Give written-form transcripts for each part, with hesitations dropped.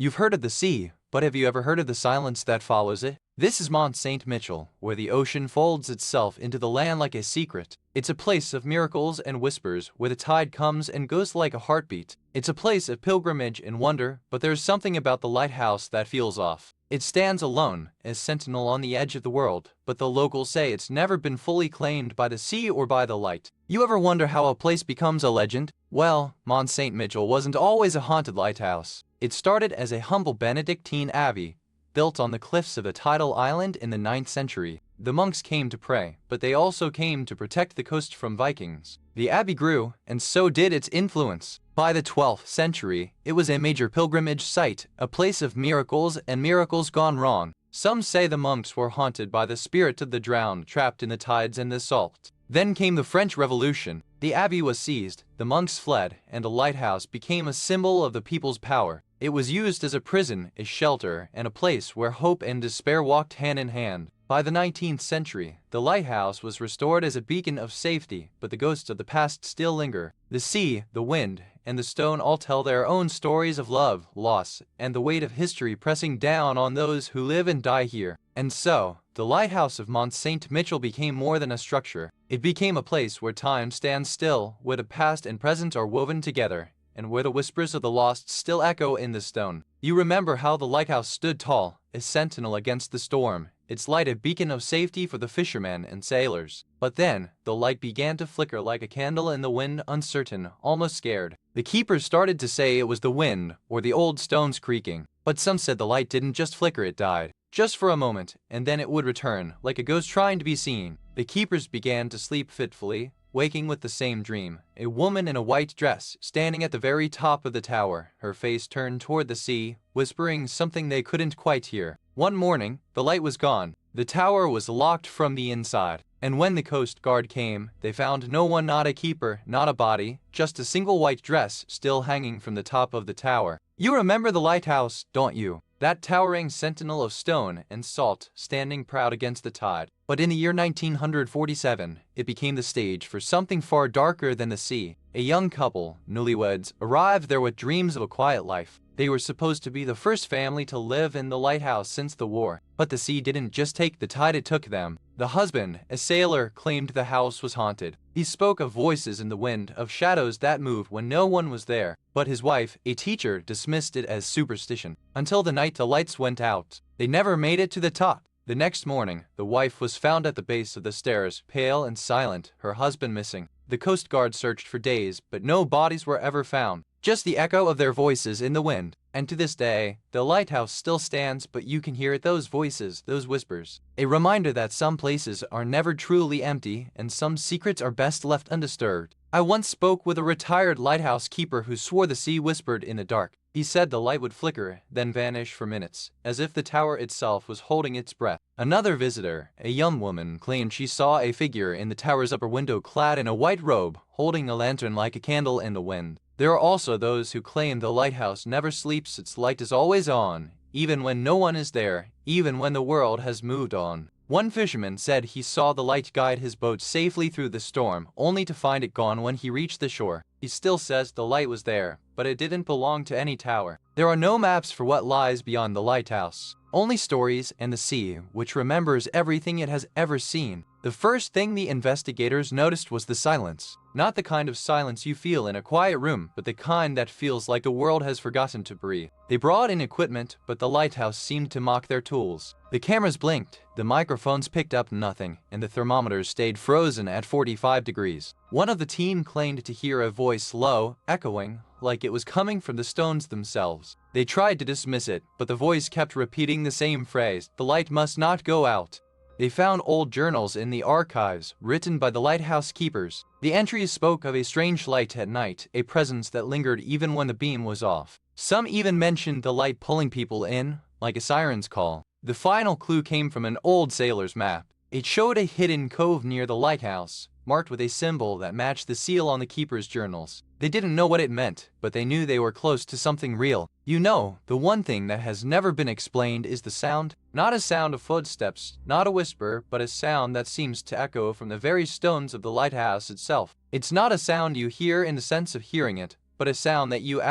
You've heard of the sea, but have you ever heard of the silence that follows it? This is Mont-Saint-Michel, where the ocean folds itself into the land like a secret. It's a place of miracles and whispers, where the tide comes and goes like a heartbeat. It's a place of pilgrimage and wonder, but there's something about the lighthouse that feels off. It stands alone, as sentinel on the edge of the world, but the locals say it's never been fully claimed by the sea or by the light. You ever wonder how a place becomes a legend? Well, Mont-Saint-Michel wasn't always a haunted lighthouse. It started as a humble Benedictine abbey, built on the cliffs of a tidal island in the 9th century. The monks came to pray, but they also came to protect the coast from Vikings. The abbey grew, and so did its influence. By the 12th century, it was a major pilgrimage site, a place of miracles and miracles gone wrong. Some say the monks were haunted by the spirit of the drowned trapped in the tides and the salt. Then came the French Revolution. The abbey was seized, the monks fled, and a lighthouse became a symbol of the people's power. It was used as a prison, a shelter, and a place where hope and despair walked hand in hand. By the 19th century, the lighthouse was restored as a beacon of safety, but the ghosts of the past still linger. The sea, the wind, and the stone all tell their own stories of love, loss, and the weight of history pressing down on those who live and die here. And so, the lighthouse of Mont-Saint-Michel became more than a structure. It became a place where time stands still, where the past and present are woven together, and where the whispers of the lost still echo in the stone. You remember how the lighthouse stood tall, a sentinel against the storm, its light a beacon of safety for the fishermen and sailors. But then, the light began to flicker like a candle in the wind, uncertain, almost scared. The keepers started to say it was the wind, or the old stones creaking. But some said the light didn't just flicker, it died. Just for a moment, and then it would return, like a ghost trying to be seen. The keepers began to sleep fitfully, waking with the same dream. A woman in a white dress, standing at the very top of the tower, her face turned toward the sea, whispering something they couldn't quite hear. One morning, the light was gone. The tower was locked from the inside. And when the Coast Guard came, they found no one, not a keeper, not a body, just a single white dress still hanging from the top of the tower. You remember the lighthouse, don't you? That towering sentinel of stone and salt standing proud against the tide. But in the year 1947, it became the stage for something far darker than the sea. A young couple, newlyweds, arrived there with dreams of a quiet life. They were supposed to be the first family to live in the lighthouse since the war. But the sea didn't just take the tide, it took them. The husband, a sailor, claimed the house was haunted. He spoke of voices in the wind, of shadows that moved when no one was there. But his wife, a teacher, dismissed it as superstition. Until the night the lights went out. They never made it to the top. The next morning, the wife was found at the base of the stairs, pale and silent, her husband missing. The Coast Guard searched for days, but no bodies were ever found. Just the echo of their voices in the wind. And to this day, the lighthouse still stands, but you can hear those voices, those whispers. A reminder that some places are never truly empty, and some secrets are best left undisturbed. I once spoke with a retired lighthouse keeper who swore the sea whispered in the dark. He said the light would flicker, then vanish for minutes, as if the tower itself was holding its breath. Another visitor, a young woman, claimed she saw a figure in the tower's upper window clad in a white robe, holding a lantern like a candle in the wind. There are also those who claim the lighthouse never sleeps, its light is always on, even when no one is there, even when the world has moved on. One fisherman said he saw the light guide his boat safely through the storm, only to find it gone when he reached the shore. He still says the light was there, but it didn't belong to any tower. There are no maps for what lies beyond the lighthouse. Only stories and the sea, which remembers everything it has ever seen. The first thing the investigators noticed was the silence. Not the kind of silence you feel in a quiet room, but the kind that feels like the world has forgotten to breathe. They brought in equipment, but the lighthouse seemed to mock their tools. The cameras blinked, the microphones picked up nothing, and the thermometers stayed frozen at 45 degrees. One of the team claimed to hear a voice low, echoing, like it was coming from the stones themselves. They tried to dismiss it, but the voice kept repeating the same phrase, "The light must not go out." They found old journals in the archives, written by the lighthouse keepers. The entries spoke of a strange light at night, a presence that lingered even when the beam was off. Some even mentioned the light pulling people in, like a siren's call. The final clue came from an old sailor's map. It showed a hidden cove near the lighthouse, marked with a symbol that matched the seal on the keeper's journals. They didn't know what it meant, but they knew they were close to something real. You know, the one thing that has never been explained is the sound. Not a sound of footsteps, not a whisper, but a sound that seems to echo from the very stones of the lighthouse itself. It's not a sound you hear in the sense of hearing it, but a sound that you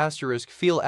feel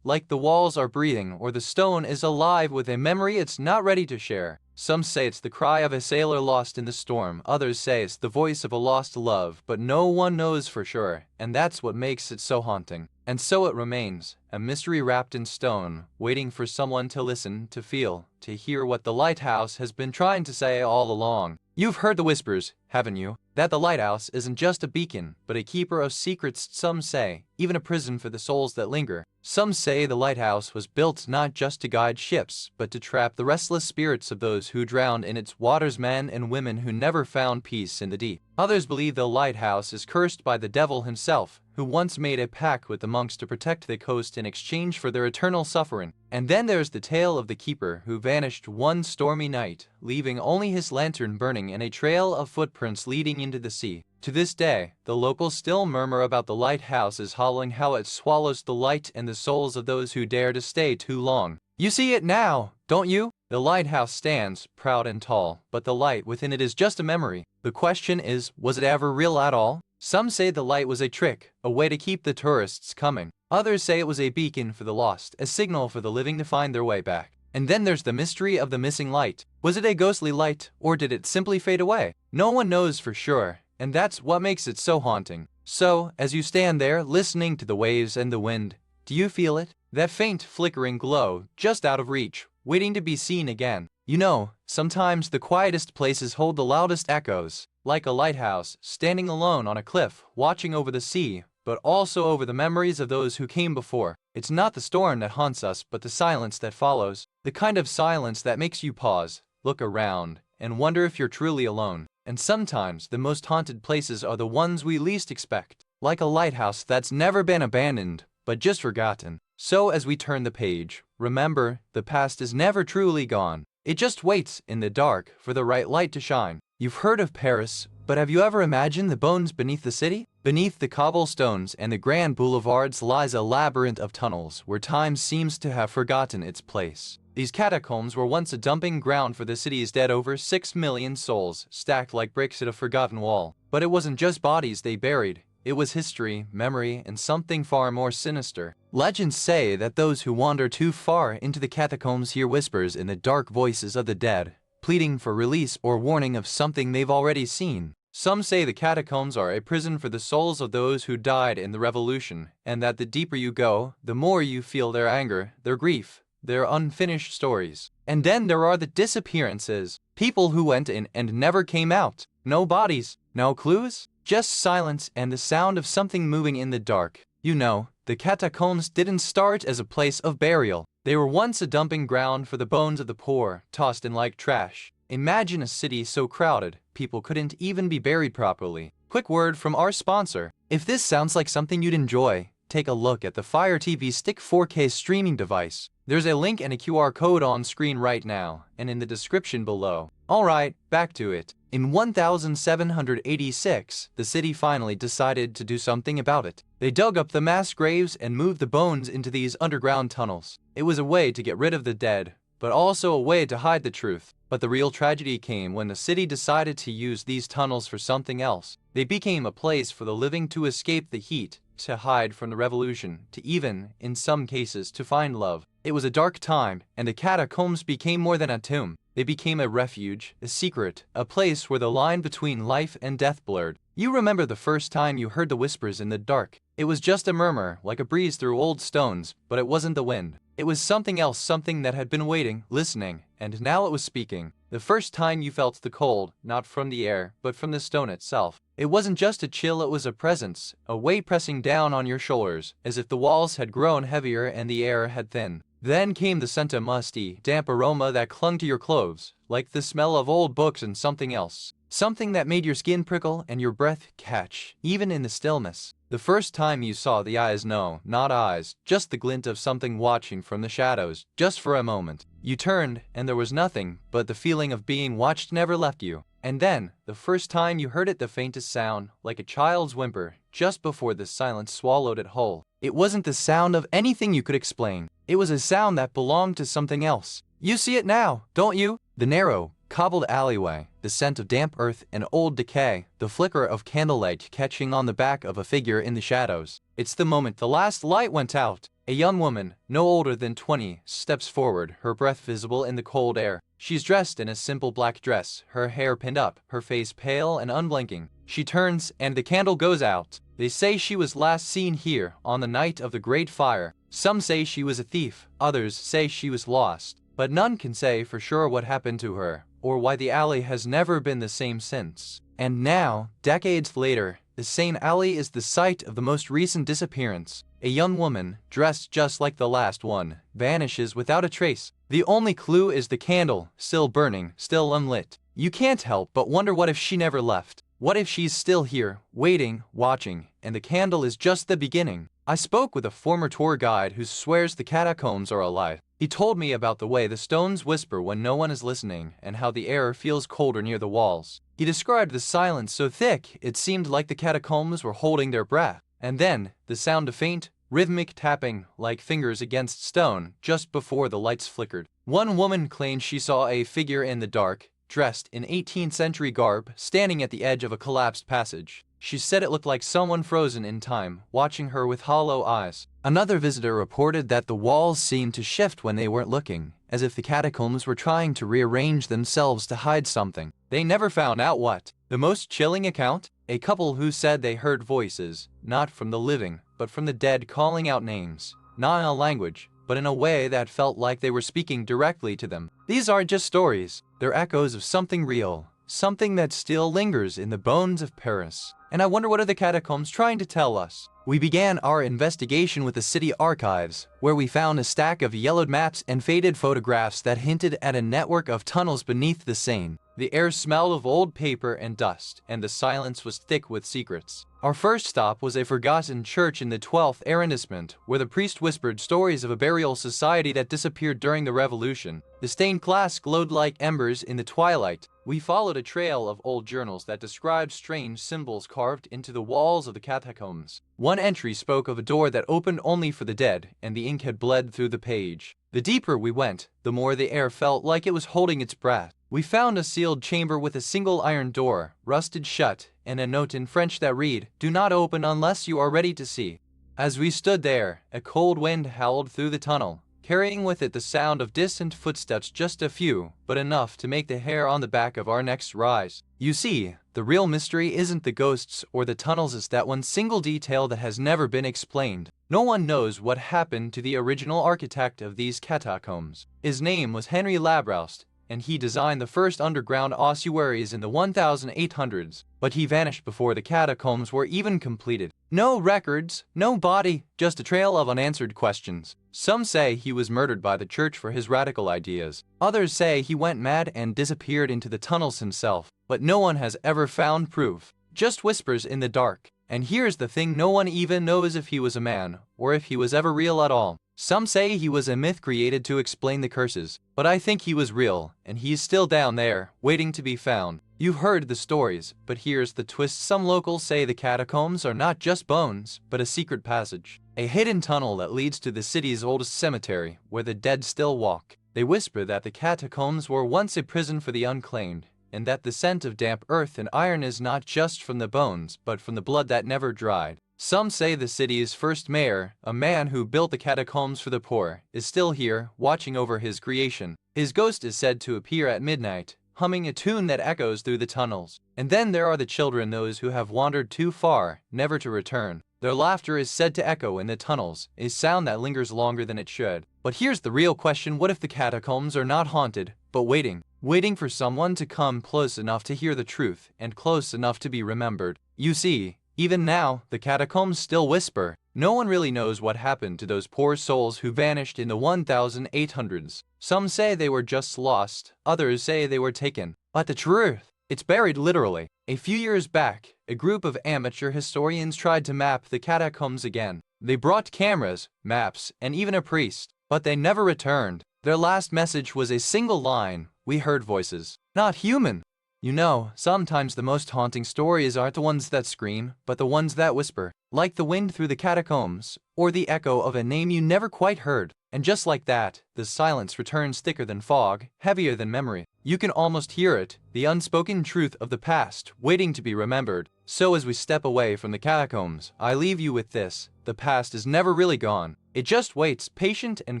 like the walls are breathing or the stone is alive with a memory it's not ready to share. Some say it's the cry of a sailor lost in the storm, others say it's the voice of a lost love, but no one knows for sure, and that's what makes it so haunting. And so it remains, a mystery wrapped in stone, waiting for someone to listen, to feel, to hear what the lighthouse has been trying to say all along. You've heard the whispers, haven't you? That the lighthouse isn't just a beacon, but a keeper of secrets, some say, even a prison for the souls that linger. Some say the lighthouse was built not just to guide ships, but to trap the restless spirits of those who drowned in its waters, men and women who never found peace in the deep. Others believe the lighthouse is cursed by the devil himself, who once made a pact with the monks to protect the coast in exchange for their eternal suffering. And then there's the tale of the keeper who vanished one stormy night, leaving only his lantern burning and a trail of footprints leading into the sea. To this day, the locals still murmur about the lighthouse's howling, how it swallows the light and the souls of those who dare to stay too long. You see it now, don't you? The lighthouse stands, proud and tall, but the light within it is just a memory. The question is, was it ever real at all? Some say the light was a trick, a way to keep the tourists coming. Others say it was a beacon for the lost, a signal for the living to find their way back. And then there's the mystery of the missing light. Was it a ghostly light, or did it simply fade away? No one knows for sure, and that's what makes it so haunting. So, as you stand there listening to the waves and the wind, do you feel it? That faint flickering glow, just out of reach, waiting to be seen again. You know, sometimes the quietest places hold the loudest echoes, like a lighthouse, standing alone on a cliff, watching over the sea, but also over the memories of those who came before. It's not the storm that haunts us, but the silence that follows. The kind of silence that makes you pause, look around, and wonder if you're truly alone. And sometimes the most haunted places are the ones we least expect, like a lighthouse that's never been abandoned, but just forgotten. So as we turn the page, remember, the past is never truly gone. It just waits in the dark for the right light to shine. You've heard of Paris, but have you ever imagined the bones beneath the city? Beneath the cobblestones and the grand boulevards lies a labyrinth of tunnels where time seems to have forgotten its place. These catacombs were once a dumping ground for the city's dead, over 6 million souls, stacked like bricks at a forgotten wall. But it wasn't just bodies they buried. It was history, memory, and something far more sinister. Legends say that those who wander too far into the catacombs hear whispers in the dark voices of the dead, pleading for release or warning of something they've already seen. Some say the catacombs are a prison for the souls of those who died in the revolution, and that the deeper you go, the more you feel their anger, their grief, their unfinished stories. And then there are the disappearances. People who went in and never came out. No bodies, no clues, just silence and the sound of something moving in the dark. You know, the catacombs didn't start as a place of burial. They were once a dumping ground for the bones of the poor, tossed in like trash. Imagine a city so crowded, people couldn't even be buried properly. Quick word from our sponsor. If this sounds like something you'd enjoy, take a look at the Fire TV Stick 4K streaming device. There's a link and a QR code on screen right now, and in the description below. Alright, back to it. In 1786, the city finally decided to do something about it. They dug up the mass graves and moved the bones into these underground tunnels. It was a way to get rid of the dead, but also a way to hide the truth. But the real tragedy came when the city decided to use these tunnels for something else. They became a place for the living to escape the heat, to hide from the revolution, to even, in some cases, to find love. It was a dark time, and the catacombs became more than a tomb. They became a refuge, a secret, a place where the line between life and death blurred. You remember the first time you heard the whispers in the dark. It was just a murmur, like a breeze through old stones, but it wasn't the wind. It was something else, something that had been waiting, listening, and now it was speaking. The first time you felt the cold, not from the air, but from the stone itself. It wasn't just a chill, it was a presence, a weight pressing down on your shoulders, as if the walls had grown heavier and the air had thinned. Then came the scent, a musty, damp aroma that clung to your clothes, like the smell of old books and something else. Something that made your skin prickle and your breath catch, even in the stillness. The first time you saw the eyes, no, not eyes, just the glint of something watching from the shadows, just for a moment. You turned, and there was nothing, but the feeling of being watched never left you. And then, the first time you heard it, the faintest sound, like a child's whimper, just before the silence swallowed it whole. It wasn't the sound of anything you could explain. It was a sound that belonged to something else. You see it now, don't you? The narrow, cobbled alleyway, the scent of damp earth and old decay, the flicker of candlelight catching on the back of a figure in the shadows. It's the moment the last light went out. A young woman, no older than 20, steps forward, her breath visible in the cold air. She's dressed in a simple black dress, her hair pinned up, her face pale and unblinking. She turns, and the candle goes out. They say she was last seen here on the night of the Great Fire. Some say she was a thief, others say she was lost. But none can say for sure what happened to her, or why the alley has never been the same since. And now, decades later, the same alley is the site of the most recent disappearance. A young woman, dressed just like the last one, vanishes without a trace. The only clue is the candle, still burning, still unlit. You can't help but wonder, what if she never left? What if she's still here, waiting, watching, and the candle is just the beginning? I spoke with a former tour guide who swears the catacombs are alive. He told me about the way the stones whisper when no one is listening, and how the air feels colder near the walls. He described the silence so thick it seemed like the catacombs were holding their breath. And then, the sound of faint, rhythmic tapping, like fingers against stone, just before the lights flickered. One woman claimed she saw a figure in the dark, dressed in 18th century garb, standing at the edge of a collapsed passage. She said it looked like someone frozen in time, watching her with hollow eyes. Another visitor reported that the walls seemed to shift when they weren't looking, as if the catacombs were trying to rearrange themselves to hide something. They never found out what. The most chilling account? A couple who said they heard voices, not from the living, but from the dead, calling out names. Not in a language, but in a way that felt like they were speaking directly to them. These aren't just stories, they're echoes of something real, something that still lingers in the bones of Paris. And I wonder, what are the catacombs trying to tell us? We began our investigation with the city archives, where we found a stack of yellowed maps and faded photographs that hinted at a network of tunnels beneath the Seine. The air smelled of old paper and dust, and the silence was thick with secrets. Our first stop was a forgotten church in the 12th arrondissement, where the priest whispered stories of a burial society that disappeared during the revolution. The stained glass glowed like embers in the twilight. We followed a trail of old journals that described strange symbols carved into the walls of the catacombs. One entry spoke of a door that opened only for the dead, and the ink had bled through the page. The deeper we went, the more the air felt like it was holding its breath. We found a sealed chamber with a single iron door, rusted shut, and a note in French that read, "Do not open unless you are ready to see." As we stood there, a cold wind howled through the tunnel, carrying with it the sound of distant footsteps, just a few, but enough to make the hair on the back of our necks rise. You see, the real mystery isn't the ghosts or the tunnels, it's that one single detail that has never been explained. No one knows what happened to the original architect of these catacombs. His name was Henry Labroust, and he designed the first underground ossuaries in the 1800s, but he vanished before the catacombs were even completed. No records, no body, just a trail of unanswered questions. Some say he was murdered by the church for his radical ideas. Others say he went mad and disappeared into the tunnels himself, but no one has ever found proof. Just whispers in the dark. And here's the thing, no one even knows if he was a man, or if he was ever real at all. Some say he was a myth created to explain the curses, but I think he was real, and he's still down there, waiting to be found. You've heard the stories, but here's the twist. Some locals say the catacombs are not just bones, but a secret passage. A hidden tunnel that leads to the city's oldest cemetery, where the dead still walk. They whisper that the catacombs were once a prison for the unclaimed, and that the scent of damp earth and iron is not just from the bones, but from the blood that never dried. Some say the city's first mayor, a man who built the catacombs for the poor, is still here, watching over his creation. His ghost is said to appear at midnight, humming a tune that echoes through the tunnels. And then there are the children, those who have wandered too far, never to return. Their laughter is said to echo in the tunnels, a sound that lingers longer than it should. But here's the real question, what if the catacombs are not haunted, but waiting for someone to come close enough to hear the truth, and close enough to be remembered? You see, even now, the catacombs still whisper. No one really knows what happened to those poor souls who vanished in the 1800s. Some say they were just lost, others say they were taken. But the truth, it's buried literally. A few years back, a group of amateur historians tried to map the catacombs again. They brought cameras, maps, and even a priest, but they never returned. Their last message was a single line: "We heard voices. Not human." You know, sometimes the most haunting stories aren't the ones that scream, but the ones that whisper, like the wind through the catacombs, or the echo of a name you never quite heard. And just like that, the silence returns, thicker than fog, heavier than memory. You can almost hear it, the unspoken truth of the past, waiting to be remembered. So as we step away from the catacombs, I leave you with this: the past is never really gone. It just waits, patient and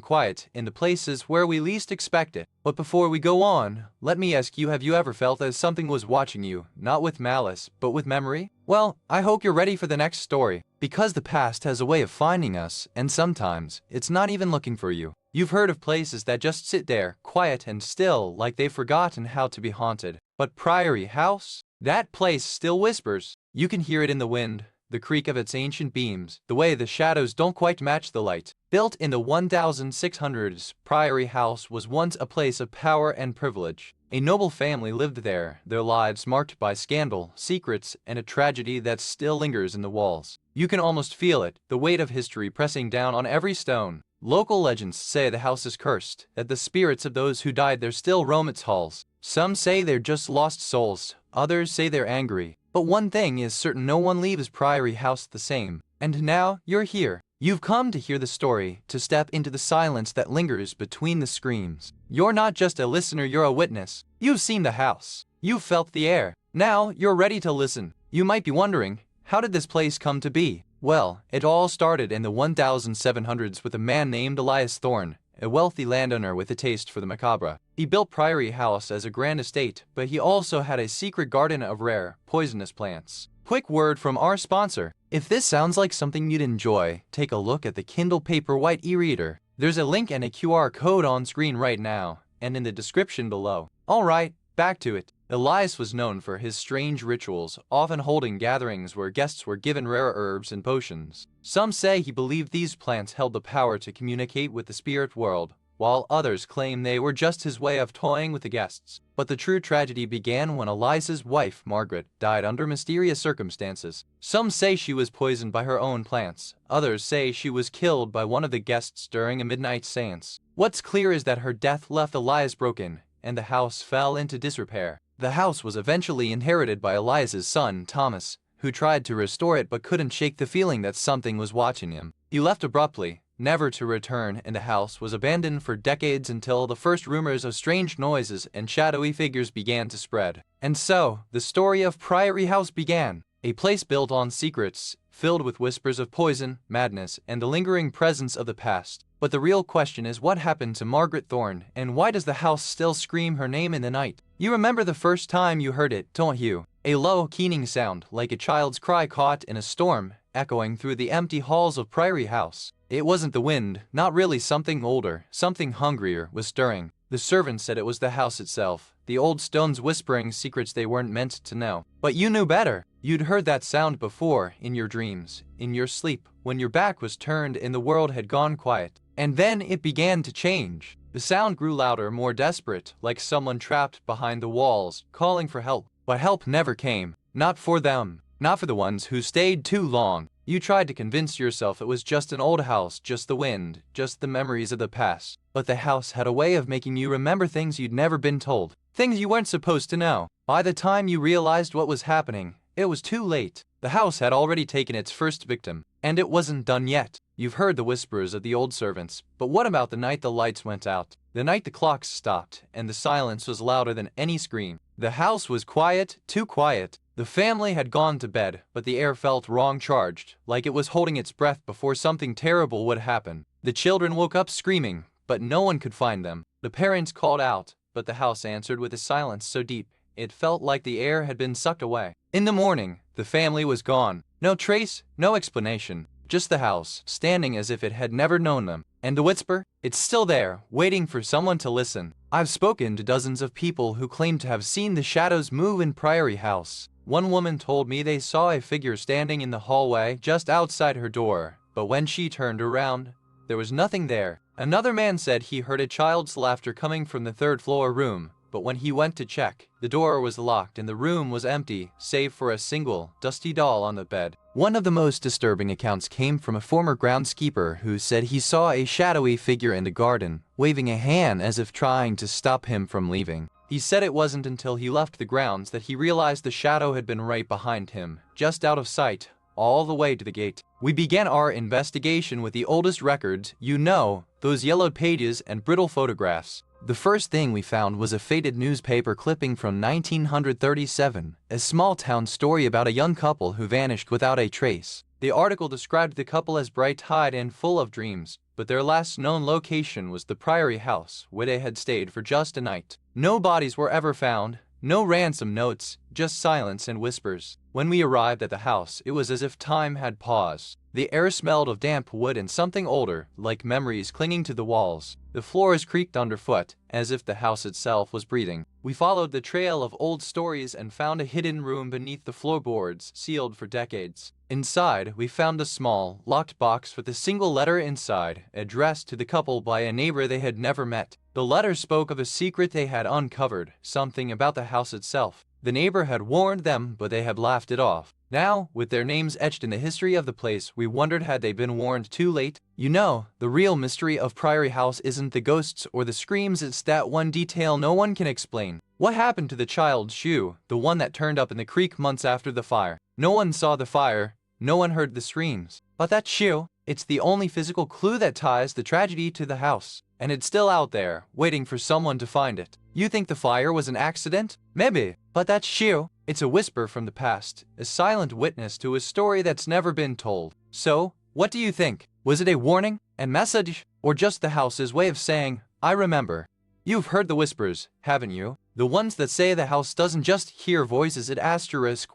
quiet, in the places where we least expect it. But before we go on, let me ask you, have you ever felt as something was watching you, not with malice, but with memory? Well, I hope you're ready for the next story, because the past has a way of finding us, and sometimes, it's not even looking for you. You've heard of places that just sit there, quiet and still, like they've forgotten how to be haunted. But Priory House? That place still whispers. You can hear it in the wind, the creak of its ancient beams, the way the shadows don't quite match the light. Built in the 1600s, Priory House was once a place of power and privilege. A noble family lived there, their lives marked by scandal, secrets, and a tragedy that still lingers in the walls. You can almost feel it, the weight of history pressing down on every stone. Local legends say the house is cursed, that the spirits of those who died there still roam its halls. Some say they're just lost souls, others say they're angry. But one thing is certain, no one leaves Priory House the same. And now, you're here. You've come to hear the story, to step into the silence that lingers between the screams. You're not just a listener, you're a witness. You've seen the house. You've felt the air. Now, you're ready to listen. You might be wondering, how did this place come to be? Well, it all started in the 1700s with a man named Elias Thorne, a wealthy landowner with a taste for the macabre. He built Priory House as a grand estate, but he also had a secret garden of rare, poisonous plants. Quick word from our sponsor. If this sounds like something you'd enjoy, take a look at the Kindle Paperwhite e-reader. There's a link and a QR code on screen right now, and in the description below. Alright, back to it. Elias was known for his strange rituals, often holding gatherings where guests were given rare herbs and potions. Some say he believed these plants held the power to communicate with the spirit world, while others claim they were just his way of toying with the guests. But the true tragedy began when Elias's wife, Margaret, died under mysterious circumstances. Some say she was poisoned by her own plants. Others say she was killed by one of the guests during a midnight seance. What's clear is that her death left Elias broken, and the house fell into disrepair. The house was eventually inherited by Elias's son, Thomas, who tried to restore it but couldn't shake the feeling that something was watching him. He left abruptly, never to return, and the house was abandoned for decades until the first rumors of strange noises and shadowy figures began to spread. And so, the story of Priory House began. A place built on secrets, filled with whispers of poison, madness, and the lingering presence of the past. But the real question is, what happened to Margaret Thorne, and why does the house still scream her name in the night? You remember the first time you heard it, don't you? A low, keening sound, like a child's cry caught in a storm, echoing through the empty halls of Priory House. It wasn't the wind, not really. Something older, something hungrier, was stirring. The servants said it was the house itself, the old stones whispering secrets they weren't meant to know. But you knew better. You'd heard that sound before, in your dreams, in your sleep, when your back was turned and the world had gone quiet. And then it began to change. The sound grew louder, more desperate, like someone trapped behind the walls, calling for help. But help never came. Not for them. Not for the ones who stayed too long. You tried to convince yourself it was just an old house, just the wind, just the memories of the past. But the house had a way of making you remember things you'd never been told. Things you weren't supposed to know. By the time you realized what was happening, it was too late. The house had already taken its first victim. And it wasn't done yet. You've heard the whispers of the old servants. But what about the night the lights went out? The night the clocks stopped, and the silence was louder than any scream. The house was quiet, too quiet. The family had gone to bed, but the air felt wrong charged, like it was holding its breath before something terrible would happen. The children woke up screaming, but no one could find them. The parents called out, but the house answered with a silence so deep, it felt like the air had been sucked away. In the morning, the family was gone. No trace, no explanation. Just the house, standing as if it had never known them. And the whisper? It's still there, waiting for someone to listen. I've spoken to dozens of people who claim to have seen the shadows move in Priory House. One woman told me they saw a figure standing in the hallway just outside her door, but when she turned around, there was nothing there. Another man said he heard a child's laughter coming from the third-floor room, but when he went to check, the door was locked and the room was empty, save for a single, dusty doll on the bed. One of the most disturbing accounts came from a former groundskeeper who said he saw a shadowy figure in the garden, waving a hand as if trying to stop him from leaving. He said it wasn't until he left the grounds that he realized the shadow had been right behind him, just out of sight, all the way to the gate. We began our investigation with the oldest records, you know, those yellowed pages and brittle photographs. The first thing we found was a faded newspaper clipping from 1937, a small-town story about a young couple who vanished without a trace. The article described the couple as bright-eyed and full of dreams, but their last known location was the Priory House, where they had stayed for just a night. No bodies were ever found, no ransom notes, just silence and whispers. When we arrived at the house, it was as if time had paused. The air smelled of damp wood and something older, like memories clinging to the walls. The floors creaked underfoot, as if the house itself was breathing. We followed the trail of old stories and found a hidden room beneath the floorboards, sealed for decades. Inside, we found a small, locked box with a single letter inside, addressed to the couple by a neighbor they had never met. The letter spoke of a secret they had uncovered, something about the house itself. The neighbor had warned them, but they had laughed it off. Now, with their names etched in the history of the place, we wondered had they been warned too late. You know, the real mystery of Priory House isn't the ghosts or the screams, it's that one detail no one can explain. What happened to the child's shoe, the one that turned up in the creek months after the fire? No one saw the fire, no one heard the screams. But that shoe, it's the only physical clue that ties the tragedy to the house. And it's still out there, waiting for someone to find it. You think the fire was an accident? Maybe. But that shoe, it's a whisper from the past, a silent witness to a story that's never been told. So, what do you think? Was it a warning and message, or just the house's way of saying, I remember? You've heard the whispers, haven't you? The ones that say the house doesn't just hear voices, it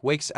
wakes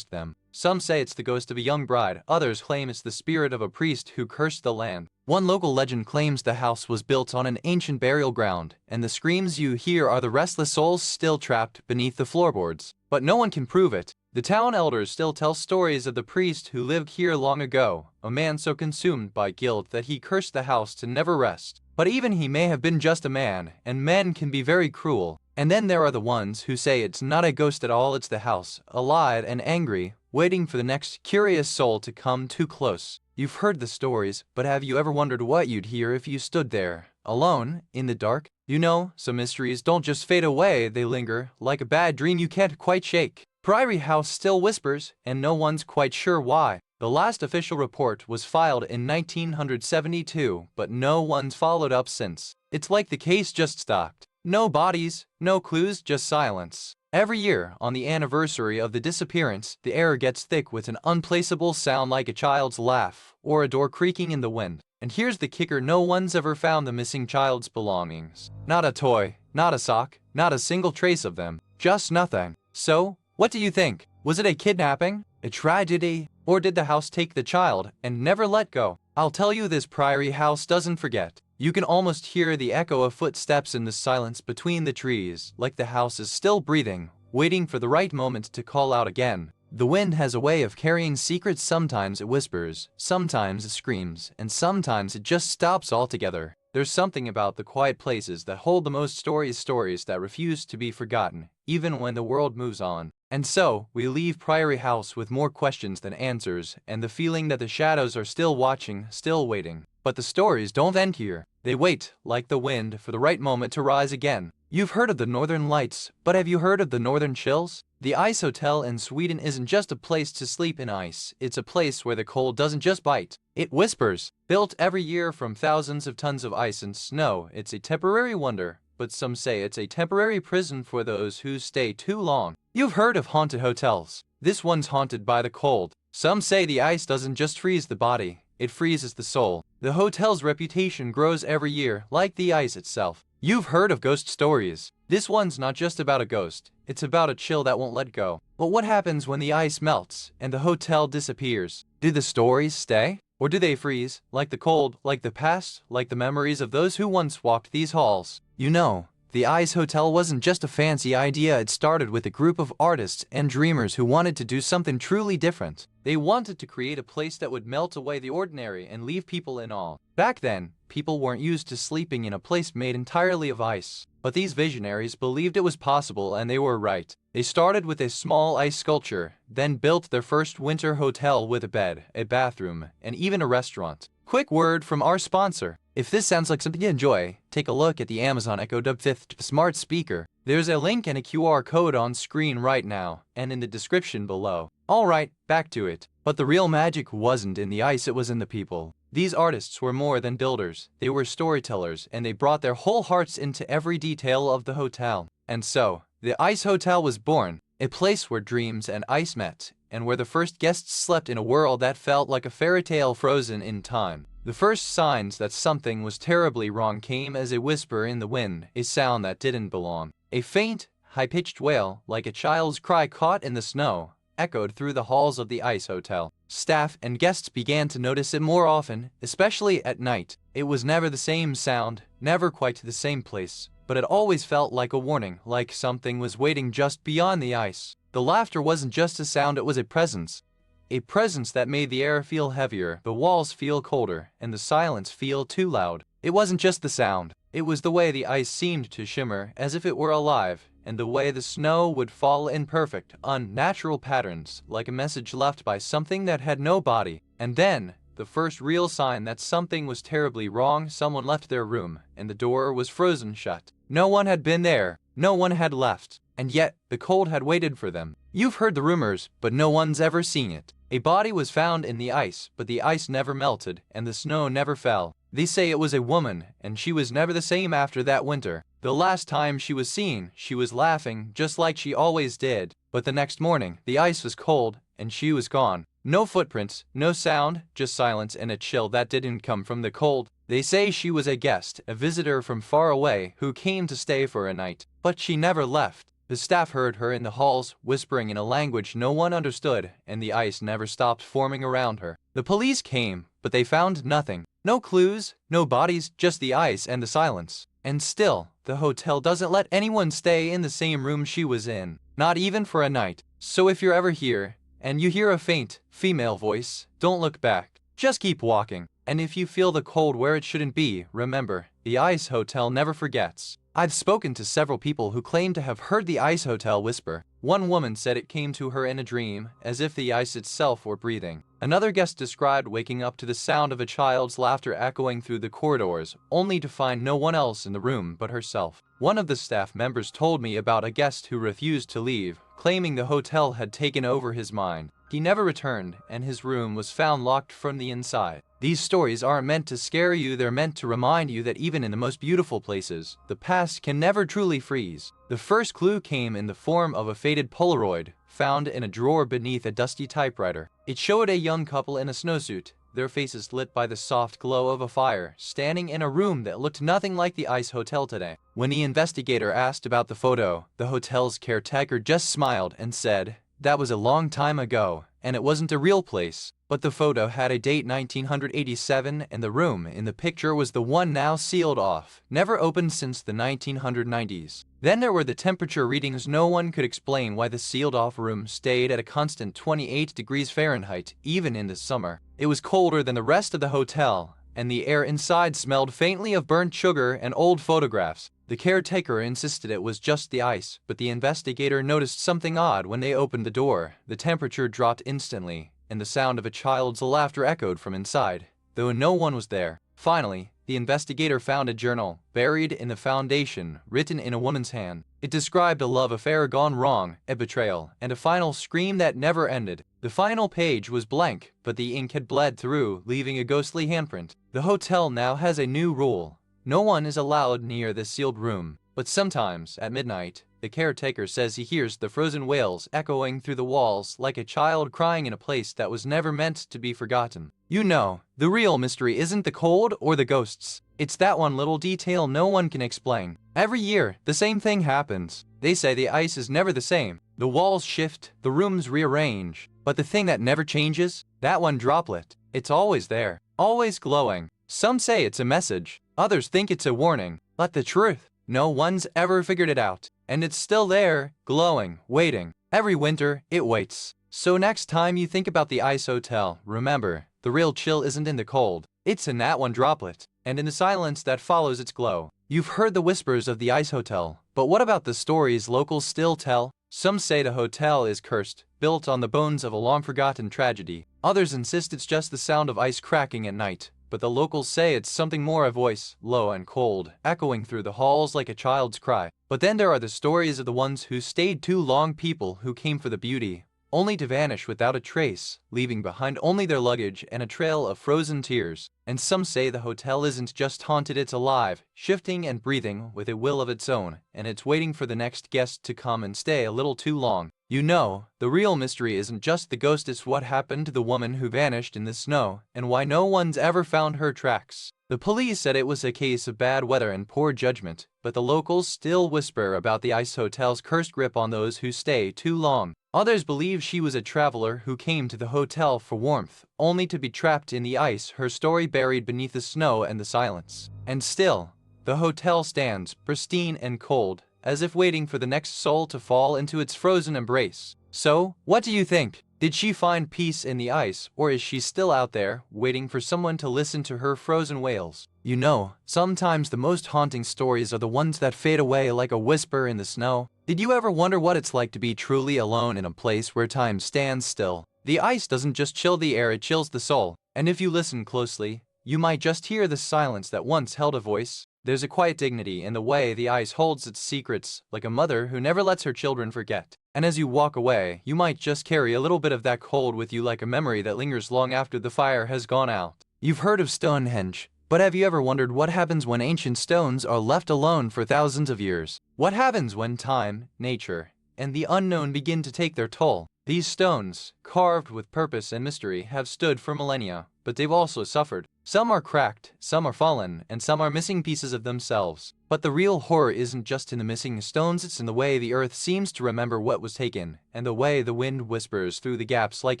them. Some say it's the ghost of a young bride, others claim it's the spirit of a priest who cursed the land. One local legend claims the house was built on an ancient burial ground, and the screams you hear are the restless souls still trapped beneath the floorboards. But no one can prove it. The town elders still tell stories of the priest who lived here long ago, a man so consumed by guilt that he cursed the house to never rest. But even he may have been just a man, and men can be very cruel. And then there are the ones who say it's not a ghost at all, it's the house, alive and angry, waiting for the next curious soul to come too close. You've heard the stories, but have you ever wondered what you'd hear if you stood there, alone, in the dark? You know, some mysteries don't just fade away, they linger, like a bad dream you can't quite shake. Priory House still whispers, and no one's quite sure why. The last official report was filed in 1972, but no one's followed up since. It's like the case just stopped. No bodies, no clues, just silence. Every year, on the anniversary of the disappearance, the air gets thick with an unplaceable sound like a child's laugh, or a door creaking in the wind. And here's the kicker, no one's ever found the missing child's belongings. Not a toy, not a sock, not a single trace of them. Just nothing. So, what do you think? Was it a kidnapping? A tragedy? Or did the house take the child and never let go? I'll tell you this, Priory House doesn't forget. You can almost hear the echo of footsteps in the silence between the trees, like the house is still breathing, waiting for the right moment to call out again. The wind has a way of carrying secrets. Sometimes it whispers, sometimes it screams, and sometimes it just stops altogether. There's something about the quiet places that hold the most stories that refuse to be forgotten, even when the world moves on. And so, we leave Priory House with more questions than answers, and the feeling that the shadows are still watching, still waiting. But the stories don't end here. They wait, like the wind, for the right moment to rise again. You've heard of the Northern Lights, but have you heard of the Northern Chills? The Ice Hotel in Sweden isn't just a place to sleep in ice, it's a place where the cold doesn't just bite, it whispers. Built every year from thousands of tons of ice and snow, it's a temporary wonder, but some say it's a temporary prison for those who stay too long. You've heard of haunted hotels. This one's haunted by the cold. Some say the ice doesn't just freeze the body, it freezes the soul. The hotel's reputation grows every year, like the ice itself. You've heard of ghost stories. This one's not just about a ghost, it's about a chill that won't let go. But what happens when the ice melts and the hotel disappears? Do the stories stay? Or do they freeze, like the cold, like the past, like the memories of those who once walked these halls? You know, the Ice Hotel wasn't just a fancy idea, it started with a group of artists and dreamers who wanted to do something truly different. They wanted to create a place that would melt away the ordinary and leave people in awe. Back then, people weren't used to sleeping in a place made entirely of ice. But these visionaries believed it was possible, and they were right. They started with a small ice sculpture, then built their first winter hotel with a bed, a bathroom, and even a restaurant. Quick word from our sponsor. If this sounds like something you enjoy, take a look at the Amazon Echo Dub 5th smart speaker. There's a link and a QR code on screen right now, and in the description below. Alright, back to it. But the real magic wasn't in the ice, it was in the people. These artists were more than builders, they were storytellers, and they brought their whole hearts into every detail of the hotel. And so, the Ice Hotel was born, a place where dreams and ice met, and where the first guests slept in a world that felt like a fairy tale frozen in time. The first signs that something was terribly wrong came as a whisper in the wind, a sound that didn't belong. A faint, high-pitched wail, like a child's cry caught in the snow, echoed through the halls of the ice hotel. Staff and guests began to notice it more often, especially at night. It was never the same sound, never quite the same place, but it always felt like a warning, like something was waiting just beyond the ice. The laughter wasn't just a sound, it was a presence. A presence that made the air feel heavier, the walls feel colder, and the silence feel too loud. It wasn't just the sound. It was the way the ice seemed to shimmer as if it were alive, and the way the snow would fall in perfect, unnatural patterns, like a message left by something that had no body. And then, the first real sign that something was terribly wrong, someone left their room, and the door was frozen shut. No one had been there, no one had left, and yet the cold had waited for them. You've heard the rumors, but no one's ever seen it. A body was found in the ice, but the ice never melted, and the snow never fell. They say it was a woman, and she was never the same after that winter. The last time she was seen, she was laughing, just like she always did. But the next morning, the ice was cold, and she was gone. No footprints, no sound, just silence and a chill that didn't come from the cold. They say she was a guest, a visitor from far away, who came to stay for a night. But she never left. The staff heard her in the halls, whispering in a language no one understood, and the ice never stopped forming around her. The police came, but they found nothing. No clues, no bodies, just the ice and the silence. And still, the hotel doesn't let anyone stay in the same room she was in, not even for a night. So if you're ever here, and you hear a faint, female voice, don't look back. Just keep walking. And if you feel the cold where it shouldn't be, remember, the Ice Hotel never forgets. I've spoken to several people who claim to have heard the Ice Hotel whisper. One woman said it came to her in a dream, as if the ice itself were breathing. Another guest described waking up to the sound of a child's laughter echoing through the corridors, only to find no one else in the room but herself. One of the staff members told me about a guest who refused to leave, claiming the hotel had taken over his mind. He never returned, and his room was found locked from the inside. These stories aren't meant to scare you, they're meant to remind you that even in the most beautiful places, the past can never truly freeze. The first clue came in the form of a faded Polaroid, found in a drawer beneath a dusty typewriter. It showed a young couple in a snowsuit, their faces lit by the soft glow of a fire, standing in a room that looked nothing like the Ice Hotel today. When the investigator asked about the photo, the hotel's caretaker just smiled and said, "That was a long time ago, and it wasn't a real place." But the photo had a date 1987, and the room in the picture was the one now sealed off, never opened since the 1990s. Then there were the temperature readings. No one could explain why the sealed-off room stayed at a constant 28 degrees Fahrenheit, even in the summer. It was colder than the rest of the hotel, and the air inside smelled faintly of burnt sugar and old photographs. The caretaker insisted it was just the ice, but the investigator noticed something odd when they opened the door. The temperature dropped instantly, and the sound of a child's laughter echoed from inside, though no one was there. Finally, the investigator found a journal, buried in the foundation, written in a woman's hand. It described a love affair gone wrong, a betrayal, and a final scream that never ended. The final page was blank, but the ink had bled through, leaving a ghostly handprint. The hotel now has a new rule. No one is allowed near the sealed room, but sometimes, at midnight, the caretaker says he hears the frozen wails echoing through the walls like a child crying in a place that was never meant to be forgotten. You know, the real mystery isn't the cold or the ghosts. It's that one little detail no one can explain. Every year, the same thing happens. They say the ice is never the same. The walls shift, the rooms rearrange. But the thing that never changes? That one droplet. It's always there, always glowing. Some say it's a message. Others think it's a warning. But the truth, no one's ever figured it out. And it's still there, glowing, waiting. Every winter, it waits. So next time you think about the Ice Hotel, remember, the real chill isn't in the cold. It's in that one droplet, and in the silence that follows its glow. You've heard the whispers of the Ice Hotel, but what about the stories locals still tell? Some say the hotel is cursed, built on the bones of a long-forgotten tragedy. Others insist it's just the sound of ice cracking at night. But the locals say it's something more, a voice, low and cold, echoing through the halls like a child's cry. But then there are the stories of the ones who stayed too long, people who came for the beauty, only to vanish without a trace, leaving behind only their luggage and a trail of frozen tears. And some say the hotel isn't just haunted, it's alive, shifting and breathing with a will of its own, and it's waiting for the next guest to come and stay a little too long. You know, the real mystery isn't just the ghost, it's what happened to the woman who vanished in the snow, and why no one's ever found her tracks. The police said it was a case of bad weather and poor judgment, but the locals still whisper about the ice hotel's cursed grip on those who stay too long. Others believe she was a traveler who came to the hotel for warmth, only to be trapped in the ice, her story buried beneath the snow and the silence. And still, the hotel stands, pristine and cold, as if waiting for the next soul to fall into its frozen embrace. So, what do you think? Did she find peace in the ice, or is she still out there, waiting for someone to listen to her frozen wails? You know, sometimes the most haunting stories are the ones that fade away like a whisper in the snow. Did you ever wonder what it's like to be truly alone in a place where time stands still? The ice doesn't just chill the air, it chills the soul. And if you listen closely, you might just hear the silence that once held a voice. There's a quiet dignity in the way the ice holds its secrets, like a mother who never lets her children forget. And as you walk away, you might just carry a little bit of that cold with you, like a memory that lingers long after the fire has gone out. You've heard of Stonehenge, but have you ever wondered what happens when ancient stones are left alone for thousands of years? What happens when time, nature, and the unknown begin to take their toll? These stones, carved with purpose and mystery, have stood for millennia, but they've also suffered. Some are cracked, some are fallen, and some are missing pieces of themselves. But the real horror isn't just in the missing stones, it's in the way the earth seems to remember what was taken, and the way the wind whispers through the gaps like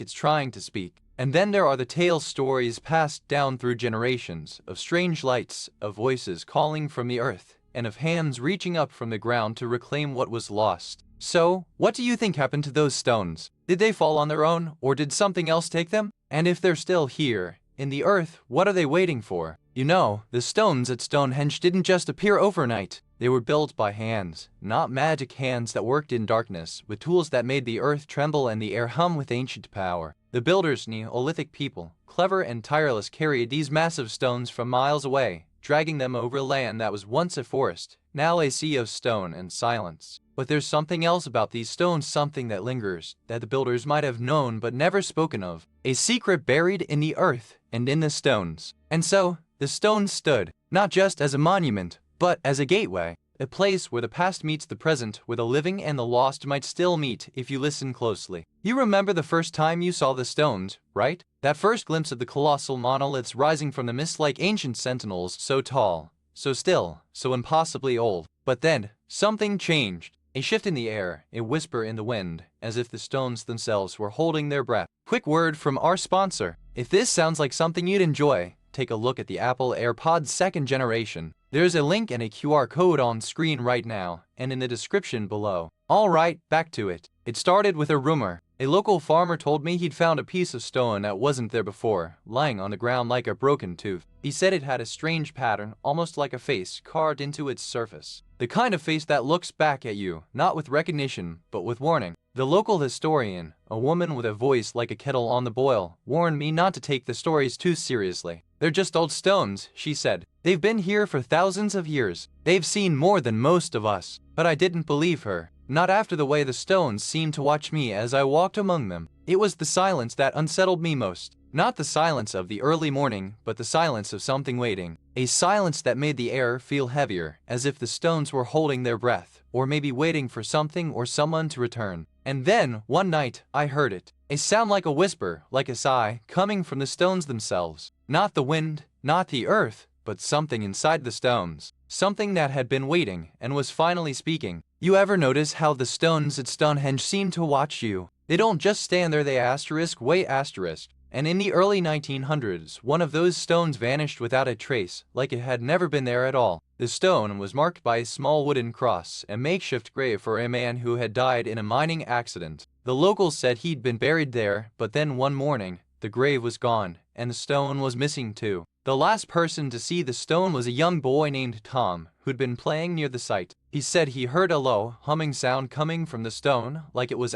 it's trying to speak. And then there are the tale stories passed down through generations, of strange lights, of voices calling from the earth, and of hands reaching up from the ground to reclaim what was lost. So, what do you think happened to those stones? Did they fall on their own, or did something else take them? And if they're still here, in the earth, what are they waiting for? You know, the stones at Stonehenge didn't just appear overnight. They were built by hands, not magic hands that worked in darkness, with tools that made the earth tremble and the air hum with ancient power. The builders, Neolithic people, clever and tireless, carried these massive stones from miles away, dragging them over land that was once a forest, now a sea of stone and silence. But there's something else about these stones, something that lingers, that the builders might have known but never spoken of. A secret buried in the earth and in the stones. And so, the stones stood, not just as a monument, but as a gateway. A place where the past meets the present, where the living and the lost might still meet if you listen closely. You remember the first time you saw the stones, right? That first glimpse of the colossal monoliths rising from the mist like ancient sentinels, so tall, so still, so impossibly old. But then, something changed. A shift in the air, a whisper in the wind, as if the stones themselves were holding their breath. Quick word from our sponsor. If this sounds like something you'd enjoy, take a look at the Apple AirPods 2nd generation. There's a link and a QR code on screen right now, and in the description below. Alright, back to it. It started with a rumor. A local farmer told me he'd found a piece of stone that wasn't there before, lying on the ground like a broken tooth. He said it had a strange pattern, almost like a face, carved into its surface. The kind of face that looks back at you, not with recognition, but with warning. The local historian, a woman with a voice like a kettle on the boil, warned me not to take the stories too seriously. They're just old stones, she said. They've been here for thousands of years. They've seen more than most of us. But I didn't believe her. Not after the way the stones seemed to watch me as I walked among them. It was the silence that unsettled me most. Not the silence of the early morning, but the silence of something waiting. A silence that made the air feel heavier, as if the stones were holding their breath, or maybe waiting for something or someone to return. And then, one night, I heard it. A sound like a whisper, like a sigh, coming from the stones themselves. Not the wind, not the earth, but something inside the stones. Something that had been waiting, and was finally speaking. You ever notice how the stones at Stonehenge seem to watch you? They don't just stand there, they wait. And in the early 1900s, one of those stones vanished without a trace, like it had never been there at all. The stone was marked by a small wooden cross, a makeshift grave for a man who had died in a mining accident. The locals said he'd been buried there, but then one morning, the grave was gone, and the stone was missing too. The last person to see the stone was a young boy named Tom, who'd been playing near the site. He said he heard a low, humming sound coming from the stone, like it was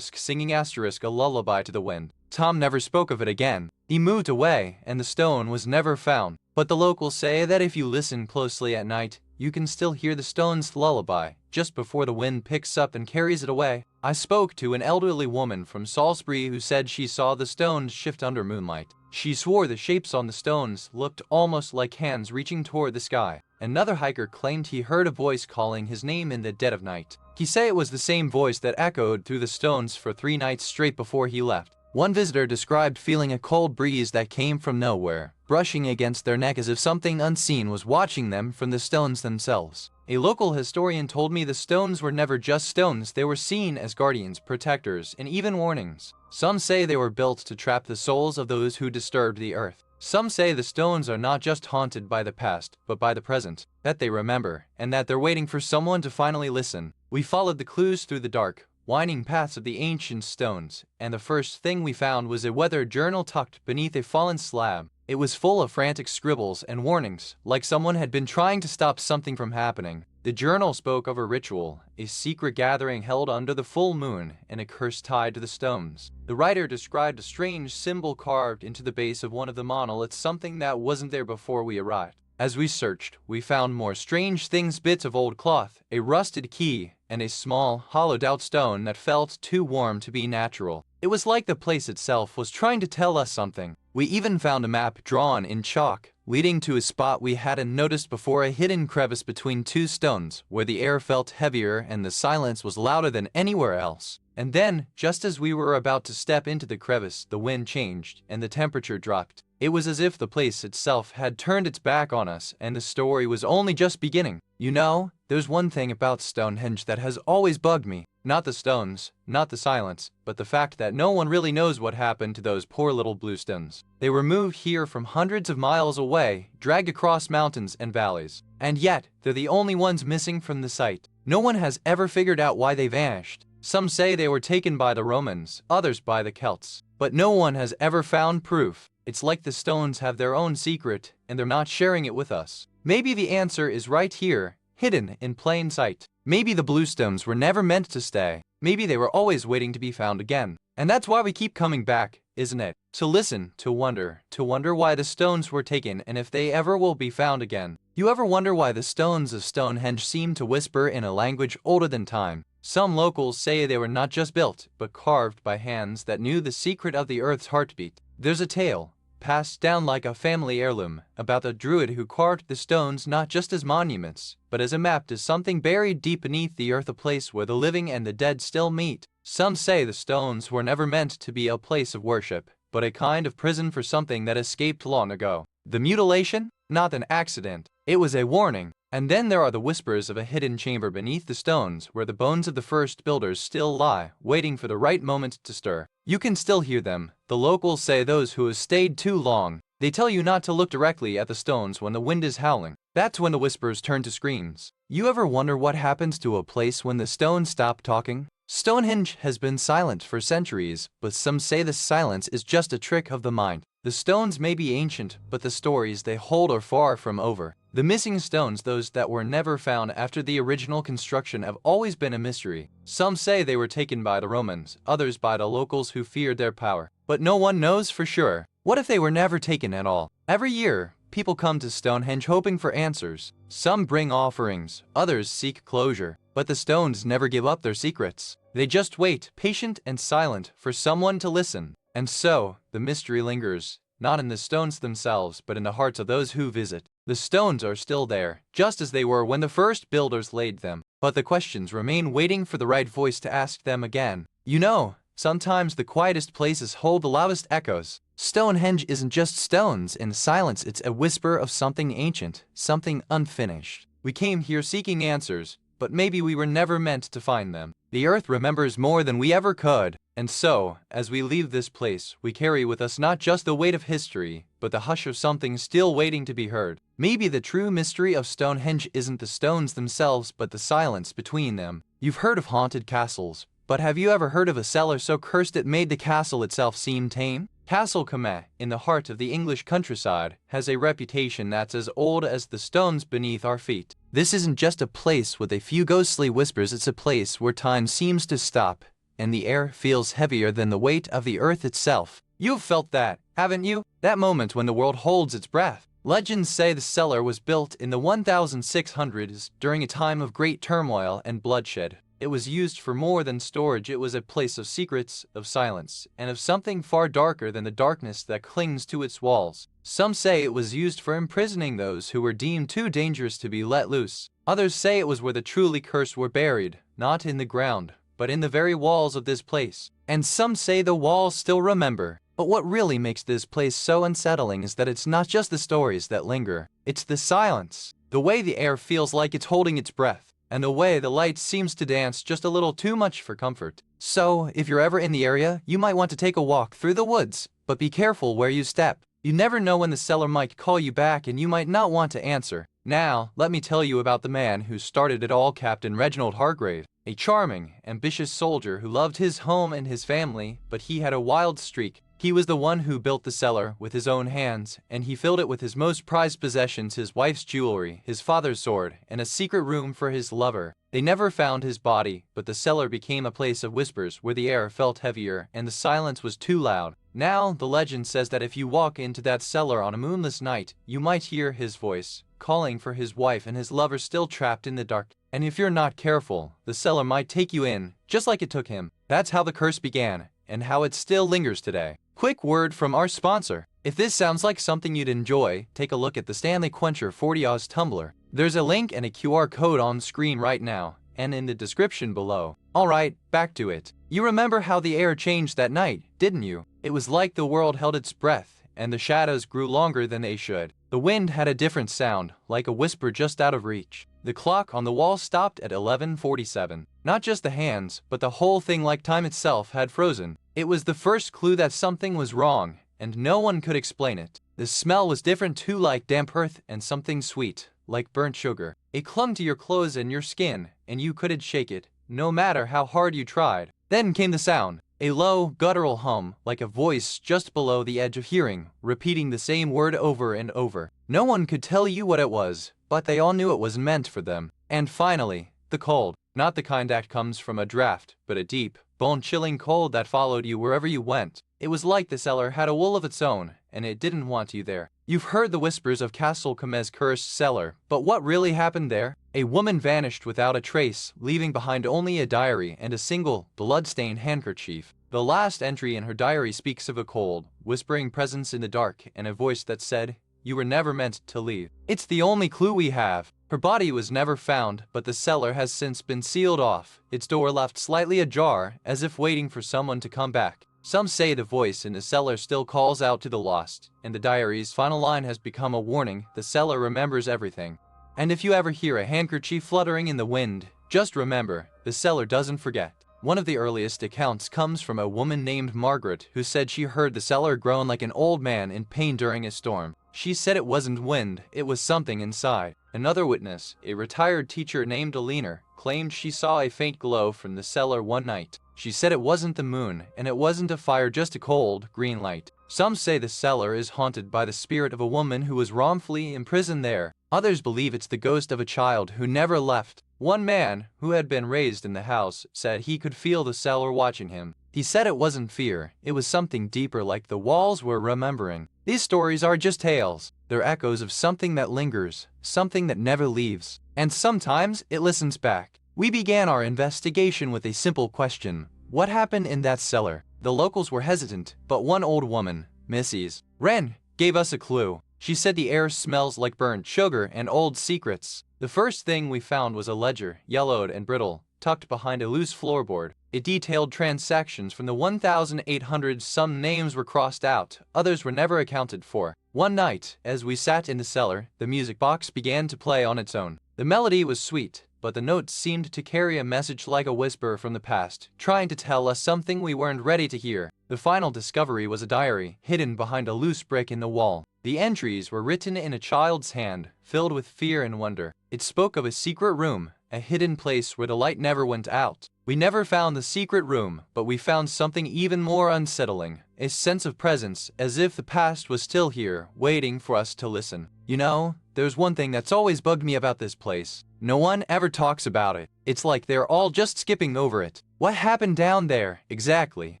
singing a lullaby to the wind. Tom never spoke of it again. He moved away, and the stone was never found. But the locals say that if you listen closely at night, you can still hear the stone's lullaby just before the wind picks up and carries it away. I spoke to an elderly woman from Salisbury who said she saw the stones shift under moonlight. She swore the shapes on the stones looked almost like hands reaching toward the sky. Another hiker claimed he heard a voice calling his name in the dead of night. He said it was the same voice that echoed through the stones for 3 nights straight before he left. One visitor described feeling a cold breeze that came from nowhere, brushing against their neck as if something unseen was watching them from the stones themselves. A local historian told me the stones were never just stones, they were seen as guardians, protectors, and even warnings. Some say they were built to trap the souls of those who disturbed the earth. Some say the stones are not just haunted by the past, but by the present, that they remember, and that they're waiting for someone to finally listen. We followed the clues through the dark, winding paths of the ancient stones, and the first thing we found was a weathered journal tucked beneath a fallen slab. It was full of frantic scribbles and warnings, like someone had been trying to stop something from happening. The journal spoke of a ritual, a secret gathering held under the full moon, and a curse tied to the stones. The writer described a strange symbol carved into the base of one of the monoliths, something that wasn't there before we arrived. As we searched, we found more strange things, bits of old cloth, a rusted key, and a small, hollowed-out stone that felt too warm to be natural. It was like the place itself was trying to tell us something. We even found a map drawn in chalk, leading to a spot we hadn't noticed before, a hidden crevice between 2 stones, where the air felt heavier and the silence was louder than anywhere else. And then, just as we were about to step into the crevice, the wind changed, and the temperature dropped. It was as if the place itself had turned its back on us, and the story was only just beginning. You know, there's one thing about Stonehenge that has always bugged me. Not the stones, not the silence, but the fact that no one really knows what happened to those poor little blue stones. They were moved here from hundreds of miles away, dragged across mountains and valleys. And yet, they're the only ones missing from the site. No one has ever figured out why they vanished. Some say they were taken by the Romans, others by the Celts. But no one has ever found proof. It's like the stones have their own secret, and they're not sharing it with us. Maybe the answer is right here, hidden in plain sight. Maybe the blue stones were never meant to stay. Maybe they were always waiting to be found again. And that's why we keep coming back, isn't it? To listen, to wonder why the stones were taken and if they ever will be found again. You ever wonder why the stones of Stonehenge seem to whisper in a language older than time? Some locals say they were not just built, but carved by hands that knew the secret of the earth's heartbeat. There's a tale, passed down like a family heirloom, about the druid who carved the stones not just as monuments, but as a map to something buried deep beneath the earth, a place where the living and the dead still meet. Some say the stones were never meant to be a place of worship, but a kind of prison for something that escaped long ago. The mutilation? Not an accident. It was a warning. And then there are the whispers of a hidden chamber beneath the stones where the bones of the first builders still lie, waiting for the right moment to stir. You can still hear them. The locals say those who have stayed too long. They tell you not to look directly at the stones when the wind is howling. That's when the whispers turn to screams. You ever wonder what happens to a place when the stones stop talking? Stonehenge has been silent for centuries, but some say the silence is just a trick of the mind. The stones may be ancient, but the stories they hold are far from over. The missing stones, those that were never found after the original construction, have always been a mystery. Some say they were taken by the Romans, others by the locals who feared their power. But no one knows for sure. What if they were never taken at all? Every year, people come to Stonehenge hoping for answers. Some bring offerings, others seek closure. But the stones never give up their secrets. They just wait, patient and silent, for someone to listen. And so, the mystery lingers, not in the stones themselves, but in the hearts of those who visit. The stones are still there, just as they were when the first builders laid them. But the questions remain, waiting for the right voice to ask them again. You know, sometimes the quietest places hold the loudest echoes. Stonehenge isn't just stones and silence, it's a whisper of something ancient, something unfinished. We came here seeking answers, but maybe we were never meant to find them. The earth remembers more than we ever could. And so, as we leave this place, we carry with us not just the weight of history, but the hush of something still waiting to be heard. Maybe the true mystery of Stonehenge isn't the stones themselves, but the silence between them. You've heard of haunted castles, but have you ever heard of a cellar so cursed it made the castle itself seem tame? Castle Comet, in the heart of the English countryside, has a reputation that's as old as the stones beneath our feet. This isn't just a place with a few ghostly whispers, it's a place where time seems to stop, and the air feels heavier than the weight of the earth itself. You've felt that, haven't you? That moment when the world holds its breath. Legends say the cellar was built in the 1600s during a time of great turmoil and bloodshed. It was used for more than storage. It was a place of secrets, of silence, and of something far darker than the darkness that clings to its walls. Some say it was used for imprisoning those who were deemed too dangerous to be let loose. Others say it was where the truly cursed were buried, not in the ground, but in the very walls of this place. And some say the walls still remember. But what really makes this place so unsettling is that it's not just the stories that linger. It's the silence. The way the air feels like it's holding its breath. And the way the light seems to dance just a little too much for comfort. So, if you're ever in the area, you might want to take a walk through the woods, but be careful where you step. You never know when the cellar might call you back and you might not want to answer. Now, let me tell you about the man who started it all, Captain Reginald Hargrave. A charming, ambitious soldier who loved his home and his family, but he had a wild streak. He was the one who built the cellar with his own hands, and he filled it with his most prized possessions, his wife's jewelry, his father's sword, and a secret room for his lover. They never found his body, but the cellar became a place of whispers where the air felt heavier and the silence was too loud. Now, the legend says that if you walk into that cellar on a moonless night, you might hear his voice, calling for his wife and his lover still trapped in the dark. And if you're not careful, the cellar might take you in, just like it took him. That's how the curse began, and how it still lingers today. Quick word from our sponsor. If this sounds like something you'd enjoy, take a look at the Stanley Quencher 40 tumbler. There's a link and a QR code on screen right now, and in the description below. Alright, back to it. You remember how the air changed that night, didn't you? It was like the world held its breath, and the shadows grew longer than they should. The wind had a different sound, like a whisper just out of reach. The clock on the wall stopped at 11:47. Not just the hands, but the whole thing, like time itself, had frozen. It was the first clue that something was wrong, and no one could explain it. The smell was different too, like damp earth and something sweet, like burnt sugar. It clung to your clothes and your skin, and you couldn't shake it, no matter how hard you tried. Then came the sound. A low, guttural hum, like a voice just below the edge of hearing, repeating the same word over and over. No one could tell you what it was, but they all knew it was meant for them. And finally, the cold. Not the kind that comes from a draft, but a deep, bone-chilling cold that followed you wherever you went. It was like the cellar had a will of its own, and it didn't want you there. You've heard the whispers of Castle Comes's cursed cellar, but what really happened there? A woman vanished without a trace, leaving behind only a diary and a single, blood-stained handkerchief. The last entry in her diary speaks of a cold, whispering presence in the dark and a voice that said, "You were never meant to leave." It's the only clue we have. Her body was never found, but the cellar has since been sealed off, its door left slightly ajar, as if waiting for someone to come back. Some say the voice in the cellar still calls out to the lost, and the diary's final line has become a warning: the cellar remembers everything. And if you ever hear a handkerchief fluttering in the wind, just remember, the cellar doesn't forget. One of the earliest accounts comes from a woman named Margaret, who said she heard the cellar groan like an old man in pain during a storm. She said it wasn't wind, it was something inside. Another witness, a retired teacher named Eleanor, claimed she saw a faint glow from the cellar one night. She said it wasn't the moon, and it wasn't a fire, just a cold, green light. Some say the cellar is haunted by the spirit of a woman who was wrongfully imprisoned there. Others believe it's the ghost of a child who never left. One man, who had been raised in the house, said he could feel the cellar watching him. He said it wasn't fear, it was something deeper, like the walls were remembering. These stories are just tales. They're echoes of something that lingers, something that never leaves. And sometimes it listens back. We began our investigation with a simple question: what happened in that cellar? The locals were hesitant, but one old woman, Mrs. Wren, gave us a clue. She said the air smells like burnt sugar and old secrets. The first thing we found was a ledger, yellowed and brittle, tucked behind a loose floorboard. It detailed transactions from the 1800s. Some names were crossed out, others were never accounted for. One night, as we sat in the cellar, the music box began to play on its own. The melody was sweet, but the notes seemed to carry a message, like a whisper from the past, trying to tell us something we weren't ready to hear. The final discovery was a diary, hidden behind a loose brick in the wall. The entries were written in a child's hand, filled with fear and wonder. It spoke of a secret room, a hidden place where the light never went out. We never found the secret room, but we found something even more unsettling. A sense of presence, as if the past was still here, waiting for us to listen. You know, there's one thing that's always bugged me about this place. No one ever talks about it. It's like they're all just skipping over it. What happened down there, exactly?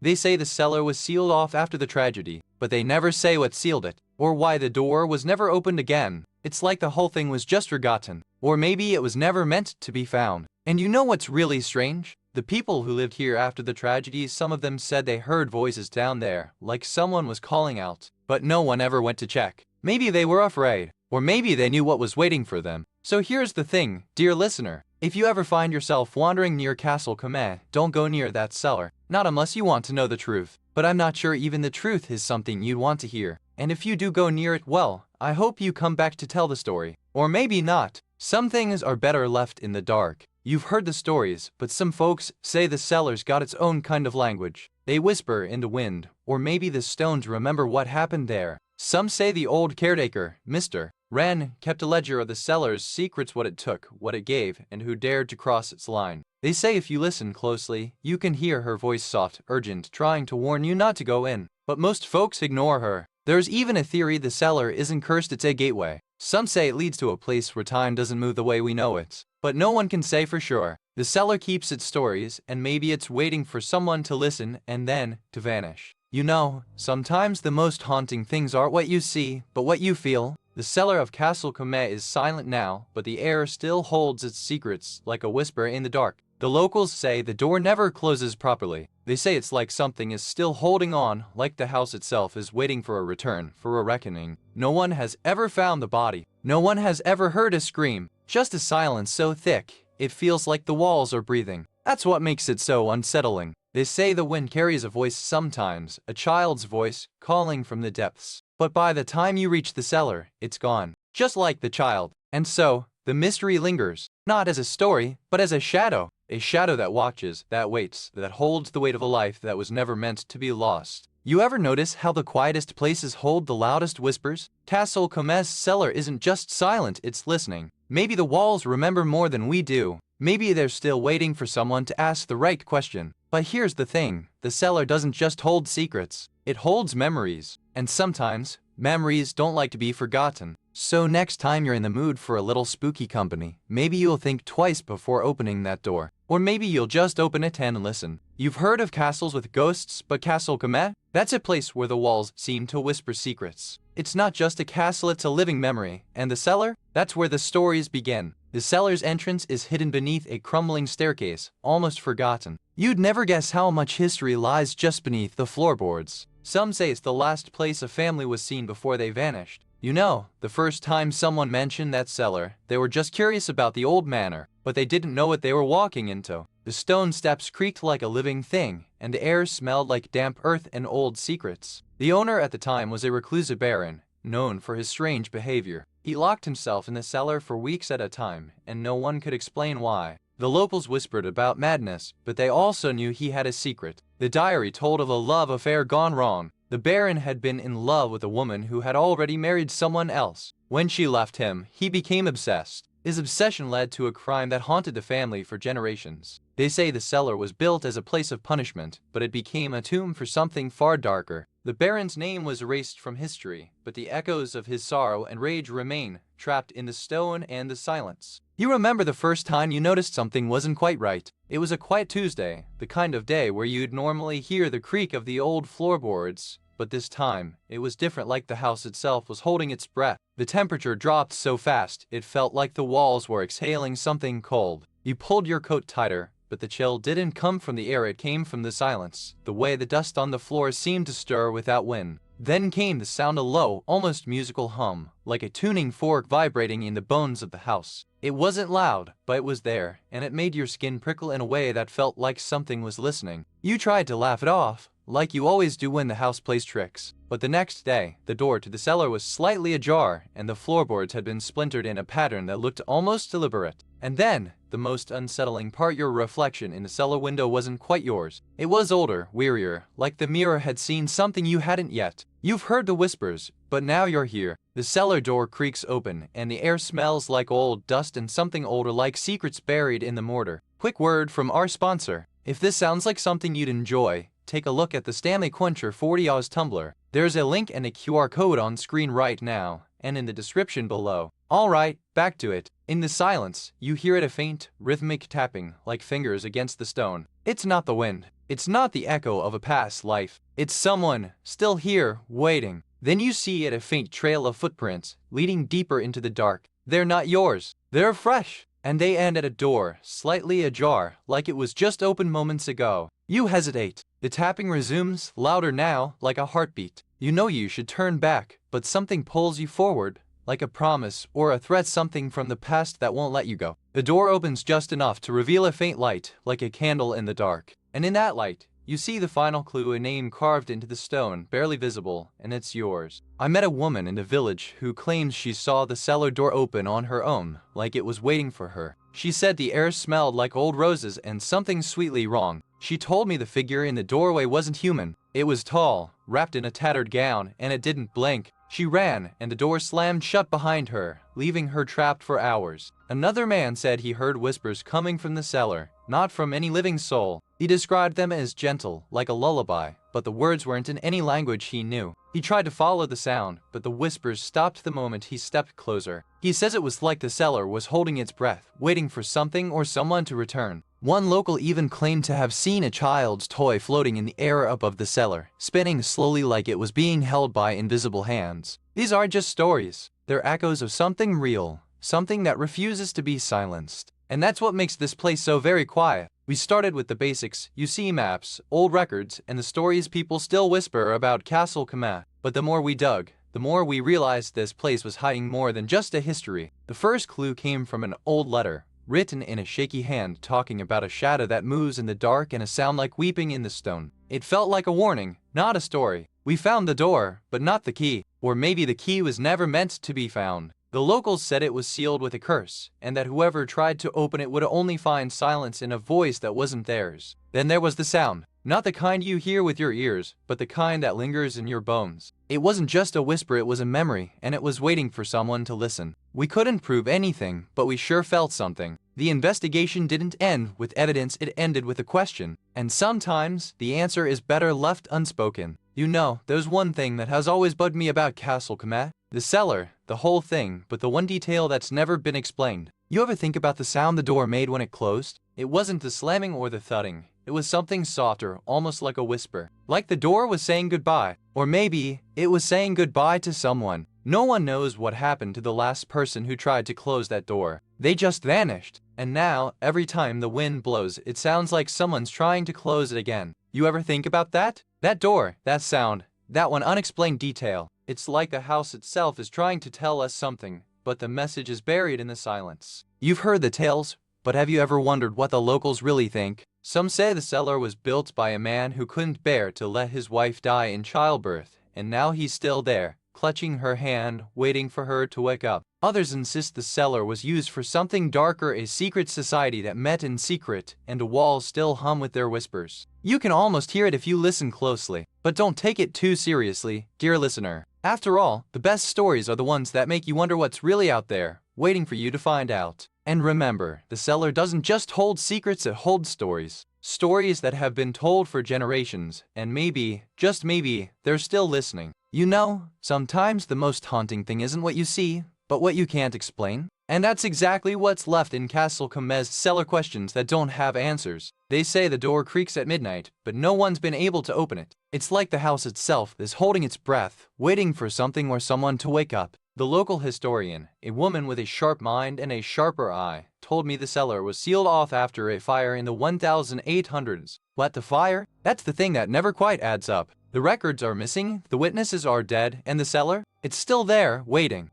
They say the cellar was sealed off after the tragedy, but they never say what sealed it. or why the door was never opened again. It's like the whole thing was just forgotten, or maybe it was never meant to be found. And you know what's really strange? The people who lived here after the tragedy, some of them said they heard voices down there, like someone was calling out, but no one ever went to check. Maybe they were afraid, or maybe they knew what was waiting for them. So here's the thing, dear listener. If you ever find yourself wandering near Castle Comet, don't go near that cellar. Not unless you want to know the truth. But I'm not sure even the truth is something you'd want to hear. And if you do go near it, well, I hope you come back to tell the story. Or maybe not. Some things are better left in the dark. You've heard the stories, but some folks say the cellar's got its own kind of language. They whisper in the wind, or maybe the stones remember what happened there. Some say the old caretaker, Mr. Wren, kept a ledger of the cellar's secrets, what it took, what it gave, and who dared to cross its line. They say if you listen closely, you can hear her voice soft, urgent, trying to warn you not to go in. But most folks ignore her. There's even a theory the cellar isn't cursed, it's a gateway. Some say it leads to a place where time doesn't move the way we know it. But no one can say for sure. The cellar keeps its stories, and maybe it's waiting for someone to listen and then to vanish. You know, sometimes the most haunting things aren't what you see, but what you feel. The cellar of Castle Comet is silent now, but the air still holds its secrets like a whisper in the dark. The locals say the door never closes properly. They say it's like something is still holding on, like the house itself is waiting for a return, for a reckoning. No one has ever found the body. No one has ever heard a scream. Just a silence so thick, it feels like the walls are breathing. That's what makes it so unsettling. They say the wind carries a voice sometimes, a child's voice, calling from the depths. But by the time you reach the cellar, it's gone. Just like the child. And so, the mystery lingers, not as a story, but as a shadow. A shadow that watches, that waits, that holds the weight of a life that was never meant to be lost. You ever notice how the quietest places hold the loudest whispers? Castle Comet's cellar isn't just silent, it's listening. Maybe the walls remember more than we do. Maybe they're still waiting for someone to ask the right question. But here's the thing, the cellar doesn't just hold secrets, it holds memories. And sometimes, memories don't like to be forgotten. So next time you're in the mood for a little spooky company, maybe you'll think twice before opening that door. Or maybe you'll just open it and listen. You've heard of castles with ghosts, but Castle Comet? That's a place where the walls seem to whisper secrets. It's not just a castle, it's a living memory. And the cellar? That's where the stories begin. The cellar's entrance is hidden beneath a crumbling staircase, almost forgotten. You'd never guess how much history lies just beneath the floorboards. Some say it's the last place a family was seen before they vanished. You know, the first time someone mentioned that cellar, they were just curious about the old manor, but they didn't know what they were walking into. The stone steps creaked like a living thing, and the air smelled like damp earth and old secrets. The owner at the time was a reclusive baron, known for his strange behavior. He locked himself in the cellar for weeks at a time, and no one could explain why. The locals whispered about madness, but they also knew he had a secret. The diary told of a love affair gone wrong. The baron had been in love with a woman who had already married someone else. When she left him, he became obsessed. His obsession led to a crime that haunted the family for generations. They say the cellar was built as a place of punishment, but it became a tomb for something far darker. The baron's name was erased from history, but the echoes of his sorrow and rage remain, trapped in the stone and the silence. You remember the first time you noticed something wasn't quite right. It was a quiet Tuesday, the kind of day where you'd normally hear the creak of the old floorboards. But this time, it was different, like the house itself was holding its breath. The temperature dropped so fast, it felt like the walls were exhaling something cold. You pulled your coat tighter, but the chill didn't come from the air, it came from the silence. The way the dust on the floor seemed to stir without wind. Then came the sound, a low, almost musical hum, like a tuning fork vibrating in the bones of the house. It wasn't loud, but it was there, and it made your skin prickle in a way that felt like something was listening. You tried to laugh it off, like you always do when the house plays tricks. But the next day, the door to the cellar was slightly ajar, and the floorboards had been splintered in a pattern that looked almost deliberate. And then, the most unsettling part, your reflection in the cellar window wasn't quite yours. It was older, wearier, like the mirror had seen something you hadn't yet. You've heard the whispers, but now you're here. The cellar door creaks open, and the air smells like old dust and something older, like secrets buried in the mortar. Quick word from our sponsor. If this sounds like something you'd enjoy, take a look at the Stanley Quencher 40 Oz tumbler. There's a link and a QR code on screen right now, and in the description below. Alright, back to it. In the silence, you hear it, a faint, rhythmic tapping, like fingers against the stone. It's not the wind. It's not the echo of a past life. It's someone still here, waiting. Then you see a faint trail of footprints leading deeper into the dark. They're not yours. They're fresh. And they end at a door, slightly ajar, like it was just opened moments ago. You hesitate. The tapping resumes, louder now, like a heartbeat. You know you should turn back, but something pulls you forward, like a promise or a threat, something from the past that won't let you go. The door opens just enough to reveal a faint light, like a candle in the dark. And in that light, you see the final clue, a name carved into the stone, barely visible, and it's yours. I met a woman in the village who claims she saw the cellar door open on her own, like it was waiting for her. She said the air smelled like old roses and something sweetly wrong. She told me the figure in the doorway wasn't human. It was tall, wrapped in a tattered gown, and it didn't blink. She ran, and the door slammed shut behind her, leaving her trapped for hours. Another man said he heard whispers coming from the cellar, not from any living soul. He described them as gentle, like a lullaby, but the words weren't in any language he knew. He tried to follow the sound, but the whispers stopped the moment he stepped closer. He says it was like the cellar was holding its breath, waiting for something or someone to return. One local even claimed to have seen a child's toy floating in the air above the cellar, spinning slowly like it was being held by invisible hands. These aren't just stories. They're echoes of something real, something that refuses to be silenced. And that's what makes this place so very quiet. We started with the basics. You see maps, old records, and the stories people still whisper about Castle Comet. But the more we dug, the more we realized this place was hiding more than just a history. The first clue came from an old letter, written in a shaky hand, talking about a shadow that moves in the dark and a sound like weeping in the stone. It felt like a warning, not a story. We found the door, but not the key. Or maybe the key was never meant to be found. The locals said it was sealed with a curse, and that whoever tried to open it would only find silence in a voice that wasn't theirs. Then there was the sound. Not the kind you hear with your ears, but the kind that lingers in your bones. It wasn't just a whisper, it was a memory, and it was waiting for someone to listen. We couldn't prove anything, but we sure felt something. The investigation didn't end with evidence, it ended with a question. And sometimes, the answer is better left unspoken. You know, there's one thing that has always bugged me about Castle Comet. The cellar, the whole thing, but the one detail that's never been explained. You ever think about the sound the door made when it closed? It wasn't the slamming or the thudding. It was something softer, almost like a whisper. Like the door was saying goodbye. Or maybe, it was saying goodbye to someone. No one knows what happened to the last person who tried to close that door. They just vanished. And now, every time the wind blows, it sounds like someone's trying to close it again. You ever think about that? That door, that sound, that one unexplained detail. It's like the house itself is trying to tell us something, but the message is buried in the silence. You've heard the tales, but have you ever wondered what the locals really think? Some say the cellar was built by a man who couldn't bear to let his wife die in childbirth, and now he's still there, clutching her hand, waiting for her to wake up. Others insist the cellar was used for something darker, a secret society that met in secret, and the walls still hum with their whispers. You can almost hear it if you listen closely. But don't take it too seriously, dear listener. After all, the best stories are the ones that make you wonder what's really out there, waiting for you to find out. And remember, the cellar doesn't just hold secrets, it holds stories. Stories that have been told for generations, and maybe, just maybe, they're still listening. You know, sometimes the most haunting thing isn't what you see, but what you can't explain. And that's exactly what's left in Castle Comet's cellar, questions that don't have answers. They say the door creaks at midnight, but no one's been able to open it. It's like the house itself is holding its breath, waiting for something or someone to wake up. The local historian, a woman with a sharp mind and a sharper eye, told me the cellar was sealed off after a fire in the 1800s. What, the fire? That's the thing that never quite adds up. The records are missing, the witnesses are dead, and the cellar? It's still there, waiting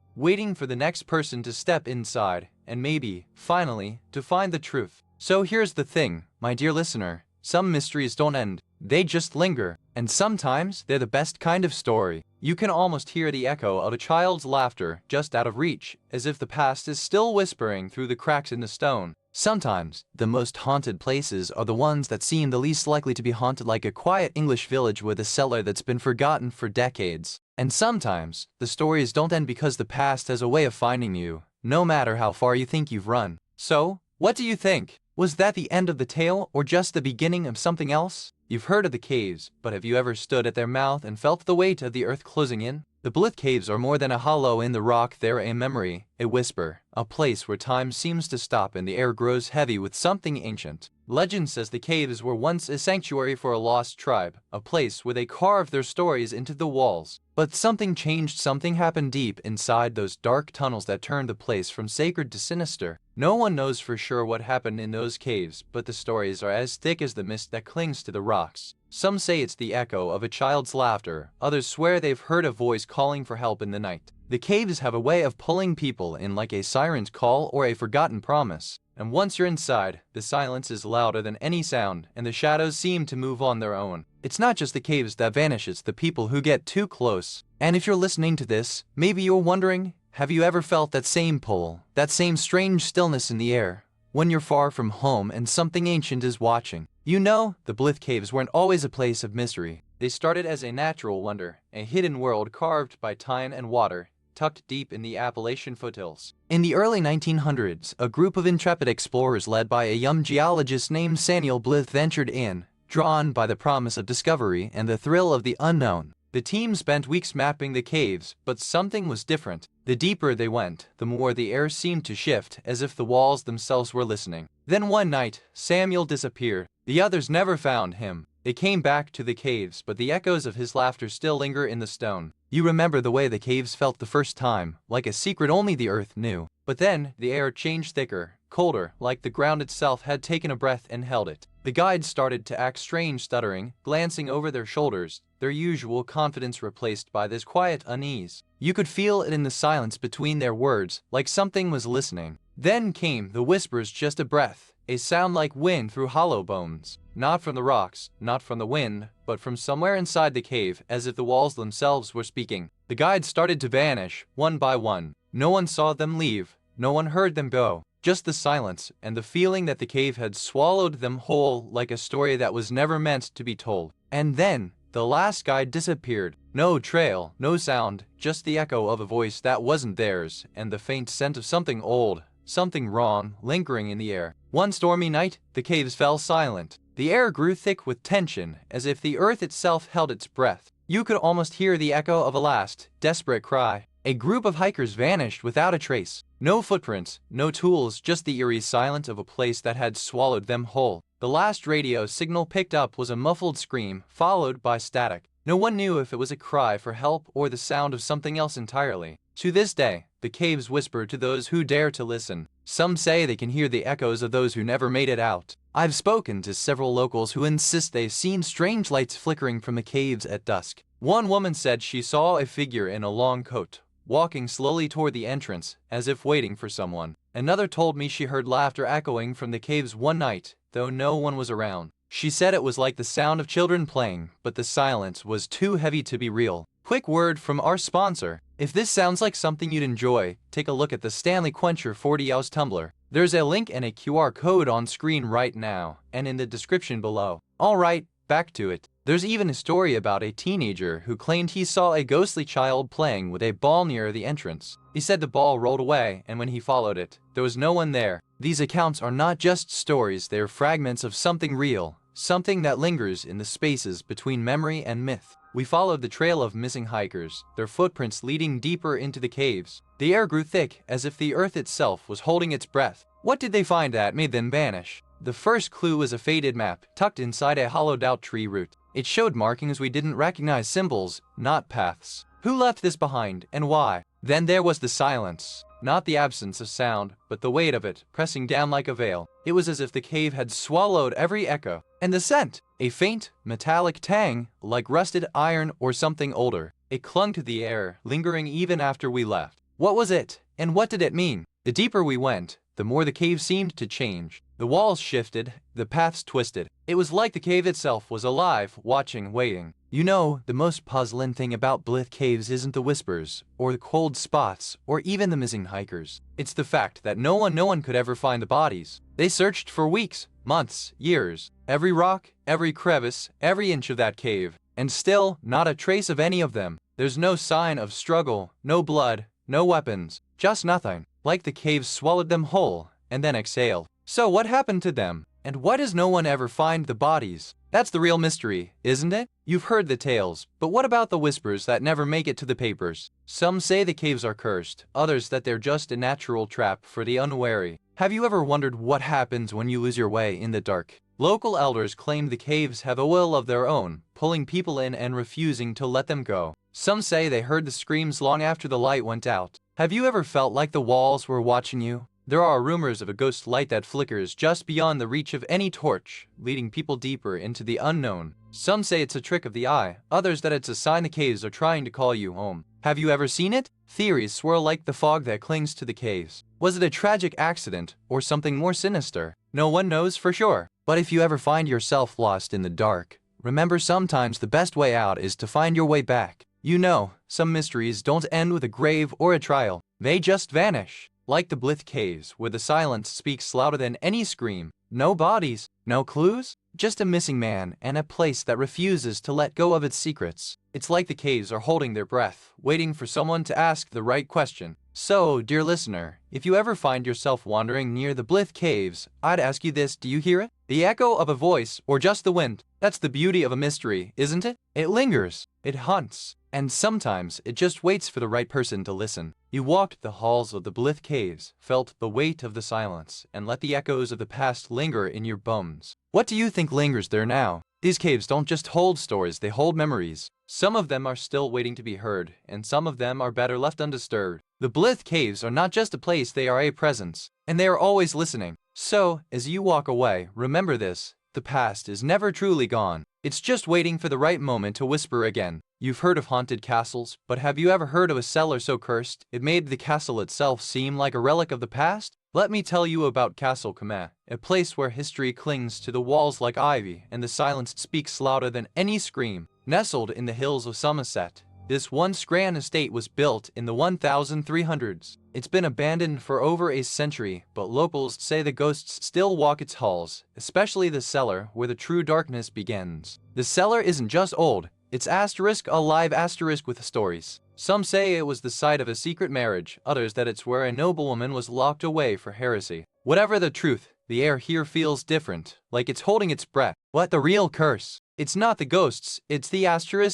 for the next person to step inside, and maybe, finally, to find the truth. So here's the thing, my dear listener, some mysteries don't end, they just linger, and sometimes they're the best kind of story. You can almost hear the echo of a child's laughter just out of reach, as if the past is still whispering through the cracks in the stone. Sometimes, the most haunted places are the ones that seem the least likely to be haunted, like a quiet English village with a cellar that's been forgotten for decades. And sometimes, the stories don't end because the past has a way of finding you, no matter how far you think you've run. So, what do you think? Was that the end of the tale, or just the beginning of something else? You've heard of the caves, but have you ever stood at their mouth and felt the weight of the earth closing in? The Blith Caves are more than a hollow in the rock, they're a memory, a whisper, a place where time seems to stop and the air grows heavy with something ancient. Legend says the caves were once a sanctuary for a lost tribe, a place where they carved their stories into the walls. But something changed, something happened deep inside those dark tunnels that turned the place from sacred to sinister. No one knows for sure what happened in those caves, but the stories are as thick as the mist that clings to the rocks. Some say it's the echo of a child's laughter, others swear they've heard a voice calling for help in the night. The caves have a way of pulling people in like a siren's call or a forgotten promise. And once you're inside, the silence is louder than any sound, and the shadows seem to move on their own. It's not just the caves that vanish, it's the people who get too close. And if you're listening to this, maybe you're wondering, have you ever felt that same pull, that same strange stillness in the air, when you're far from home and something ancient is watching? You know, the Blith Caves weren't always a place of mystery. They started as a natural wonder, a hidden world carved by time and water, tucked deep in the Appalachian foothills. In the early 1900s, a group of intrepid explorers led by a young geologist named Samuel Blith ventured in, drawn by the promise of discovery and the thrill of the unknown. The team spent weeks mapping the caves, but something was different. The deeper they went, the more the air seemed to shift, as if the walls themselves were listening. Then one night, Samuel disappeared. The others never found him. They came back to the caves, but the echoes of his laughter still linger in the stone. You remember the way the caves felt the first time, like a secret only the earth knew. But then, the air changed thicker, colder, like the ground itself had taken a breath and held it. The guides started to act strange, stuttering, glancing over their shoulders, their usual confidence replaced by this quiet unease. You could feel it in the silence between their words, like something was listening. Then came the whispers, just a breath, a sound like wind through hollow bones. Not from the rocks, not from the wind, but from somewhere inside the cave, as if the walls themselves were speaking. The guides started to vanish, one by one. No one saw them leave, no one heard them go. Just the silence, and the feeling that the cave had swallowed them whole, like a story that was never meant to be told. And then, the last guide disappeared. No trail, no sound, just the echo of a voice that wasn't theirs, and the faint scent of something old, something wrong, lingering in the air. One stormy night, the caves fell silent. The air grew thick with tension, as if the earth itself held its breath. You could almost hear the echo of a last, desperate cry. A group of hikers vanished without a trace. No footprints, no tools, just the eerie silence of a place that had swallowed them whole. The last radio signal picked up was a muffled scream, followed by static. No one knew if it was a cry for help or the sound of something else entirely. To this day, the caves whisper to those who dare to listen. Some say they can hear the echoes of those who never made it out. I've spoken to several locals who insist they've seen strange lights flickering from the caves at dusk. One woman said she saw a figure in a long coat, walking slowly toward the entrance, as if waiting for someone. Another told me she heard laughter echoing from the caves one night, though no one was around. She said it was like the sound of children playing, but the silence was too heavy to be real. Quick word from our sponsor. If this sounds like something you'd enjoy, take a look at the Stanley Quencher 40-ounce tumbler. There's a link and a QR code on screen right now, and in the description below. Alright, back to it. There's even a story about a teenager who claimed he saw a ghostly child playing with a ball near the entrance. He said the ball rolled away, and when he followed it, there was no one there. These accounts are not just stories, they are fragments of something real, something that lingers in the spaces between memory and myth. We followed the trail of missing hikers, their footprints leading deeper into the caves. The air grew thick, as if the earth itself was holding its breath. What did they find that made them vanish? The first clue was a faded map, tucked inside a hollowed-out tree root. It showed markings we didn't recognize, symbols, not paths. Who left this behind, and why? Then there was the silence. Not the absence of sound, but the weight of it, pressing down like a veil. It was as if the cave had swallowed every echo. And the scent! A faint, metallic tang, like rusted iron or something older. It clung to the air, lingering even after we left. What was it? And what did it mean? The deeper we went, the more the cave seemed to change. The walls shifted, the paths twisted. It was like the cave itself was alive, watching, waiting. You know, the most puzzling thing about Blith Caves isn't the whispers, or the cold spots, or even the missing hikers. It's the fact that no one could ever find the bodies. They searched for weeks, months, years. Every rock, every crevice, every inch of that cave. And still, not a trace of any of them. There's no sign of struggle, no blood, no weapons, just nothing. Like the caves swallowed them whole, and then exhaled. So what happened to them? And why does no one ever find the bodies? That's the real mystery, isn't it? You've heard the tales, but what about the whispers that never make it to the papers? Some say the caves are cursed, others that they're just a natural trap for the unwary. Have you ever wondered what happens when you lose your way in the dark? Local elders claim the caves have a will of their own, pulling people in and refusing to let them go. Some say they heard the screams long after the light went out. Have you ever felt like the walls were watching you? There are rumors of a ghost light that flickers just beyond the reach of any torch, leading people deeper into the unknown. Some say it's a trick of the eye, others that it's a sign the caves are trying to call you home. Have you ever seen it? Theories swirl like the fog that clings to the caves. Was it a tragic accident, or something more sinister? No one knows for sure. But if you ever find yourself lost in the dark, remember sometimes the best way out is to find your way back. You know, some mysteries don't end with a grave or a trial. They just vanish. Like the Blythe Caves, where the silence speaks louder than any scream. No bodies, no clues, just a missing man and a place that refuses to let go of its secrets. It's like the caves are holding their breath, waiting for someone to ask the right question. So, dear listener, if you ever find yourself wandering near the Blythe Caves, I'd ask you this: do you hear it? The echo of a voice, or just the wind? That's the beauty of a mystery, isn't it? It lingers, it hunts, and sometimes it just waits for the right person to listen. You walked the halls of the Blythe Caves, felt the weight of the silence, and let the echoes of the past linger in your bones. What do you think lingers there now? These caves don't just hold stories, they hold memories. Some of them are still waiting to be heard, and some of them are better left undisturbed. The Blythe Caves are not just a place, they are a presence, and they are always listening. So, as you walk away, remember this: the past is never truly gone. It's just waiting for the right moment to whisper again. You've heard of haunted castles, but have you ever heard of a cellar so cursed it made the castle itself seem like a relic of the past? Let me tell you about Castle Comet, a place where history clings to the walls like ivy and the silence speaks louder than any scream. Nestled in the hills of Somerset, this once grand estate was built in the 1300s. It's been abandoned for over a century, but locals say the ghosts still walk its halls, especially the cellar where the true darkness begins. The cellar isn't just old, it's a live asterisk with stories. Some say it was the site of a secret marriage, others that it's where a noblewoman was locked away for heresy. Whatever the truth, the air here feels different, like it's holding its breath. What the real curse? It's not the ghosts, it's the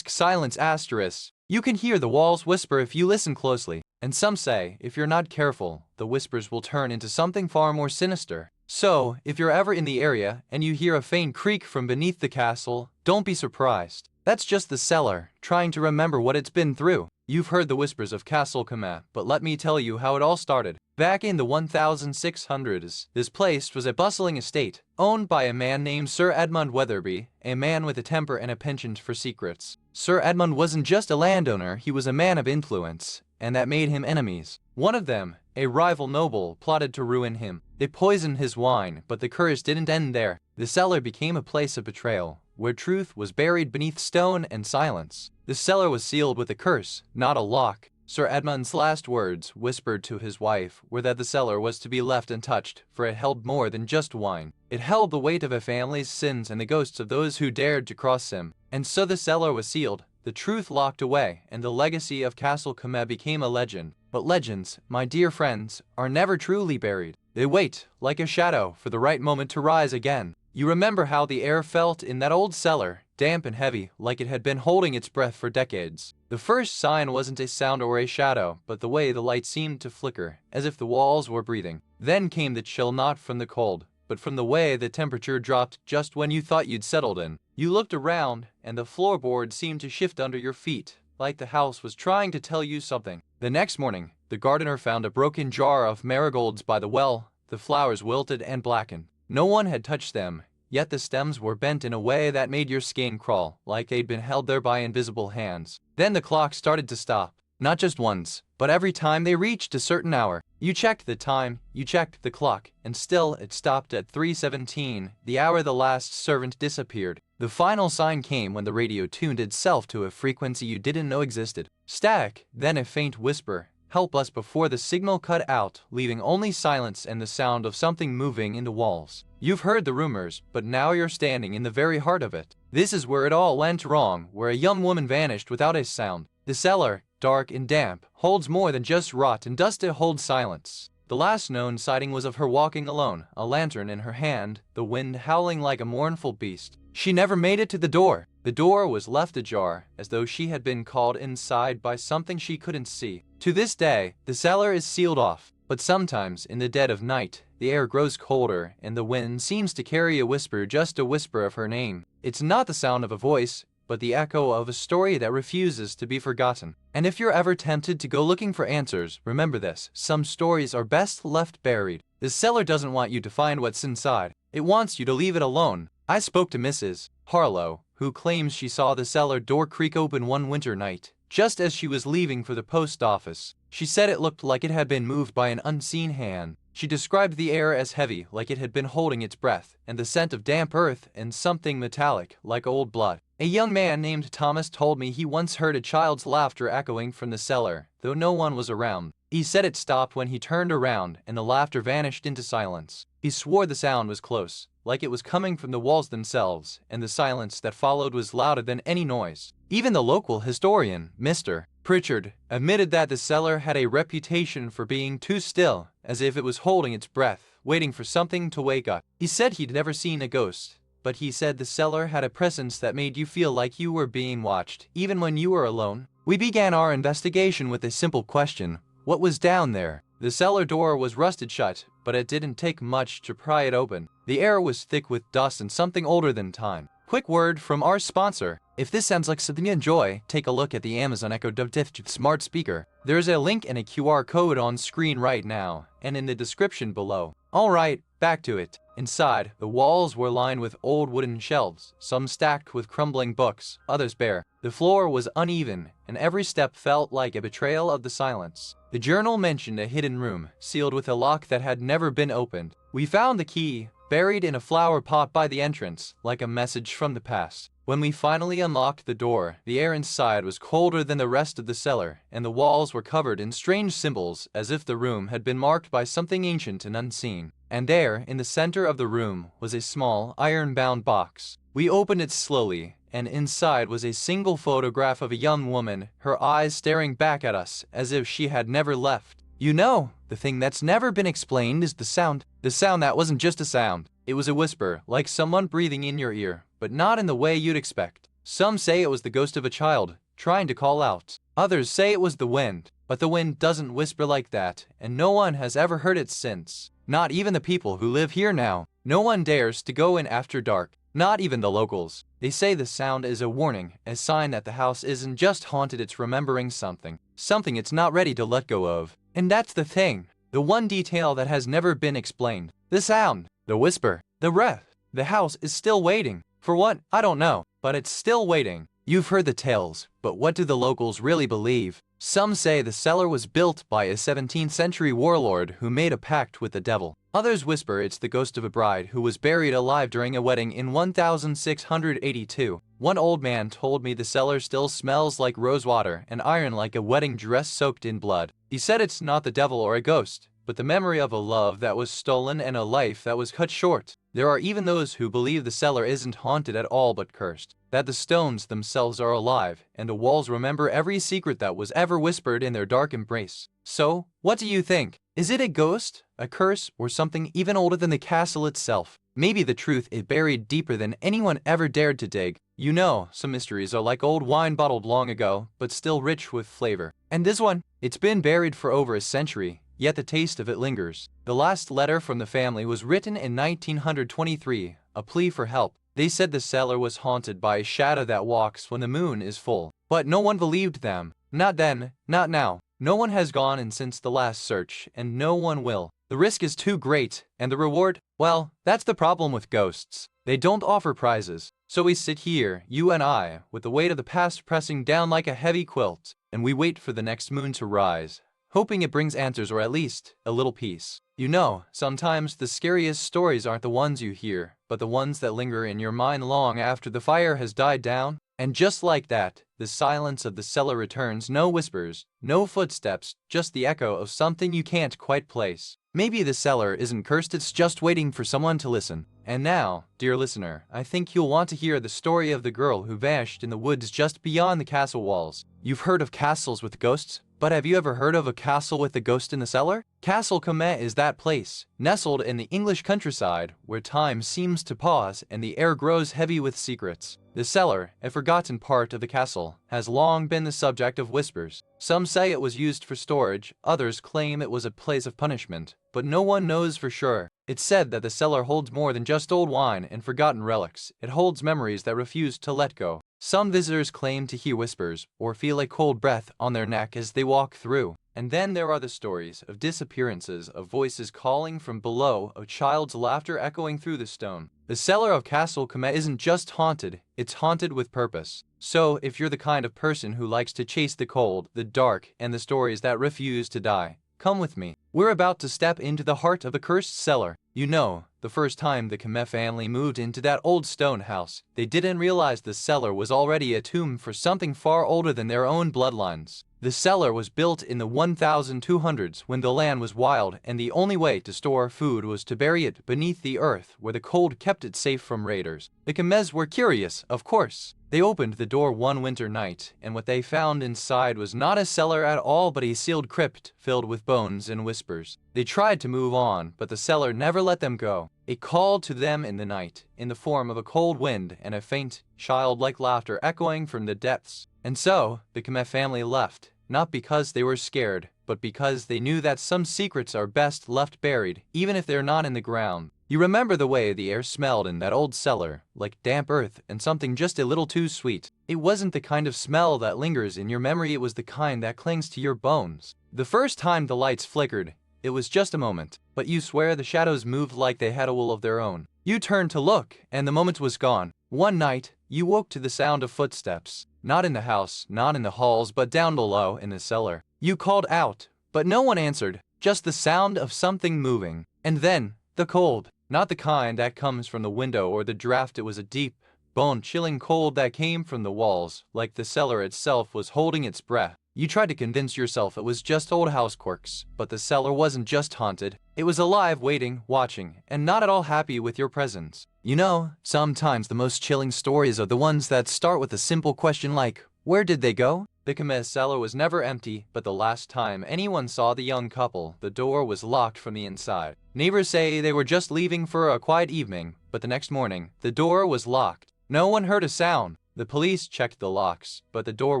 silence asterisk. You can hear the walls whisper if you listen closely, and some say, if you're not careful, the whispers will turn into something far more sinister. So, if you're ever in the area and you hear a faint creak from beneath the castle, don't be surprised. That's just the cellar, trying to remember what it's been through. You've heard the whispers of Castle Comet, but let me tell you how it all started. Back in the 1600s, this place was a bustling estate, owned by a man named Sir Edmund Weatherby, a man with a temper and a penchant for secrets. Sir Edmund wasn't just a landowner, he was a man of influence, and that made him enemies. One of them, a rival noble, plotted to ruin him. They poisoned his wine, but the curse didn't end there. The cellar became a place of betrayal, where truth was buried beneath stone and silence. The cellar was sealed with a curse, not a lock. Sir Edmund's last words, whispered to his wife, were that the cellar was to be left untouched, for it held more than just wine. It held the weight of a family's sins and the ghosts of those who dared to cross him. And so the cellar was sealed, the truth locked away, and the legacy of Castle Comet became a legend. But legends, my dear friends, are never truly buried. They wait, like a shadow, for the right moment to rise again. You remember how the air felt in that old cellar, damp and heavy, like it had been holding its breath for decades. The first sign wasn't a sound or a shadow, but the way the light seemed to flicker, as if the walls were breathing. Then came the chill, not from the cold, but from the way the temperature dropped just when you thought you'd settled in. You looked around, and the floorboard seemed to shift under your feet, like the house was trying to tell you something. The next morning, the gardener found a broken jar of marigolds by the well, the flowers wilted and blackened. No one had touched them, yet the stems were bent in a way that made your skin crawl, like they'd been held there by invisible hands. Then the clock started to stop, not just once, but every time they reached a certain hour. You checked the time, you checked the clock, and still it stopped at 3:17, the hour the last servant disappeared. The final sign came when the radio tuned itself to a frequency you didn't know existed. Static, then a faint whisper. Help us, before the signal cut out, leaving only silence and the sound of something moving in the walls. You've heard the rumors, but now you're standing in the very heart of it. This is where it all went wrong, where a young woman vanished without a sound. The cellar, dark and damp, holds more than just rot and dust, it holds silence. The last known sighting was of her walking alone, a lantern in her hand, the wind howling like a mournful beast. She never made it to the door. The door was left ajar, as though she had been called inside by something she couldn't see. To this day, the cellar is sealed off, but sometimes, in the dead of night, the air grows colder, and the wind seems to carry a whisper, just a whisper of her name. It's not the sound of a voice, but the echo of a story that refuses to be forgotten. And if you're ever tempted to go looking for answers, remember this: some stories are best left buried. The cellar doesn't want you to find what's inside. It wants you to leave it alone. I spoke to Mrs. Harlow, who claims she saw the cellar door creak open one winter night, just as she was leaving for the post office. She said it looked like it had been moved by an unseen hand. She described the air as heavy, like it had been holding its breath, and the scent of damp earth and something metallic, like old blood. A young man named Thomas told me he once heard a child's laughter echoing from the cellar, though no one was around. He said it stopped when he turned around, and the laughter vanished into silence. He swore the sound was close, like it was coming from the walls themselves, and the silence that followed was louder than any noise. Even the local historian, Mr. Pritchard, admitted that the cellar had a reputation for being too still, as if it was holding its breath, waiting for something to wake up. He said he'd never seen a ghost, but he said the cellar had a presence that made you feel like you were being watched, even when you were alone. We began our investigation with a simple question: what was down there? The cellar door was rusted shut, but it didn't take much to pry it open. The air was thick with dust and something older than time. Quick word from our sponsor: if this sounds like something you enjoy, take a look at the Amazon Echo Dove smart speaker. There's a link and a QR code on screen right now, and in the description below. Alright, back to it. Inside, the walls were lined with old wooden shelves, some stacked with crumbling books, others bare. The floor was uneven, and every step felt like a betrayal of the silence. The journal mentioned a hidden room, sealed with a lock that had never been opened. We found the key buried in a flower pot by the entrance, like a message from the past. When we finally unlocked the door, the air inside was colder than the rest of the cellar, and the walls were covered in strange symbols, as if the room had been marked by something ancient and unseen. And there, in the center of the room, was a small, iron-bound box. We opened it slowly, and inside was a single photograph of a young woman, her eyes staring back at us, as if she had never left. You know, the thing that's never been explained is the sound. The sound that wasn't just a sound. It was a whisper, like someone breathing in your ear, but not in the way you'd expect. Some say it was the ghost of a child, trying to call out. Others say it was the wind, but the wind doesn't whisper like that, and no one has ever heard it since. Not even the people who live here now. No one dares to go in after dark, not even the locals. They say the sound is a warning, a sign that the house isn't just haunted, it's remembering something. Something it's not ready to let go of. And that's the thing. The one detail that has never been explained. The sound. The whisper. The breath. The house is still waiting. For what? I don't know. But it's still waiting. You've heard the tales, but what do the locals really believe? Some say the cellar was built by a 17th century warlord who made a pact with the devil. Others whisper it's the ghost of a bride who was buried alive during a wedding in 1682. One old man told me the cellar still smells like rosewater and iron, like a wedding dress soaked in blood. He said it's not the devil or a ghost, but the memory of a love that was stolen and a life that was cut short. There are even those who believe the cellar isn't haunted at all but cursed, that the stones themselves are alive, and the walls remember every secret that was ever whispered in their dark embrace. So, what do you think? Is it a ghost, a curse, or something even older than the castle itself? Maybe the truth is buried deeper than anyone ever dared to dig. You know, some mysteries are like old wine bottled long ago, but still rich with flavor. And this one, it's been buried for over a century, yet the taste of it lingers. The last letter from the family was written in 1923, a plea for help. They said the cellar was haunted by a shadow that walks when the moon is full. But no one believed them. Not then, not now. No one has gone in since the last search, and no one will. The risk is too great, and the reward, well, that's the problem with ghosts. They don't offer prizes. So we sit here, you and I, with the weight of the past pressing down like a heavy quilt, and we wait for the next moon to rise, hoping it brings answers or at least a little peace. You know, sometimes the scariest stories aren't the ones you hear, but the ones that linger in your mind long after the fire has died down. And just like that, the silence of the cellar returns. No whispers, no footsteps, just the echo of something you can't quite place. Maybe the cellar isn't cursed, it's just waiting for someone to listen. And now, dear listener, I think you'll want to hear the story of the girl who vanished in the woods just beyond the castle walls. You've heard of castles with ghosts, But have you ever heard of a castle with a ghost in the cellar? Castle Comet is that place, nestled in the English countryside, where time seems to pause and the air grows heavy with secrets. The cellar, a forgotten part of the castle, has long been the subject of whispers. Some say it was used for storage, others claim it was a place of punishment, but no one knows for sure. It's said that the cellar holds more than just old wine and forgotten relics. It holds memories that refuse to let go. Some visitors claim to hear whispers or feel a cold breath on their neck as they walk through. And then there are the stories of disappearances, of voices calling from below, of child's laughter echoing through the stone. The cellar of Castle Comet isn't just haunted, it's haunted with purpose. So, if you're the kind of person who likes to chase the cold, the dark, and the stories that refuse to die, come with me. We're about to step into the heart of a cursed cellar. You know, the first time the Comet family moved into that old stone house, they didn't realize the cellar was already a tomb for something far older than their own bloodlines. The cellar was built in the 1200s when the land was wild and the only way to store food was to bury it beneath the earth where the cold kept it safe from raiders. The Comets were curious, of course. They opened the door one winter night, and what they found inside was not a cellar at all but a sealed crypt filled with bones and whispers. They tried to move on, but the cellar never let them go. It called to them in the night, in the form of a cold wind and a faint, childlike laughter echoing from the depths. And so, the Comet family left, not because they were scared, but because they knew that some secrets are best left buried, even if they're not in the ground. You remember the way the air smelled in that old cellar, like damp earth and something just a little too sweet. It wasn't the kind of smell that lingers in your memory, it was the kind that clings to your bones. The first time the lights flickered, it was just a moment, but you swear the shadows moved like they had a will of their own. You turned to look, and the moment was gone. One night, you woke to the sound of footsteps. Not in the house, not in the halls, but down below in the cellar. You called out, but no one answered, just the sound of something moving. And then, the cold. Not the kind that comes from the window or the draft, it was a deep, bone-chilling cold that came from the walls, like the cellar itself was holding its breath. You tried to convince yourself it was just old house quirks, but the cellar wasn't just haunted. It was alive, waiting, watching, and not at all happy with your presence. You know, sometimes the most chilling stories are the ones that start with a simple question like, where did they go? The Comet cellar was never empty, but the last time anyone saw the young couple, the door was locked from the inside. Neighbors say they were just leaving for a quiet evening, but the next morning, the door was locked. No one heard a sound. The police checked the locks, but the door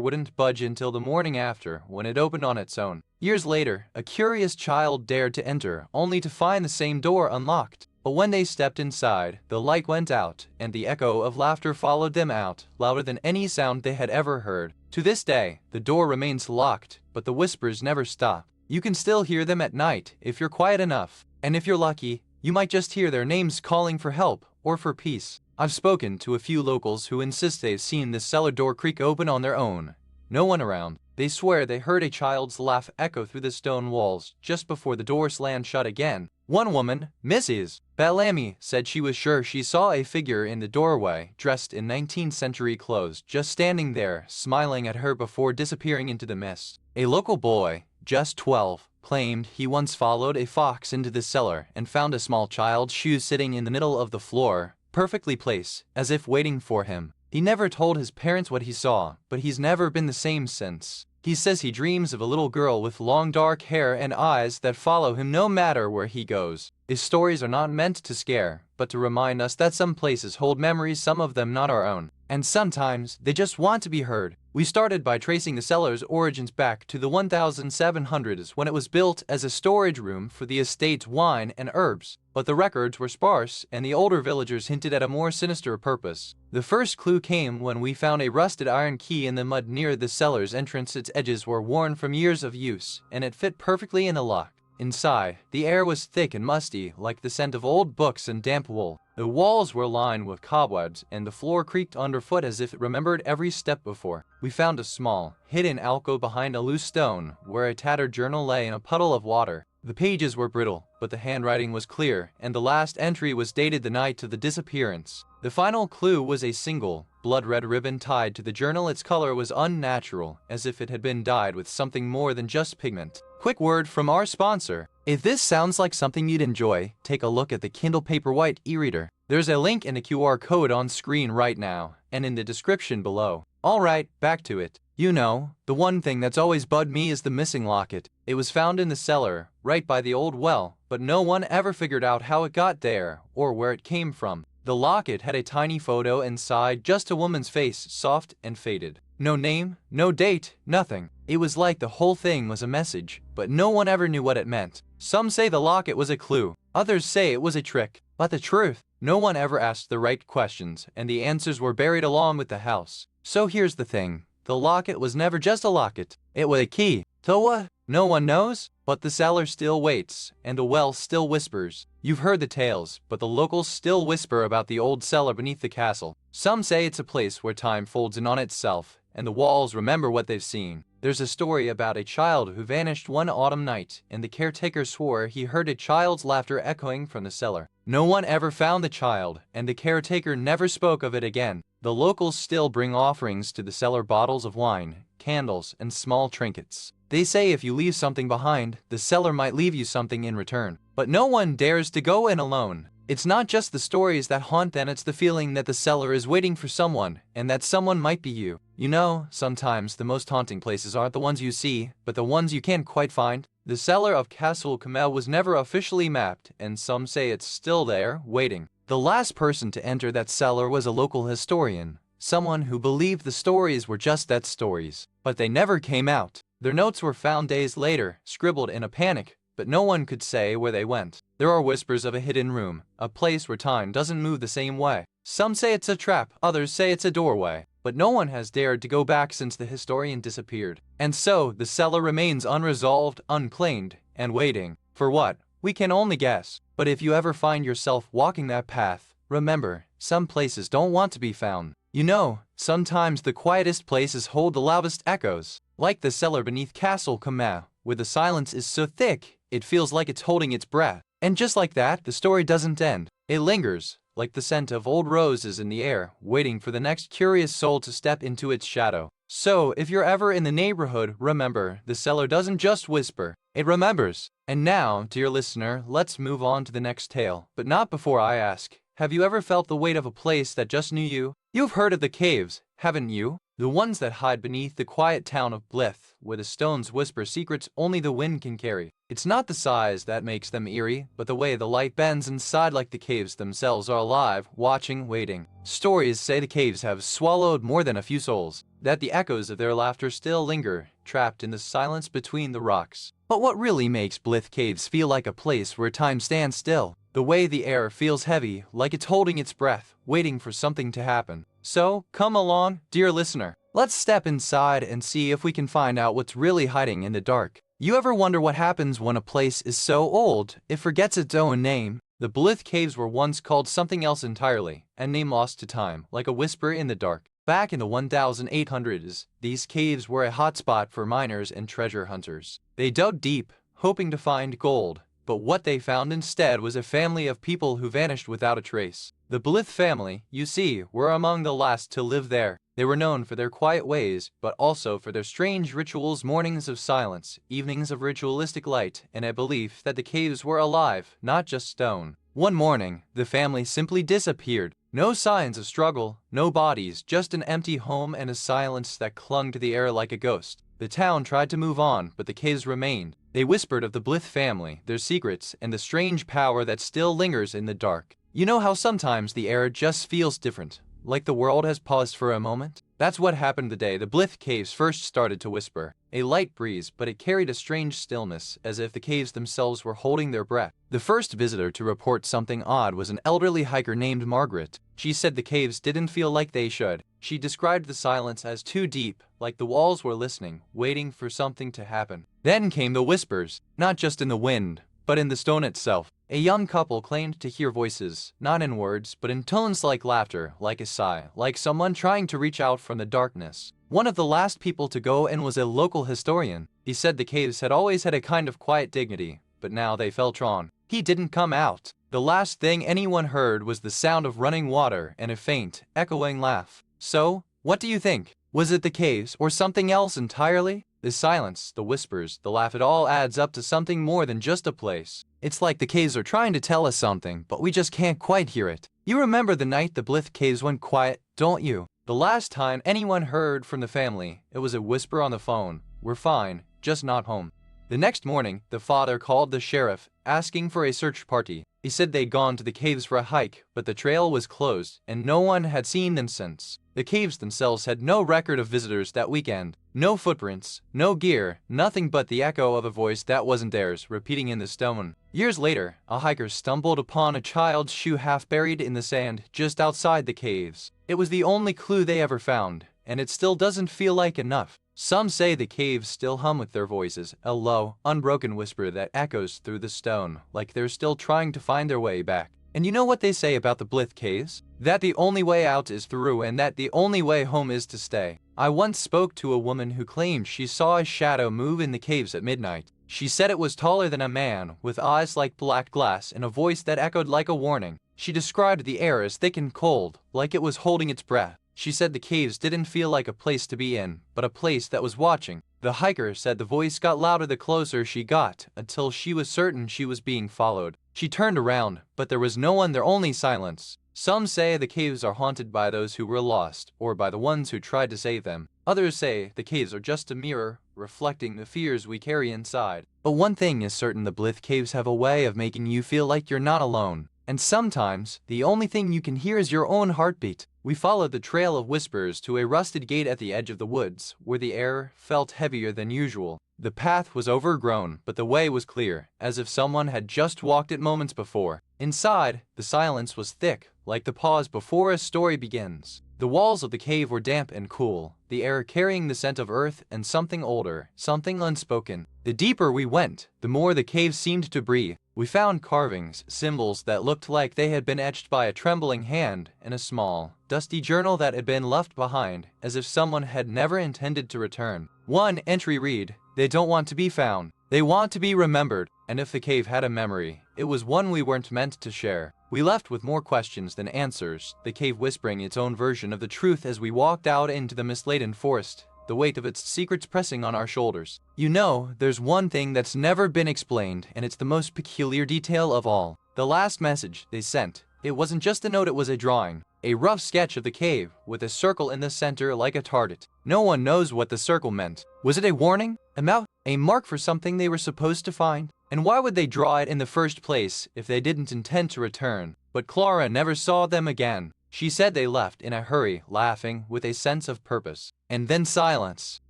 wouldn't budge until the morning after, when it opened on its own. Years later, a curious child dared to enter, only to find the same door unlocked. But when they stepped inside, the light went out, and the echo of laughter followed them out, louder than any sound they had ever heard. To this day, the door remains locked, but the whispers never stop. You can still hear them at night, if you're quiet enough. And if you're lucky, you might just hear their names calling for help, or for peace. I've spoken to a few locals who insist they've seen the cellar door creak open on their own. No one around. They swear they heard a child's laugh echo through the stone walls just before the door slammed shut again. One woman, Mrs. Bellamy, said she was sure she saw a figure in the doorway, dressed in 19th century clothes, just standing there, smiling at her before disappearing into the mist. A local boy, just 12, claimed he once followed a fox into the cellar and found a small child's shoes sitting in the middle of the floor, perfectly placed, as if waiting for him. He never told his parents what he saw, but he's never been the same since. He says he dreams of a little girl with long dark hair and eyes that follow him no matter where he goes. His stories are not meant to scare, but to remind us that some places hold memories, some of them not our own. And sometimes, they just want to be heard. We started by tracing the cellar's origins back to the 1700s when it was built as a storage room for the estate's wine and herbs. But the records were sparse, and the older villagers hinted at a more sinister purpose. The first clue came when we found a rusted iron key in the mud near the cellar's entrance. Its edges were worn from years of use, and it fit perfectly in the lock. Inside, the air was thick and musty, like the scent of old books and damp wool. The walls were lined with cobwebs, and the floor creaked underfoot as if it remembered every step before. We found a small, hidden alcove behind a loose stone, where a tattered journal lay in a puddle of water. The pages were brittle, but the handwriting was clear, and the last entry was dated the night of the disappearance. The final clue was a single, blood-red ribbon tied to the journal. Its color was unnatural, as if it had been dyed with something more than just pigment. Quick word from our sponsor. If this sounds like something you'd enjoy, take a look at the Kindle Paperwhite e-reader. There's a link in the QR code on screen right now, and in the description below. Alright, back to it. You know, the one thing that's always bugged me is the missing locket. It was found in the cellar, right by the old well, but no one ever figured out how it got there, or where it came from. The locket had a tiny photo inside, just a woman's face, soft and faded. No name, no date, nothing. It was like the whole thing was a message, but no one ever knew what it meant. Some say the locket was a clue, others say it was a trick. But the truth, no one ever asked the right questions, and the answers were buried along with the house. So here's the thing. The locket was never just a locket. It was a key. So what? No one knows? But the cellar still waits, and the well still whispers. You've heard the tales, but the locals still whisper about the old cellar beneath the castle. Some say it's a place where time folds in on itself, and the walls remember what they've seen. There's a story about a child who vanished one autumn night, and the caretaker swore he heard a child's laughter echoing from the cellar. No one ever found the child, and the caretaker never spoke of it again. The locals still bring offerings to the cellar: bottles of wine, candles, and small trinkets. They say if you leave something behind, the cellar might leave you something in return. But no one dares to go in alone. It's not just the stories that haunt them, it's the feeling that the cellar is waiting for someone, and that someone might be you. You know, sometimes the most haunting places aren't the ones you see, but the ones you can't quite find. The cellar of Castle Camel was never officially mapped, and some say it's still there, waiting. The last person to enter that cellar was a local historian, someone who believed the stories were just that, stories. But they never came out. Their notes were found days later, scribbled in a panic, but no one could say where they went. There are whispers of a hidden room, a place where time doesn't move the same way. Some say it's a trap, others say it's a doorway. But no one has dared to go back since the historian disappeared. And so, the cellar remains unresolved, unclaimed, and waiting. For what? We can only guess. But if you ever find yourself walking that path, remember, some places don't want to be found. You know, sometimes the quietest places hold the loudest echoes. Like the cellar beneath Castle Camel, where the silence is so thick, it feels like it's holding its breath. And just like that, the story doesn't end. It lingers, like the scent of old roses in the air, waiting for the next curious soul to step into its shadow. So, if you're ever in the neighborhood, remember, the cellar doesn't just whisper, it remembers. And now, dear listener, let's move on to the next tale. But not before I ask, have you ever felt the weight of a place that just knew you? You've heard of the caves, haven't you? The ones that hide beneath the quiet town of Blyth, where the stones whisper secrets only the wind can carry. It's not the size that makes them eerie, but the way the light bends inside, like the caves themselves are alive, watching, waiting. Stories say the caves have swallowed more than a few souls, that the echoes of their laughter still linger, trapped in the silence between the rocks. But what really makes Blyth Caves feel like a place where time stands still? The way the air feels heavy, like it's holding its breath, waiting for something to happen. So, come along, dear listener. Let's step inside and see if we can find out what's really hiding in the dark. You ever wonder what happens when a place is so old, it forgets its own name? The Blyth Caves were once called something else entirely, a name lost to time, like a whisper in the dark. Back in the 1800s, these caves were a hotspot for miners and treasure hunters. They dug deep, hoping to find gold. But what they found instead was a family of people who vanished without a trace. The Blyth family, you see, were among the last to live there. They were known for their quiet ways, but also for their strange rituals: mornings of silence, evenings of ritualistic light, and a belief that the caves were alive, not just stone. One morning, the family simply disappeared. No signs of struggle, no bodies, just an empty home and a silence that clung to the air like a ghost. The town tried to move on, but the caves remained. They whispered of the Blyth family, their secrets, and the strange power that still lingers in the dark. You know how sometimes the air just feels different, like the world has paused for a moment? That's what happened the day the Blyth Caves first started to whisper. A light breeze, but it carried a strange stillness, as if the caves themselves were holding their breath. The first visitor to report something odd was an elderly hiker named Margaret. She said the caves didn't feel like they should. She described the silence as too deep, like the walls were listening, waiting for something to happen. Then came the whispers, not just in the wind, but in the stone itself. A young couple claimed to hear voices, not in words, but in tones like laughter, like a sigh, like someone trying to reach out from the darkness. One of the last people to go in was a local historian. He said the caves had always had a kind of quiet dignity, but now they felt drawn. He didn't come out. The last thing anyone heard was the sound of running water and a faint, echoing laugh. So, what do you think? Was it the caves or something else entirely? The silence, the whispers, the laugh, it all adds up to something more than just a place. It's like the caves are trying to tell us something, but we just can't quite hear it. You remember the night the Blythe caves went quiet, don't you? The last time anyone heard from the family, it was a whisper on the phone. We're fine, just not home. The next morning, the father called the sheriff, asking for a search party. He said they'd gone to the caves for a hike, but the trail was closed, and no one had seen them since. The caves themselves had no record of visitors that weekend. No footprints, no gear, nothing but the echo of a voice that wasn't theirs, repeating in the stone. Years later, a hiker stumbled upon a child's shoe half buried in the sand just outside the caves. It was the only clue they ever found, and it still doesn't feel like enough. Some say the caves still hum with their voices, a low, unbroken whisper that echoes through the stone, like they're still trying to find their way back. And you know what they say about the Blythe caves? That the only way out is through, and that the only way home is to stay. I once spoke to a woman who claimed she saw a shadow move in the caves at midnight. She said it was taller than a man, with eyes like black glass and a voice that echoed like a warning. She described the air as thick and cold, like it was holding its breath. She said the caves didn't feel like a place to be in, but a place that was watching. The hiker said the voice got louder the closer she got, until she was certain she was being followed. She turned around, but there was no one there, only silence. Some say the caves are haunted by those who were lost, or by the ones who tried to save them. Others say the caves are just a mirror, reflecting the fears we carry inside. But one thing is certain, the Blythe caves have a way of making you feel like you're not alone. And sometimes, the only thing you can hear is your own heartbeat. We followed the trail of whispers to a rusted gate at the edge of the woods, where the air felt heavier than usual. The path was overgrown, but the way was clear, as if someone had just walked it moments before. Inside, the silence was thick, like the pause before a story begins. The walls of the cave were damp and cool, the air carrying the scent of earth and something older, something unspoken. The deeper we went, the more the cave seemed to breathe. We found carvings, symbols that looked like they had been etched by a trembling hand, and a small, dusty journal that had been left behind, as if someone had never intended to return. One entry read, "They don't want to be found. They want to be remembered." And if the cave had a memory, it was one we weren't meant to share. We left with more questions than answers, the cave whispering its own version of the truth as we walked out into the mist-laden forest, the weight of its secrets pressing on our shoulders. You know, there's one thing that's never been explained, and it's the most peculiar detail of all. The last message they sent. It wasn't just a note, it was a drawing. A rough sketch of the cave, with a circle in the center like a target. No one knows what the circle meant. Was it a warning? A mark for something they were supposed to find? And why would they draw it in the first place if they didn't intend to return? But Clara never saw them again. She said they left in a hurry, laughing, with a sense of purpose. And then silence.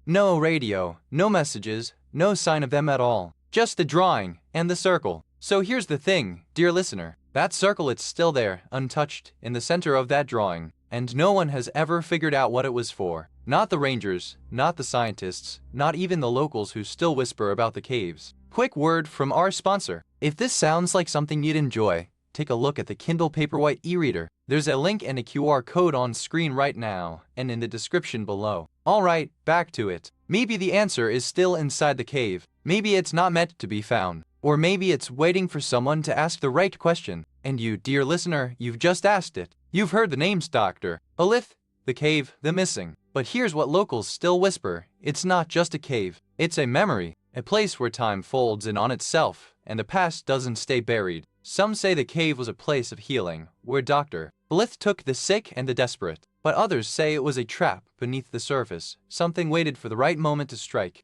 No radio, no messages, no sign of them at all. Just the drawing, and the circle. So here's the thing, dear listener. That circle, it's still there, untouched, in the center of that drawing. And no one has ever figured out what it was for. Not the rangers, not the scientists, not even the locals who still whisper about the caves. Quick word from our sponsor. If this sounds like something you'd enjoy, take a look at the Kindle Paperwhite e-reader. There's a link and a QR code on screen right now, and in the description below. Alright, back to it. Maybe the answer is still inside the cave. Maybe it's not meant to be found. Or maybe it's waiting for someone to ask the right question. And you, dear listener, you've just asked it. You've heard the names, Dr. Blythe, the cave, the missing. But here's what locals still whisper. It's not just a cave. It's a memory. A place where time folds in on itself, and the past doesn't stay buried. Some say the cave was a place of healing, where Dr. Blythe took the sick and the desperate. But others say it was a trap beneath the surface. Something waited for the right moment to strike.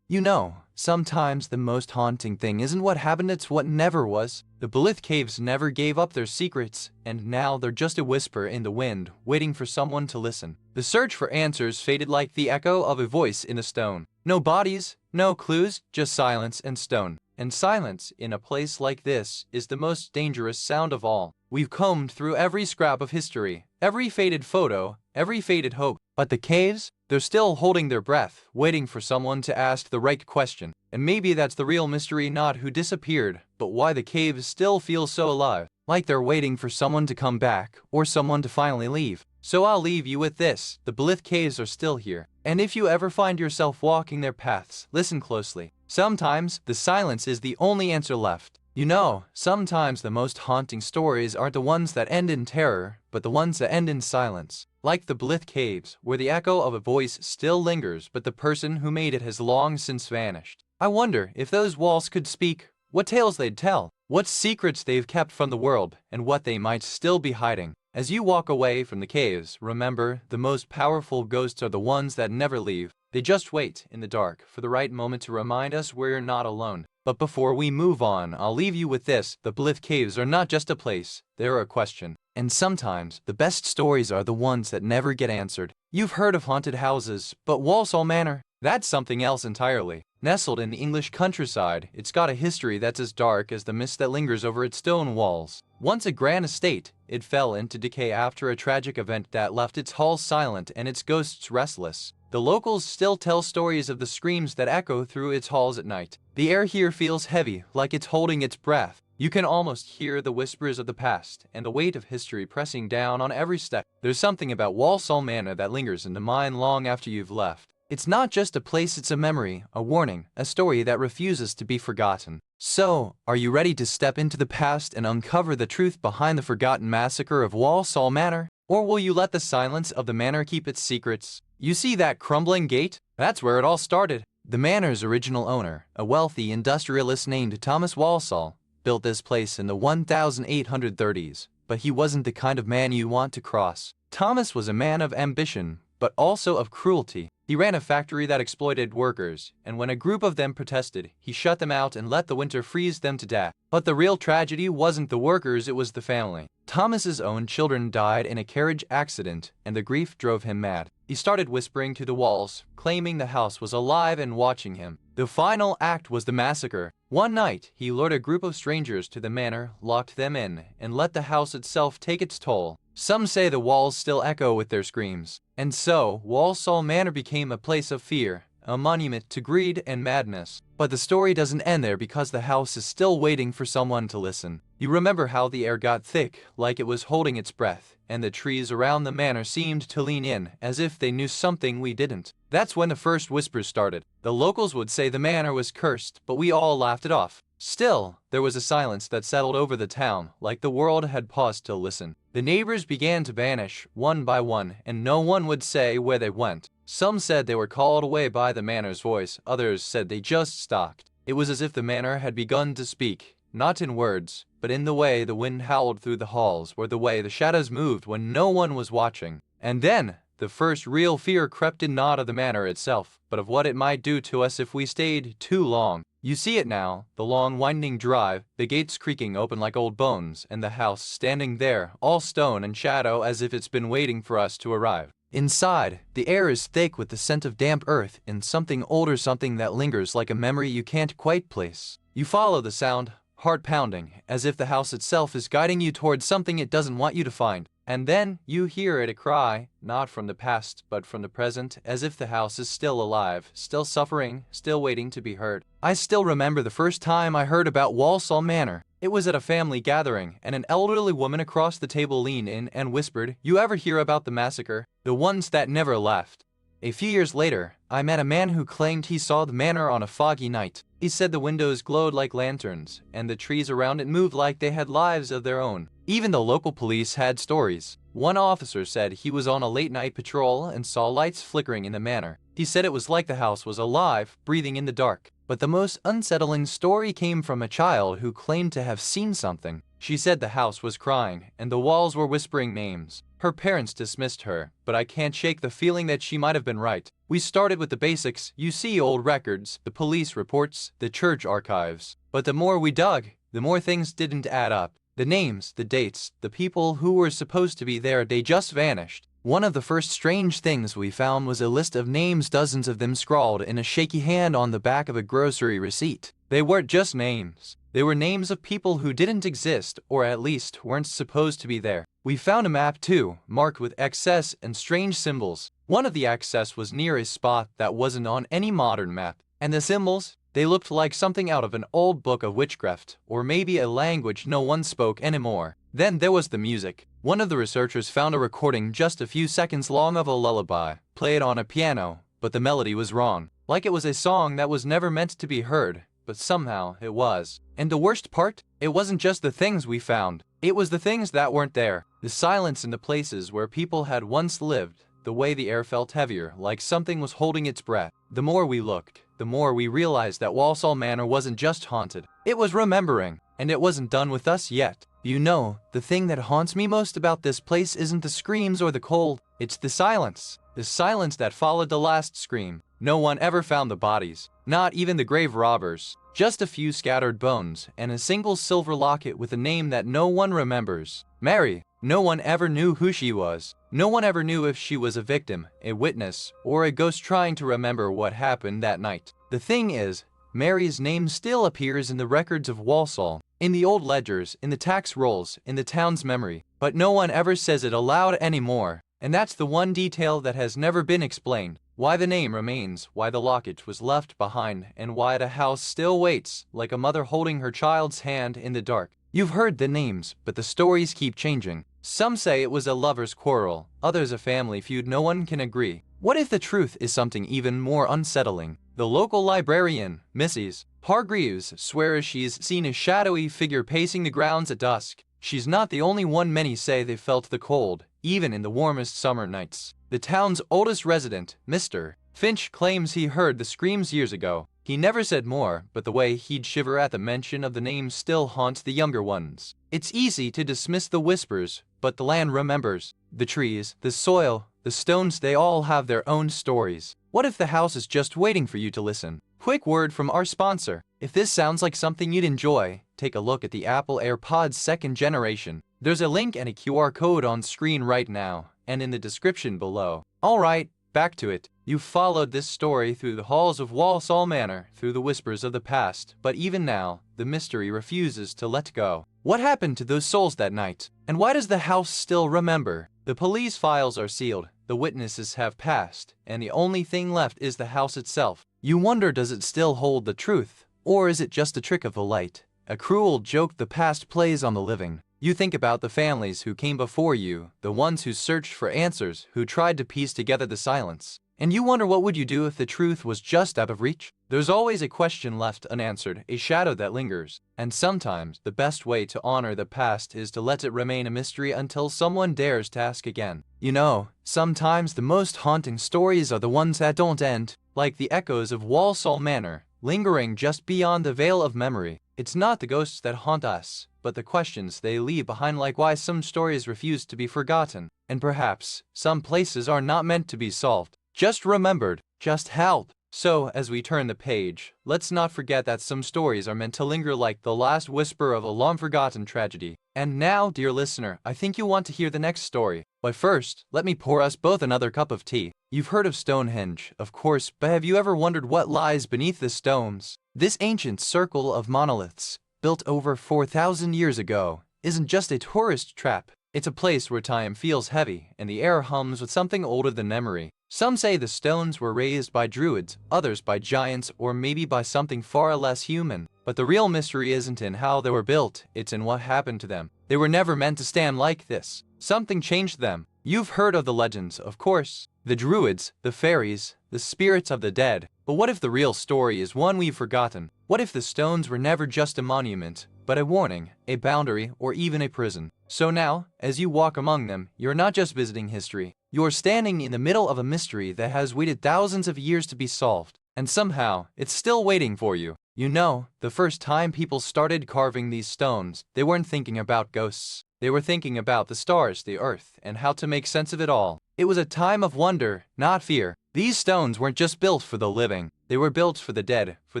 You know, sometimes the most haunting thing isn't what happened, it's what never was. The Blythe caves never gave up their secrets, and now they're just a whisper in the wind, waiting for someone to listen. The search for answers faded like the echo of a voice in the stone. No bodies, no clues, just silence and stone. And silence, in a place like this, is the most dangerous sound of all. We've combed through every scrap of history, every faded photo, every faded hope. But the caves? They're still holding their breath, waiting for someone to ask the right question. And maybe that's the real mystery, not who disappeared, but why the caves still feel so alive. Like they're waiting for someone to come back, or someone to finally leave. So I'll leave you with this. The Blythe caves are still here. And if you ever find yourself walking their paths, listen closely. Sometimes, the silence is the only answer left. You know, sometimes the most haunting stories aren't the ones that end in terror, but the ones that end in silence. Like the Blythe caves, where the echo of a voice still lingers, but the person who made it has long since vanished. I wonder if those walls could speak, what tales they'd tell, what secrets they've kept from the world, and what they might still be hiding. As you walk away from the caves, remember, the most powerful ghosts are the ones that never leave. They just wait in the dark for the right moment to remind us we're not alone. But before we move on, I'll leave you with this: the Blythe Caves are not just a place, they're a question. And sometimes, the best stories are the ones that never get answered. You've heard of haunted houses, but Walsall Manor? That's something else entirely. Nestled in the English countryside, it's got a history that's as dark as the mist that lingers over its stone walls. Once a grand estate, it fell into decay after a tragic event that left its halls silent and its ghosts restless. The locals still tell stories of the screams that echo through its halls at night. The air here feels heavy, like it's holding its breath. You can almost hear the whispers of the past and the weight of history pressing down on every step. There's something about Walsall Manor that lingers in the mind long after you've left. It's not just a place, it's a memory, a warning, a story that refuses to be forgotten. So, are you ready to step into the past and uncover the truth behind the forgotten massacre of Walsall Manor? Or will you let the silence of the manor keep its secrets? You see that crumbling gate? That's where it all started. The manor's original owner, a wealthy industrialist named Thomas Walsall, built this place in the 1830s, but he wasn't the kind of man you want to cross. Thomas was a man of ambition, but also of cruelty. He ran a factory that exploited workers, and when a group of them protested, he shut them out and let the winter freeze them to death. But the real tragedy wasn't the workers, it was the family. Thomas's own children died in a carriage accident, and the grief drove him mad. He started whispering to the walls, claiming the house was alive and watching him. The final act was the massacre. One night, he lured a group of strangers to the manor, locked them in, and let the house itself take its toll. Some say the walls still echo with their screams. And so, Walsall Manor became a place of fear, a monument to greed and madness. But the story doesn't end there, because the house is still waiting for someone to listen. You remember how the air got thick, like it was holding its breath, and the trees around the manor seemed to lean in, as if they knew something we didn't. That's when the first whispers started. The locals would say the manor was cursed, but we all laughed it off. Still, there was a silence that settled over the town, like the world had paused to listen. The neighbors began to vanish, one by one, and no one would say where they went. Some said they were called away by the manor's voice, others said they just stalked. It was as if the manor had begun to speak, not in words, but in the way the wind howled through the halls, or the way the shadows moved when no one was watching. And then, the first real fear crept in, not of the manor itself, but of what it might do to us if we stayed too long. You see it now, the long winding drive, the gates creaking open like old bones, and the house standing there, all stone and shadow, as if it's been waiting for us to arrive. Inside, the air is thick with the scent of damp earth and something older, something that lingers like a memory you can't quite place. You follow the sound, heart pounding, as if the house itself is guiding you towards something it doesn't want you to find. And then you hear it, a cry, not from the past, but from the present, as if the house is still alive, still suffering, still waiting to be heard. I still remember the first time I heard about Walsall Manor. It was at a family gathering, and an elderly woman across the table leaned in and whispered, "You ever hear about the massacre? The ones that never left?" A few years later, I met a man who claimed he saw the manor on a foggy night. He said the windows glowed like lanterns, and the trees around it moved like they had lives of their own. Even the local police had stories. One officer said he was on a late-night patrol and saw lights flickering in the manor. He said it was like the house was alive, breathing in the dark. But the most unsettling story came from a child who claimed to have seen something. She said the house was crying, and the walls were whispering names. Her parents dismissed her, but I can't shake the feeling that she might have been right. We started with the basics. You see old records, the police reports, the church archives. But the more we dug, the more things didn't add up. The names, the dates, the people who were supposed to be there, they just vanished. One of the first strange things we found was a list of names, dozens of them scrawled in a shaky hand on the back of a grocery receipt. They weren't just names. They were names of people who didn't exist, or at least weren't supposed to be there. We found a map too, marked with XS and strange symbols. One of the XS was near a spot that wasn't on any modern map. And the symbols? They looked like something out of an old book of witchcraft, or maybe a language no one spoke anymore. Then there was the music. One of the researchers found a recording just a few seconds long of a lullaby, played on a piano, but the melody was wrong. Like it was a song that was never meant to be heard, but somehow it was. And the worst part? It wasn't just the things we found. It was the things that weren't there. The silence in the places where people had once lived. The way the air felt heavier, like something was holding its breath. The more we looked, the more we realized that Walsall Manor wasn't just haunted, it was remembering, and it wasn't done with us yet. You know, the thing that haunts me most about this place isn't the screams or the cold, it's the silence. The silence that followed the last scream. No one ever found the bodies, not even the grave robbers. Just a few scattered bones, and a single silver locket with a name that no one remembers. Mary. No one ever knew who she was. No one ever knew if she was a victim, a witness, or a ghost trying to remember what happened that night. The thing is, Mary's name still appears in the records of Walsall, in the old ledgers, in the tax rolls, in the town's memory, but no one ever says it aloud anymore. And that's the one detail that has never been explained. Why the name remains, why the locket was left behind, and why the house still waits, like a mother holding her child's hand in the dark. You've heard the names, but the stories keep changing. Some say it was a lover's quarrel, others a family feud no one can agree. What if the truth is something even more unsettling? The local librarian, Mrs. Hargreaves, swears she's seen a shadowy figure pacing the grounds at dusk. She's not the only one. Many say they felt the cold, even in the warmest summer nights. The town's oldest resident, Mr. Finch, claims he heard the screams years ago. He never said more, but the way he'd shiver at the mention of the name still haunts the younger ones. It's easy to dismiss the whispers, but the land remembers. The trees, the soil, the stones, they all have their own stories. What if the house is just waiting for you to listen? Quick word from our sponsor. If this sounds like something you'd enjoy, take a look at the Apple AirPods 2nd generation. There's a link and a QR code on screen right now, and in the description below. Alright, back to it. You've followed this story through the halls of Walsall Manor, through the whispers of the past, but even now, the mystery refuses to let go. What happened to those souls that night? And why does the house still remember? The police files are sealed, the witnesses have passed, and the only thing left is the house itself. You wonder, does it still hold the truth? Or is it just a trick of the light? A cruel joke the past plays on the living. You think about the families who came before you, the ones who searched for answers, who tried to piece together the silence. And you wonder, what would you do if the truth was just out of reach? There's always a question left unanswered, a shadow that lingers. And sometimes, the best way to honor the past is to let it remain a mystery until someone dares to ask again. You know, sometimes the most haunting stories are the ones that don't end, like the echoes of Walsall Manor, lingering just beyond the veil of memory. It's not the ghosts that haunt us, but the questions they leave behind, like why some stories refuse to be forgotten. And perhaps, some places are not meant to be solved, just remembered, just held. So, as we turn the page, let's not forget that some stories are meant to linger, like the last whisper of a long-forgotten tragedy. And now, dear listener, I think you'll want to hear the next story. But first, let me pour us both another cup of tea. You've heard of Stonehenge, of course, but have you ever wondered what lies beneath the stones? This ancient circle of monoliths, built over 4,000 years ago, isn't just a tourist trap. It's a place where time feels heavy and the air hums with something older than memory. Some say the stones were raised by druids, others by giants, or maybe by something far less human. But the real mystery isn't in how they were built, it's in what happened to them. They were never meant to stand like this. Something changed them. You've heard of the legends, of course. The druids, the fairies, the spirits of the dead. But what if the real story is one we've forgotten? What if the stones were never just a monument, but a warning, a boundary, or even a prison? So now, as you walk among them, you're not just visiting history. You're standing in the middle of a mystery that has waited thousands of years to be solved. And somehow, it's still waiting for you. You know, the first time people started carving these stones, they weren't thinking about ghosts. They were thinking about the stars, the earth, and how to make sense of it all. It was a time of wonder, not fear. These stones weren't just built for the living. They were built for the dead, for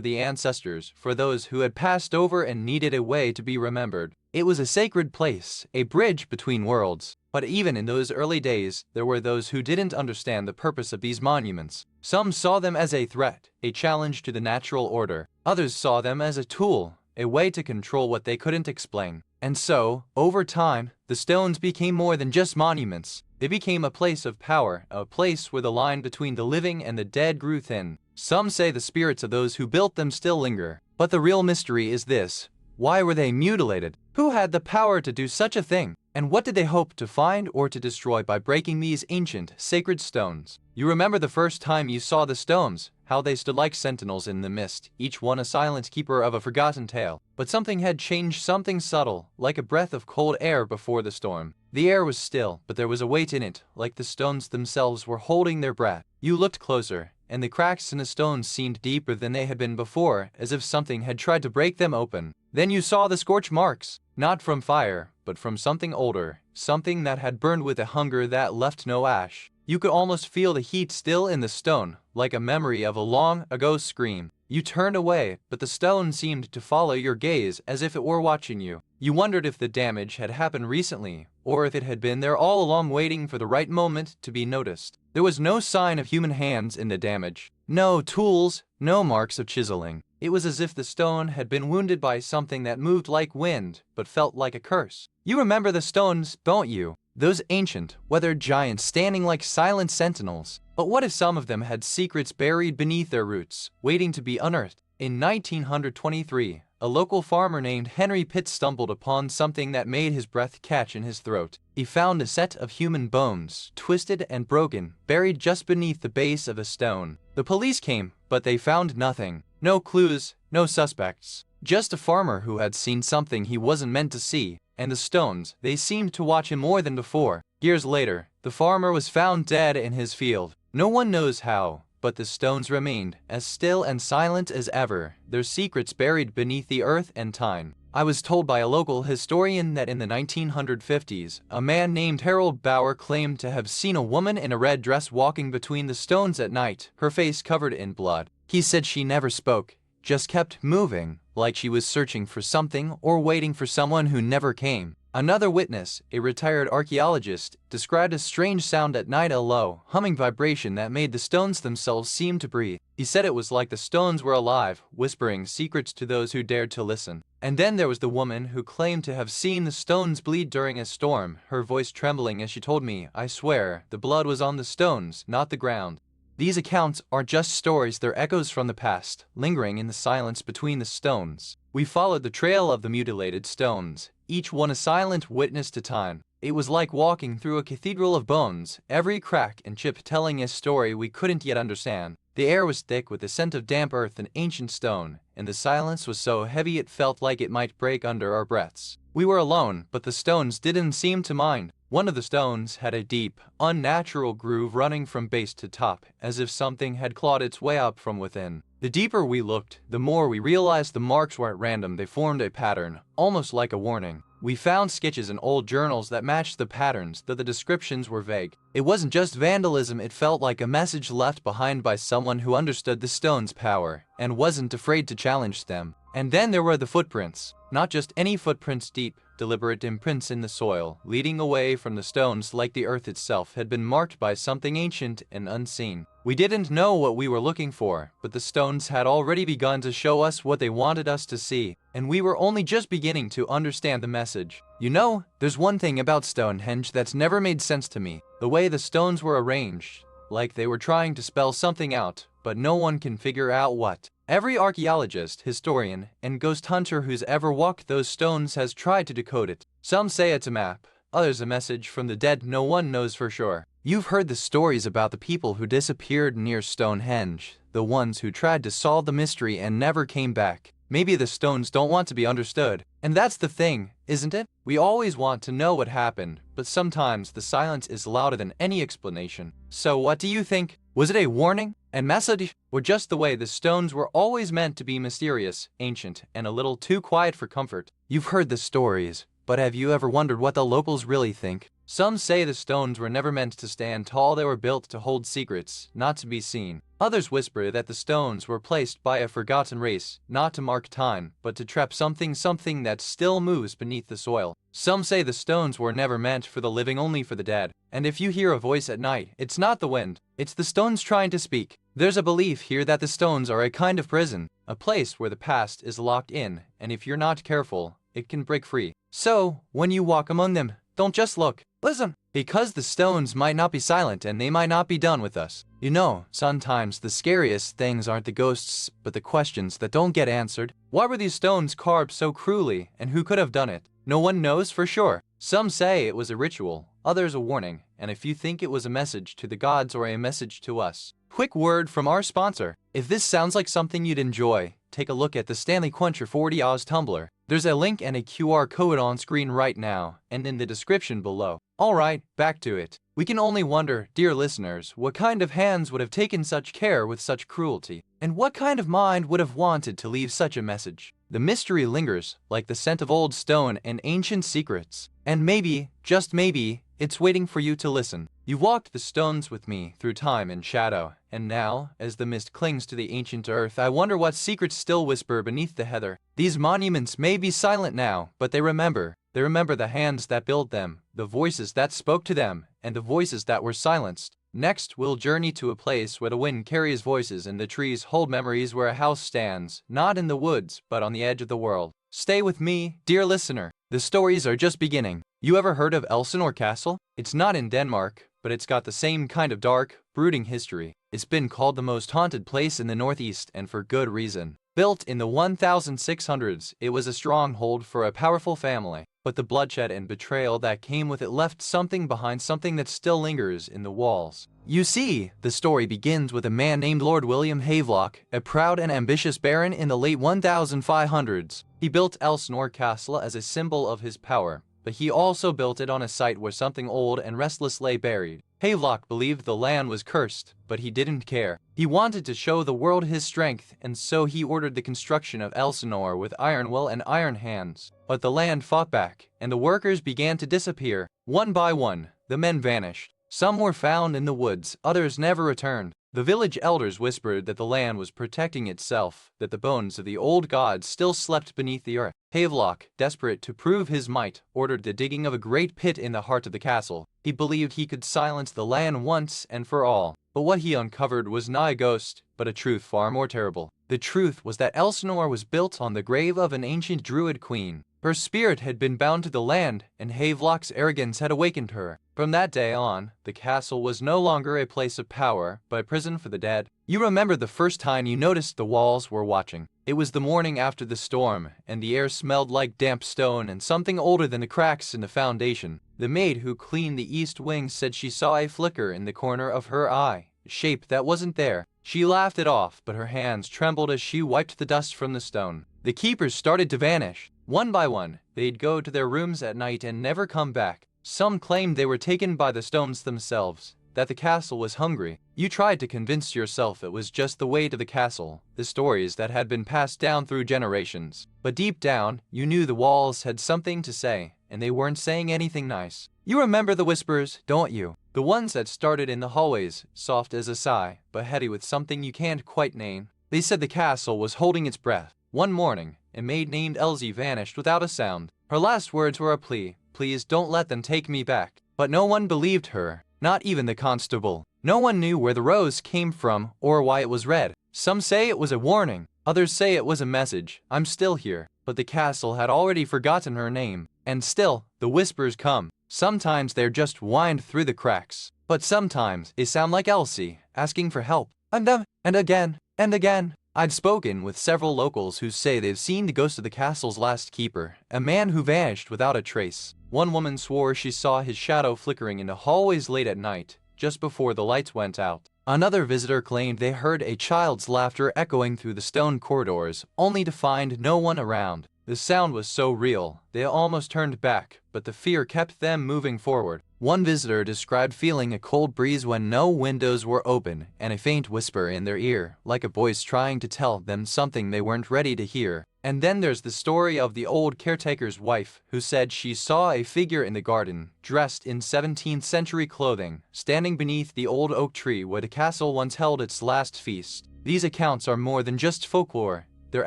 the ancestors, for those who had passed over and needed a way to be remembered. It was a sacred place, a bridge between worlds. But even in those early days, there were those who didn't understand the purpose of these monuments. Some saw them as a threat, a challenge to the natural order. Others saw them as a tool, a way to control what they couldn't explain. And so, over time, the stones became more than just monuments. They became a place of power, a place where the line between the living and the dead grew thin. Some say the spirits of those who built them still linger. But the real mystery is this: why were they mutilated? Who had the power to do such a thing? And what did they hope to find or to destroy by breaking these ancient, sacred stones? You remember the first time you saw the stones, how they stood like sentinels in the mist, each one a silent keeper of a forgotten tale. But something had changed, something subtle, like a breath of cold air before the storm. The air was still, but there was a weight in it, like the stones themselves were holding their breath. You looked closer, and the cracks in the stones seemed deeper than they had been before, as if something had tried to break them open. Then you saw the scorch marks, not from fire, but from something older, something that had burned with a hunger that left no ash. You could almost feel the heat still in the stone, like a memory of a long-ago scream. You turned away, but the stone seemed to follow your gaze as if it were watching you. You wondered if the damage had happened recently, or if it had been there all along waiting for the right moment to be noticed. There was no sign of human hands in the damage. No tools, no marks of chiseling. It was as if the stone had been wounded by something that moved like wind, but felt like a curse. You remember the stones, don't you? Those ancient, weathered giants standing like silent sentinels. But what if some of them had secrets buried beneath their roots, waiting to be unearthed? In 1923, a local farmer named Henry Pitt stumbled upon something that made his breath catch in his throat. He found a set of human bones, twisted and broken, buried just beneath the base of a stone. The police came, but they found nothing. No clues, no suspects. Just a farmer who had seen something he wasn't meant to see. And the stones, they seemed to watch him more than before. Years later, the farmer was found dead in his field. No one knows how, but the stones remained as still and silent as ever, their secrets buried beneath the earth and time. I was told by a local historian that in the 1950s, a man named Harold Bauer claimed to have seen a woman in a red dress walking between the stones at night, her face covered in blood. He said she never spoke, just kept moving, like she was searching for something or waiting for someone who never came. Another witness, a retired archaeologist, described a strange sound at night, a low, humming vibration that made the stones themselves seem to breathe. He said it was like the stones were alive, whispering secrets to those who dared to listen. And then there was the woman who claimed to have seen the stones bleed during a storm, her voice trembling as she told me, "I swear, the blood was on the stones, not the ground." These accounts aren't just stories, they're echoes from the past, lingering in the silence between the stones. We followed the trail of the mutilated stones, each one a silent witness to time. It was like walking through a cathedral of bones, every crack and chip telling a story we couldn't yet understand. The air was thick with the scent of damp earth and ancient stone, and the silence was so heavy it felt like it might break under our breaths. We were alone, but the stones didn't seem to mind. One of the stones had a deep, unnatural groove running from base to top, as if something had clawed its way up from within. The deeper we looked, the more we realized the marks weren't random, they formed a pattern, almost like a warning. We found sketches in old journals that matched the patterns, though the descriptions were vague. It wasn't just vandalism, it felt like a message left behind by someone who understood the stone's power, and wasn't afraid to challenge them. And then there were the footprints. Not just any footprints, deep, deliberate imprints in the soil, leading away from the stones like the earth itself had been marked by something ancient and unseen. We didn't know what we were looking for, but the stones had already begun to show us what they wanted us to see, and we were only just beginning to understand the message. You know, there's one thing about Stonehenge that's never made sense to me. The way the stones were arranged, like they were trying to spell something out, but no one can figure out what. Every archaeologist, historian, and ghost hunter who's ever walked those stones has tried to decode it. Some say it's a map, others a message from the dead, no one knows for sure. You've heard the stories about the people who disappeared near Stonehenge, the ones who tried to solve the mystery and never came back. Maybe the stones don't want to be understood. And that's the thing, isn't it? We always want to know what happened, but sometimes the silence is louder than any explanation. So what do you think? Was it a warning and message, or just the way the stones were always meant to be mysterious, ancient, and a little too quiet for comfort? You've heard the stories, but have you ever wondered what the locals really think? Some say the stones were never meant to stand tall, they were built to hold secrets, not to be seen. Others whisper that the stones were placed by a forgotten race, not to mark time, but to trap something that still moves beneath the soil. Some say the stones were never meant for the living, only for the dead. And if you hear a voice at night, it's not the wind, it's the stones trying to speak. There's a belief here that the stones are a kind of prison, a place where the past is locked in, and if you're not careful, it can break free. So, when you walk among them, don't just look. Listen, because the stones might not be silent and they might not be done with us. You know, sometimes the scariest things aren't the ghosts, but the questions that don't get answered. Why were these stones carved so cruelly, and who could have done it? No one knows for sure. Some say it was a ritual, others a warning, and if you think it was a message to the gods or a message to us. Quick word from our sponsor. If this sounds like something you'd enjoy, take a look at the Stanley Quencher 40 Oz tumbler. There's a link and a QR code on screen right now, and in the description below. Alright, back to it. We can only wonder, dear listeners, what kind of hands would have taken such care with such cruelty, and what kind of mind would have wanted to leave such a message. The mystery lingers, like the scent of old stone and ancient secrets, and maybe, just maybe, it's waiting for you to listen. You've walked the stones with me through time and shadow, and now, as the mist clings to the ancient earth, I wonder what secrets still whisper beneath the heather. These monuments may be silent now, but they remember. They remember the hands that built them, the voices that spoke to them, and the voices that were silenced. Next, we'll journey to a place where the wind carries voices and the trees hold memories, where a house stands, not in the woods, but on the edge of the world. Stay with me, dear listener. The stories are just beginning. You ever heard of Elsinore Castle? It's not in Denmark, but it's got the same kind of dark, brooding history. It's been called the most haunted place in the Northeast, and for good reason. Built in the 1600s, it was a stronghold for a powerful family. But the bloodshed and betrayal that came with it left something behind, something that still lingers in the walls. You see, the story begins with a man named Lord William Havelock, a proud and ambitious baron in the late 1500s. He built Elsinore Castle as a symbol of his power, but he also built it on a site where something old and restless lay buried. Havelock believed the land was cursed, but he didn't care. He wanted to show the world his strength, and so he ordered the construction of Elsinore with iron will and iron hands. But the land fought back, and the workers began to disappear. One by one, the men vanished. Some were found in the woods, others never returned. The village elders whispered that the land was protecting itself, that the bones of the old gods still slept beneath the earth. Havelock, desperate to prove his might, ordered the digging of a great pit in the heart of the castle. He believed he could silence the land once and for all. But what he uncovered was not a ghost, but a truth far more terrible. The truth was that Elsinore was built on the grave of an ancient druid queen. Her spirit had been bound to the land, and Havelock's arrogance had awakened her. From that day on, the castle was no longer a place of power, but a prison for the dead. You remember the first time you noticed the walls were watching. It was the morning after the storm, and the air smelled like damp stone and something older than the cracks in the foundation. The maid who cleaned the east wing said she saw a flicker in the corner of her eye, a shape that wasn't there. She laughed it off, but her hands trembled as she wiped the dust from the stone. The keepers started to vanish. One by one, they'd go to their rooms at night and never come back. Some claimed they were taken by the stones themselves, that the castle was hungry. You tried to convince yourself it was just the weight of the castle, the stories that had been passed down through generations. But deep down, you knew the walls had something to say, and they weren't saying anything nice. You remember the whispers, don't you? The ones that started in the hallways, soft as a sigh, but heady with something you can't quite name. They said the castle was holding its breath. One morning, a maid named Elsie vanished without a sound. Her last words were a plea. Please don't let them take me back. But no one believed her, not even the constable. No one knew where the rose came from or why it was red. Some say it was a warning. Others say it was a message. I'm still here. But the castle had already forgotten her name. And still, the whispers come. Sometimes they're just whined through the cracks. But sometimes they sound like Elsie, asking for help. And again, and again. I've spoken with several locals who say they've seen the ghost of the castle's last keeper, a man who vanished without a trace. One woman swore she saw his shadow flickering in the hallways late at night, just before the lights went out. Another visitor claimed they heard a child's laughter echoing through the stone corridors, only to find no one around. The sound was so real, they almost turned back, but the fear kept them moving forward. One visitor described feeling a cold breeze when no windows were open, and a faint whisper in their ear, like a voice trying to tell them something they weren't ready to hear. And then there's the story of the old caretaker's wife, who said she saw a figure in the garden, dressed in 17th century clothing, standing beneath the old oak tree where the castle once held its last feast. These accounts are more than just folklore. They're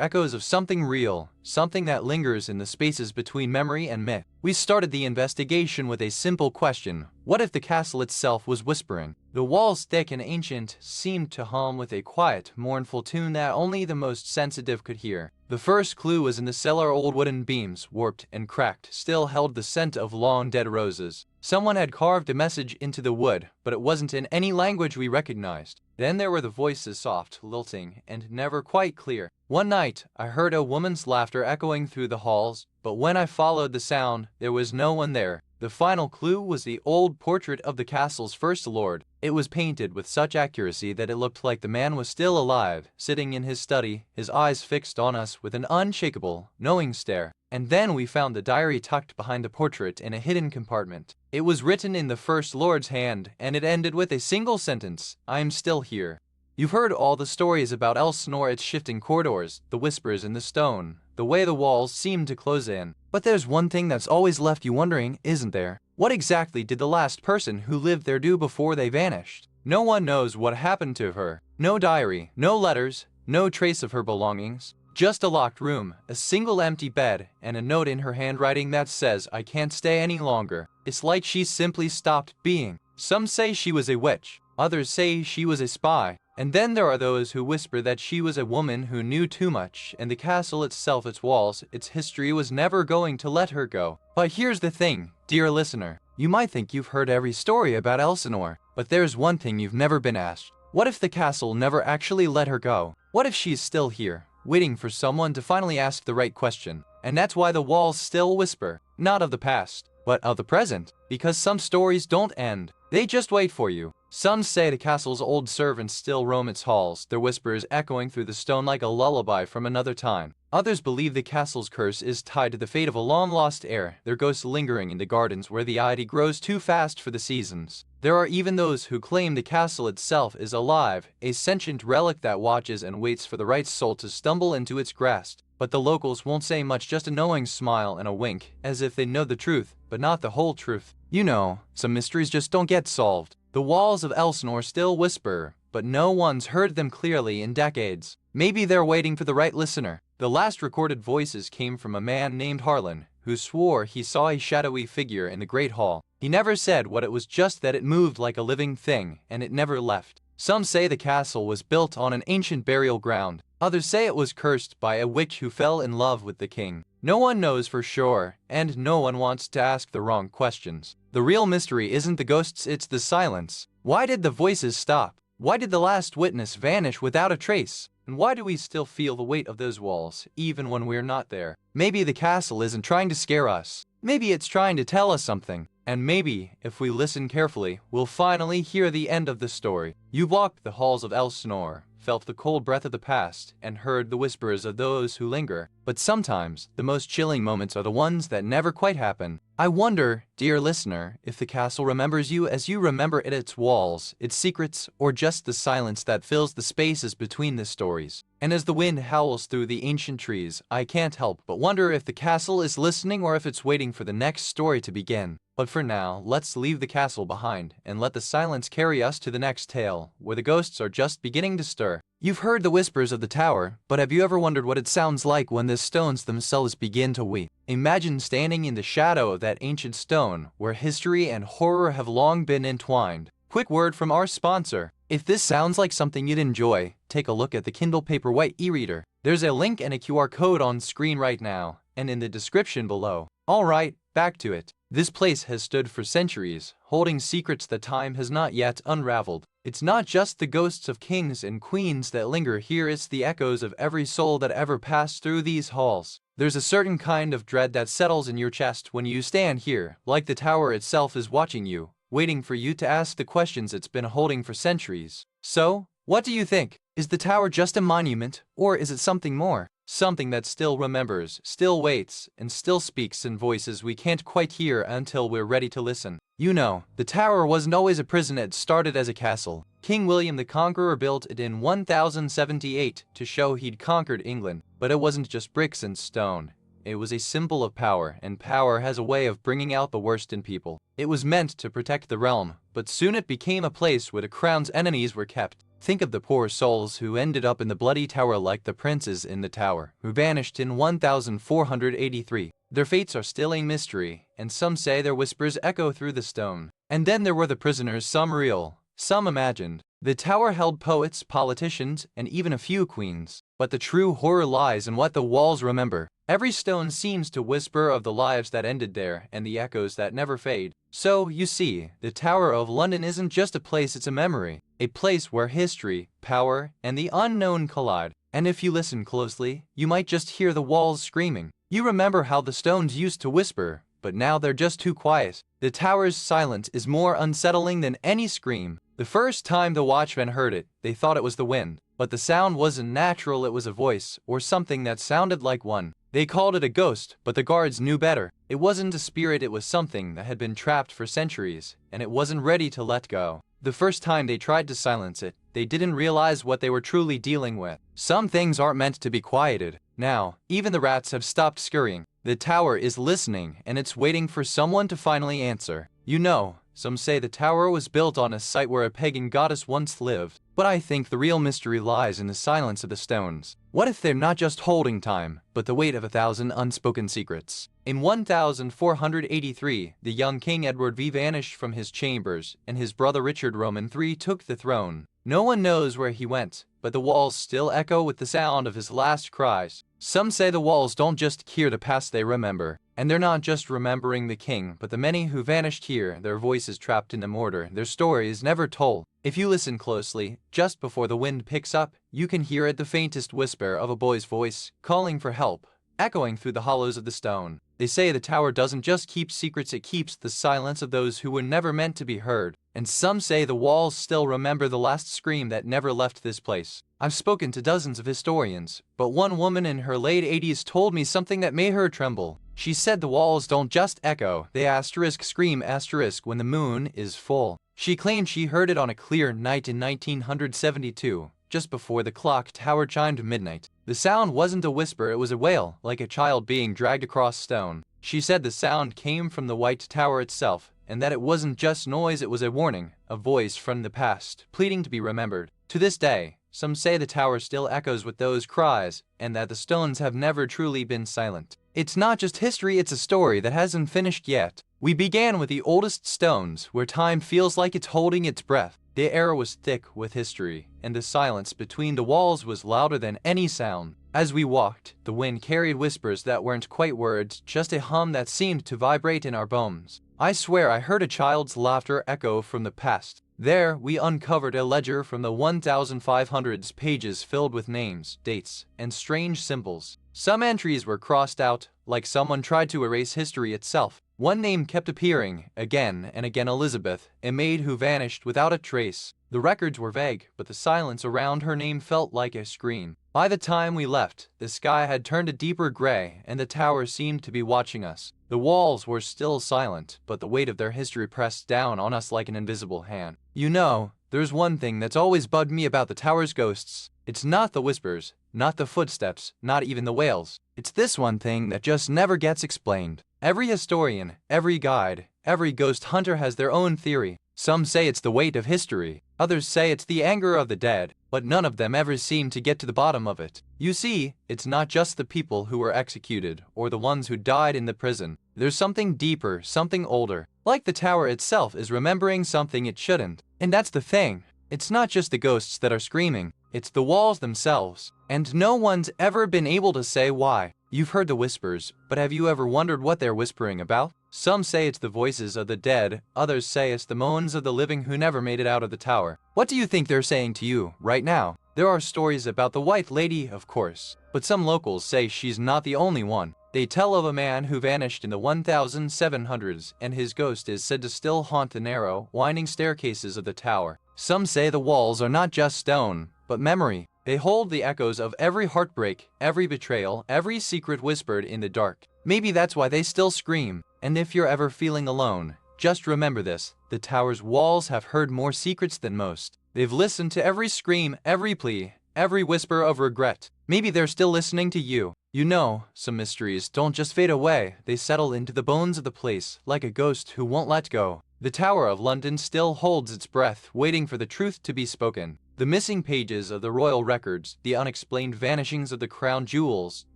echoes of something real, something that lingers in the spaces between memory and myth. We started the investigation with a simple question. What if the castle itself was whispering? The walls, thick and ancient, seemed to hum with a quiet, mournful tune that only the most sensitive could hear. The first clue was in the cellar. Old wooden beams, warped and cracked, still held the scent of long dead roses. Someone had carved a message into the wood, but it wasn't in any language we recognized. Then there were the voices, soft, lilting, and never quite clear. One night, I heard a woman's laughter echoing through the halls, but when I followed the sound, there was no one there. The final clue was the old portrait of the castle's first lord. It was painted with such accuracy that it looked like the man was still alive, sitting in his study, his eyes fixed on us with an unshakable, knowing stare. And then we found the diary tucked behind the portrait in a hidden compartment. It was written in the first lord's hand, and it ended with a single sentence: "I am still here." You've heard all the stories about Elsinore, its shifting corridors, the whispers in the stone, the way the walls seem to close in. But there's one thing that's always left you wondering, isn't there? What exactly did the last person who lived there do before they vanished? No one knows what happened to her. No diary, no letters, no trace of her belongings. Just a locked room, a single empty bed, and a note in her handwriting that says, "I can't stay any longer." It's like she simply stopped being. Some say she was a witch. Others say she was a spy. And then there are those who whisper that she was a woman who knew too much, and the castle itself, its walls, its history was never going to let her go. But here's the thing, dear listener. You might think you've heard every story about Elsinore, but there's one thing you've never been asked. What if the castle never actually let her go? What if she's still here, waiting for someone to finally ask the right question? And that's why the walls still whisper, not of the past, but of the present. Because some stories don't end. They just wait for you. Some say the castle's old servants still roam its halls, their whispers echoing through the stone like a lullaby from another time. Others believe the castle's curse is tied to the fate of a long-lost heir, their ghosts lingering in the gardens where the ivy grows too fast for the seasons. There are even those who claim the castle itself is alive, a sentient relic that watches and waits for the right soul to stumble into its grasp. But the locals won't say much, just a knowing smile and a wink, as if they know the truth, but not the whole truth. You know, some mysteries just don't get solved. The walls of Elsinore still whisper, but no one's heard them clearly in decades. Maybe they're waiting for the right listener. The last recorded voices came from a man named Harlan, who swore he saw a shadowy figure in the Great Hall. He never said what it was, just that it moved like a living thing, and it never left. Some say the castle was built on an ancient burial ground. Others say it was cursed by a witch who fell in love with the king. No one knows for sure, and no one wants to ask the wrong questions. The real mystery isn't the ghosts, it's the silence. Why did the voices stop? Why did the last witness vanish without a trace? And why do we still feel the weight of those walls, even when we're not there? Maybe the castle isn't trying to scare us. Maybe it's trying to tell us something. And maybe, if we listen carefully, we'll finally hear the end of the story. You've walked the halls of Elsinore, felt the cold breath of the past, and heard the whispers of those who linger. But sometimes, the most chilling moments are the ones that never quite happen. I wonder, dear listener, if the castle remembers you as you remember it, its walls, its secrets, or just the silence that fills the spaces between the stories. And as the wind howls through the ancient trees, I can't help but wonder if the castle is listening or if it's waiting for the next story to begin. But for now, let's leave the castle behind and let the silence carry us to the next tale, where the ghosts are just beginning to stir. You've heard the whispers of the tower, but have you ever wondered what it sounds like when the stones themselves begin to weep? Imagine standing in the shadow of that ancient stone, where history and horror have long been entwined. Quick word from our sponsor. If this sounds like something you'd enjoy, take a look at the Kindle Paperwhite e-reader. There's a link and a QR code on screen right now, and in the description below. Alright, back to it. This place has stood for centuries, holding secrets that time has not yet unraveled. It's not just the ghosts of kings and queens that linger here, it's the echoes of every soul that ever passed through these halls. There's a certain kind of dread that settles in your chest when you stand here, like the tower itself is watching you, waiting for you to ask the questions it's been holding for centuries. So, what do you think? Is the tower just a monument, or is it something more? Something that still remembers, still waits, and still speaks in voices we can't quite hear until we're ready to listen. You know, the tower wasn't always a prison, it started as a castle. King William the Conqueror built it in 1078 to show he'd conquered England. But it wasn't just bricks and stone. It was a symbol of power, and power has a way of bringing out the worst in people. It was meant to protect the realm, but soon it became a place where the crown's enemies were kept. Think of the poor souls who ended up in the bloody tower, like the princes in the tower, who vanished in 1483. Their fates are still a mystery, and some say their whispers echo through the stone. And then there were the prisoners, some real, some imagined. The tower held poets, politicians, and even a few queens. But the true horror lies in what the walls remember. Every stone seems to whisper of the lives that ended there and the echoes that never fade. So, you see, the Tower of London isn't just a place, it's a memory. A place where history, power, and the unknown collide. And if you listen closely, you might just hear the walls screaming. You remember how the stones used to whisper, but now they're just too quiet. The tower's silence is more unsettling than any scream. The first time the watchmen heard it, they thought it was the wind. But the sound wasn't natural, it was a voice, or something that sounded like one. They called it a ghost, but the guards knew better. It wasn't a spirit, it was something that had been trapped for centuries, and it wasn't ready to let go. The first time they tried to silence it, they didn't realize what they were truly dealing with. Some things aren't meant to be quieted. Now, even the rats have stopped scurrying. The tower is listening, and it's waiting for someone to finally answer. You know, some say the tower was built on a site where a pagan goddess once lived, but I think the real mystery lies in the silence of the stones. What if they're not just holding time, but the weight of 1,000 unspoken secrets? In 1483, the young King Edward V vanished from his chambers, and his brother Richard Roman III took the throne. No one knows where he went, but the walls still echo with the sound of his last cries. Some say the walls don't just hear the past, they remember. And they're not just remembering the king, but the many who vanished here, their voices trapped in the mortar, their stories never told. If you listen closely, just before the wind picks up, you can hear it, the faintest whisper of a boy's voice, calling for help, echoing through the hollows of the stone. They say the tower doesn't just keep secrets, it keeps the silence of those who were never meant to be heard. And some say the walls still remember the last scream that never left this place. I've spoken to dozens of historians, but one woman in her late 80s told me something that made her tremble. She said the walls don't just echo, they scream when the moon is full. She claimed she heard it on a clear night in 1972, just before the clock tower chimed midnight. The sound wasn't a whisper, it was a wail, like a child being dragged across stone. She said the sound came from the White Tower itself, and that it wasn't just noise, it was a warning, a voice from the past, pleading to be remembered. To this day, some say the tower still echoes with those cries, and that the stones have never truly been silent. It's not just history, it's a story that hasn't finished yet. We began with the oldest stones, where time feels like it's holding its breath. The air was thick with history, and the silence between the walls was louder than any sound. As we walked, the wind carried whispers that weren't quite words, just a hum that seemed to vibrate in our bones. I swear I heard a child's laughter echo from the past. There, we uncovered a ledger from the 1500s, pages filled with names, dates, and strange symbols. Some entries were crossed out, like someone tried to erase history itself. One name kept appearing, again and again: Elizabeth, a maid who vanished without a trace. The records were vague, but the silence around her name felt like a scream. By the time we left, the sky had turned a deeper gray, and the tower seemed to be watching us. The walls were still silent, but the weight of their history pressed down on us like an invisible hand. You know, there's one thing that's always bugged me about the tower's ghosts. It's not the whispers, not the footsteps, not even the wails. It's this one thing that just never gets explained. Every historian, every guide, every ghost hunter has their own theory. Some say it's the weight of history, others say it's the anger of the dead, but none of them ever seem to get to the bottom of it. You see, it's not just the people who were executed, or the ones who died in the prison. There's something deeper, something older. Like the tower itself is remembering something it shouldn't. And that's the thing. It's not just the ghosts that are screaming, it's the walls themselves. And no one's ever been able to say why. You've heard the whispers, but have you ever wondered what they're whispering about? Some say it's the voices of the dead, others say it's the moans of the living who never made it out of the tower. What do you think they're saying to you, right now? There are stories about the White Lady, of course, but some locals say she's not the only one. They tell of a man who vanished in the 1700s, and his ghost is said to still haunt the narrow, winding staircases of the tower. Some say the walls are not just stone, but memory. They hold the echoes of every heartbreak, every betrayal, every secret whispered in the dark. Maybe that's why they still scream. And if you're ever feeling alone, just remember this: the tower's walls have heard more secrets than most. They've listened to every scream, every plea, every whisper of regret. Maybe they're still listening to you. You know, some mysteries don't just fade away, they settle into the bones of the place, like a ghost who won't let go. The Tower of London still holds its breath, waiting for the truth to be spoken. The missing pages of the royal records, the unexplained vanishings of the crown jewels,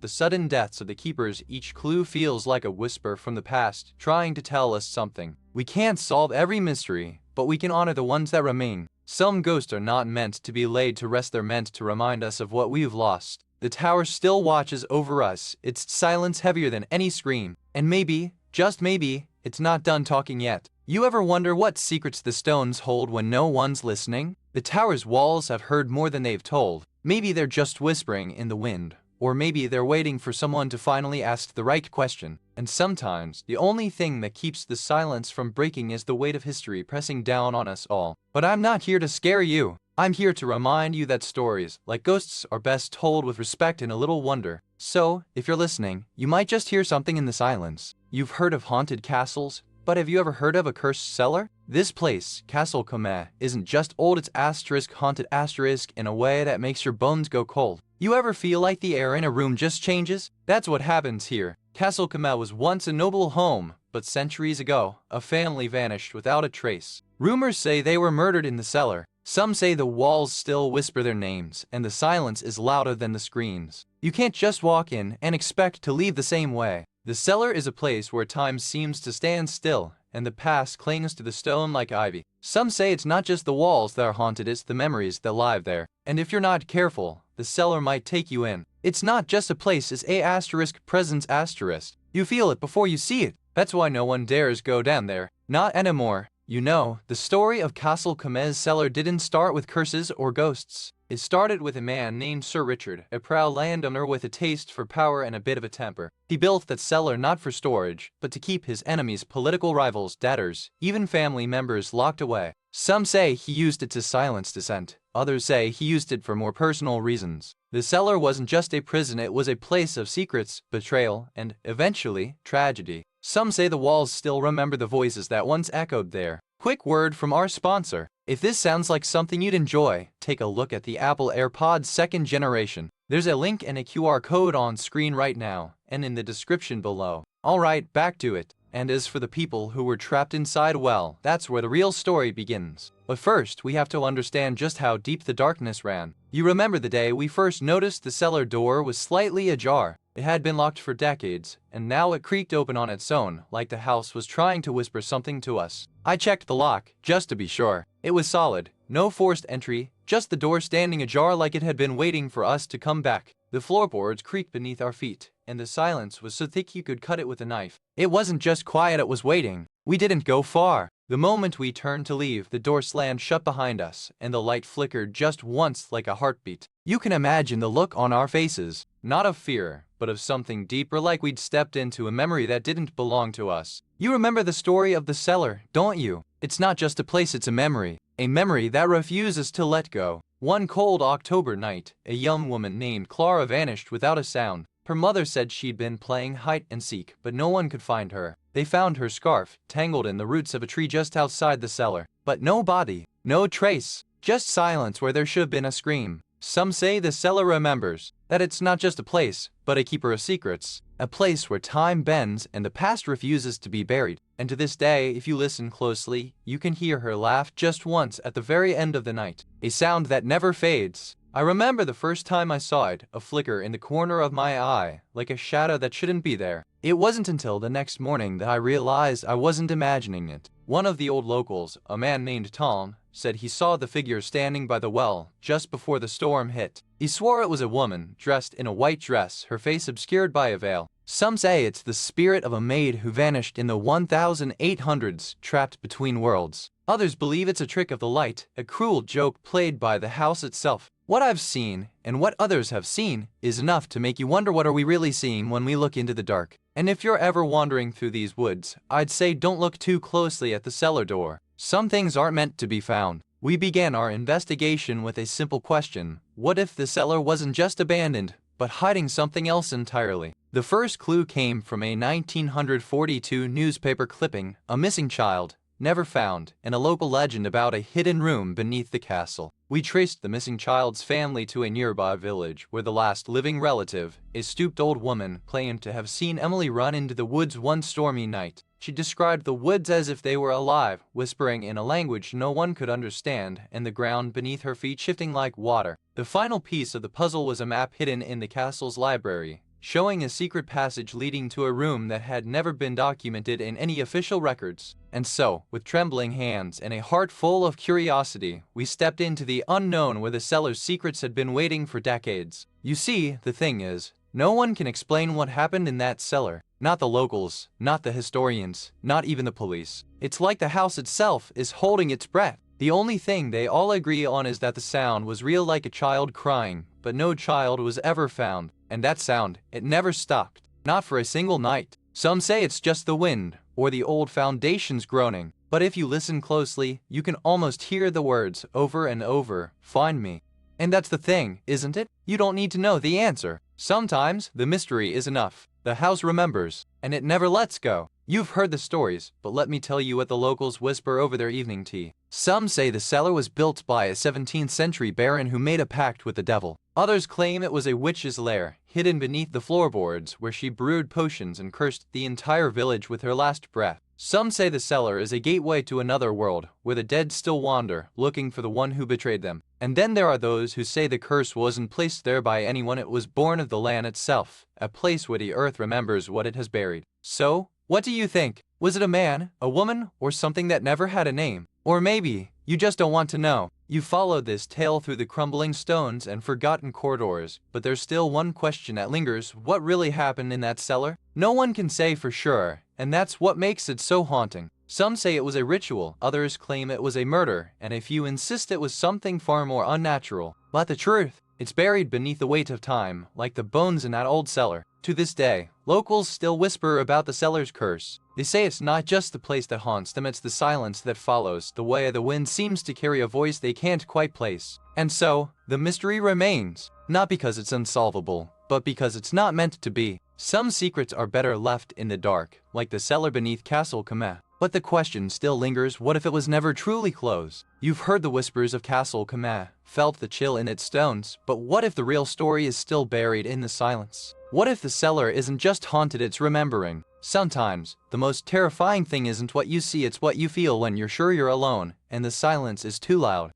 the sudden deaths of the keepers, each clue feels like a whisper from the past, trying to tell us something. We can't solve every mystery, but we can honor the ones that remain. Some ghosts are not meant to be laid to rest, they're meant to remind us of what we've lost. The tower still watches over us, its silence heavier than any scream. And maybe, just maybe, it's not done talking yet. You ever wonder what secrets the stones hold when no one's listening? The tower's walls have heard more than they've told. Maybe they're just whispering in the wind, Or maybe they're waiting for someone to finally ask the right question. And sometimes, the only thing that keeps the silence from breaking is the weight of history pressing down on us all. But I'm not here to scare you. I'm here to remind you that stories, like ghosts, are best told with respect and a little wonder. So, if you're listening, you might just hear something in the silence. You've heard of haunted castles, but have you ever heard of a cursed cellar? This place, Castle Comet, isn't just old, it's haunted in a way that makes your bones go cold. You ever feel like the air in a room just changes? That's what happens here. Castle Comet was once a noble home, but centuries ago, a family vanished without a trace. Rumors say they were murdered in the cellar. Some say the walls still whisper their names, and the silence is louder than the screams. You can't just walk in and expect to leave the same way. The cellar is a place where time seems to stand still, and the past clings to the stone like ivy. Some say it's not just the walls that are haunted, it's the memories that live there. And if you're not careful, the cellar might take you in. It's not just a place, it's a presence asterisk. You feel it before you see it. That's why no one dares go down there. Not anymore. You know, the story of Castle Comet's cellar didn't start with curses or ghosts. It started with a man named Sir Richard, a proud landowner with a taste for power and a bit of a temper. He built that cellar not for storage, but to keep his enemies, political rivals, debtors, even family members locked away. Some say he used it to silence dissent. Others say he used it for more personal reasons. The cellar wasn't just a prison, it was a place of secrets, betrayal, and, eventually, tragedy. Some say the walls still remember the voices that once echoed there. Quick word from our sponsor. If this sounds like something you'd enjoy, take a look at the Apple AirPods 2nd generation. There's a link and a QR code on screen right now, and in the description below. Alright, back to it. And as for the people who were trapped inside, well, that's where the real story begins. But first, we have to understand just how deep the darkness ran. You remember the day we first noticed the cellar door was slightly ajar. It had been locked for decades, and now it creaked open on its own, like the house was trying to whisper something to us. I checked the lock, just to be sure. It was solid, no forced entry, just the door standing ajar like it had been waiting for us to come back. The floorboards creaked beneath our feet, and the silence was so thick you could cut it with a knife. It wasn't just quiet, it was waiting. We didn't go far. The moment we turned to leave, the door slammed shut behind us, and the light flickered just once like a heartbeat. You can imagine the look on our faces, not of fear, but of something deeper, like we'd stepped into a memory that didn't belong to us. You remember the story of the cellar, don't you? It's not just a place, it's a memory that refuses to let go. One cold October night, a young woman named Clara vanished without a sound. Her mother said she'd been playing hide and seek, but no one could find her. They found her scarf, tangled in the roots of a tree just outside the cellar. But no body, no trace, just silence where there should have been a scream. Some say the cellar remembers, that it's not just a place, but a keeper of secrets. A place where time bends and the past refuses to be buried. And to this day, if you listen closely, you can hear her laugh just once at the very end of the night. A sound that never fades. I remember the first time I saw it, a flicker in the corner of my eye, like a shadow that shouldn't be there. It wasn't until the next morning that I realized I wasn't imagining it. One of the old locals, a man named Tom, said he saw the figure standing by the well just before the storm hit. He swore it was a woman, dressed in a white dress, her face obscured by a veil. Some say it's the spirit of a maid who vanished in the 1800s, trapped between worlds. Others believe it's a trick of the light, a cruel joke played by the house itself. What I've seen, and what others have seen, is enough to make you wonder, what are we really seeing when we look into the dark? And if you're ever wandering through these woods, I'd say don't look too closely at the cellar door. Some things aren't meant to be found. We began our investigation with a simple question: what if the cellar wasn't just abandoned, but hiding something else entirely? The first clue came from a 1942 newspaper clipping, a missing child, never found, and a local legend about a hidden room beneath the castle. We traced the missing child's family to a nearby village where the last living relative, a stooped old woman, claimed to have seen Emily run into the woods one stormy night. She described the woods as if they were alive, whispering in a language no one could understand, and the ground beneath her feet shifting like water. The final piece of the puzzle was a map hidden in the castle's library, showing a secret passage leading to a room that had never been documented in any official records. And so, with trembling hands and a heart full of curiosity, we stepped into the unknown where the cellar's secrets had been waiting for decades. You see, the thing is, no one can explain what happened in that cellar. Not the locals, not the historians, not even the police. It's like the house itself is holding its breath. The only thing they all agree on is that the sound was real, like a child crying, but no child was ever found. and that sound, it never stopped. Not for a single night. Some say it's just the wind, or the old foundations groaning, but if you listen closely, you can almost hear the words over and over, "Find me." And that's the thing, isn't it? You don't need to know the answer. Sometimes, the mystery is enough. The house remembers, and it never lets go. You've heard the stories, but let me tell you what the locals whisper over their evening tea. Some say the cellar was built by a 17th century baron who made a pact with the devil. Others claim it was a witch's lair, hidden beneath the floorboards, where she brewed potions and cursed the entire village with her last breath. Some say the cellar is a gateway to another world, where the dead still wander, looking for the one who betrayed them. And then there are those who say the curse wasn't placed there by anyone, it was born of the land itself, a place where the earth remembers what it has buried. So, what do you think? Was it a man, a woman, or something that never had a name? Or maybe, you just don't want to know. You followed this tale through the crumbling stones and forgotten corridors, but there's still one question that lingers: what really happened in that cellar? No one can say for sure, and that's what makes it so haunting. Some say it was a ritual, others claim it was a murder, and a few insist it was something far more unnatural. But the truth, it's buried beneath the weight of time, like the bones in that old cellar. To this day, locals still whisper about the cellar's curse. They say it's not just the place that haunts them, it's the silence that follows, the way the wind seems to carry a voice they can't quite place. And so, the mystery remains, not because it's unsolvable, but because it's not meant to be. Some secrets are better left in the dark, like the cellar beneath Castle Cama. But the question still lingers: what if it was never truly closed? You've heard the whispers of Castle Cama, felt the chill in its stones, but what if the real story is still buried in the silence? What if the cellar isn't just haunted, it's remembering? Sometimes, the most terrifying thing isn't what you see, it's what you feel when you're sure you're alone, and the silence is too loud.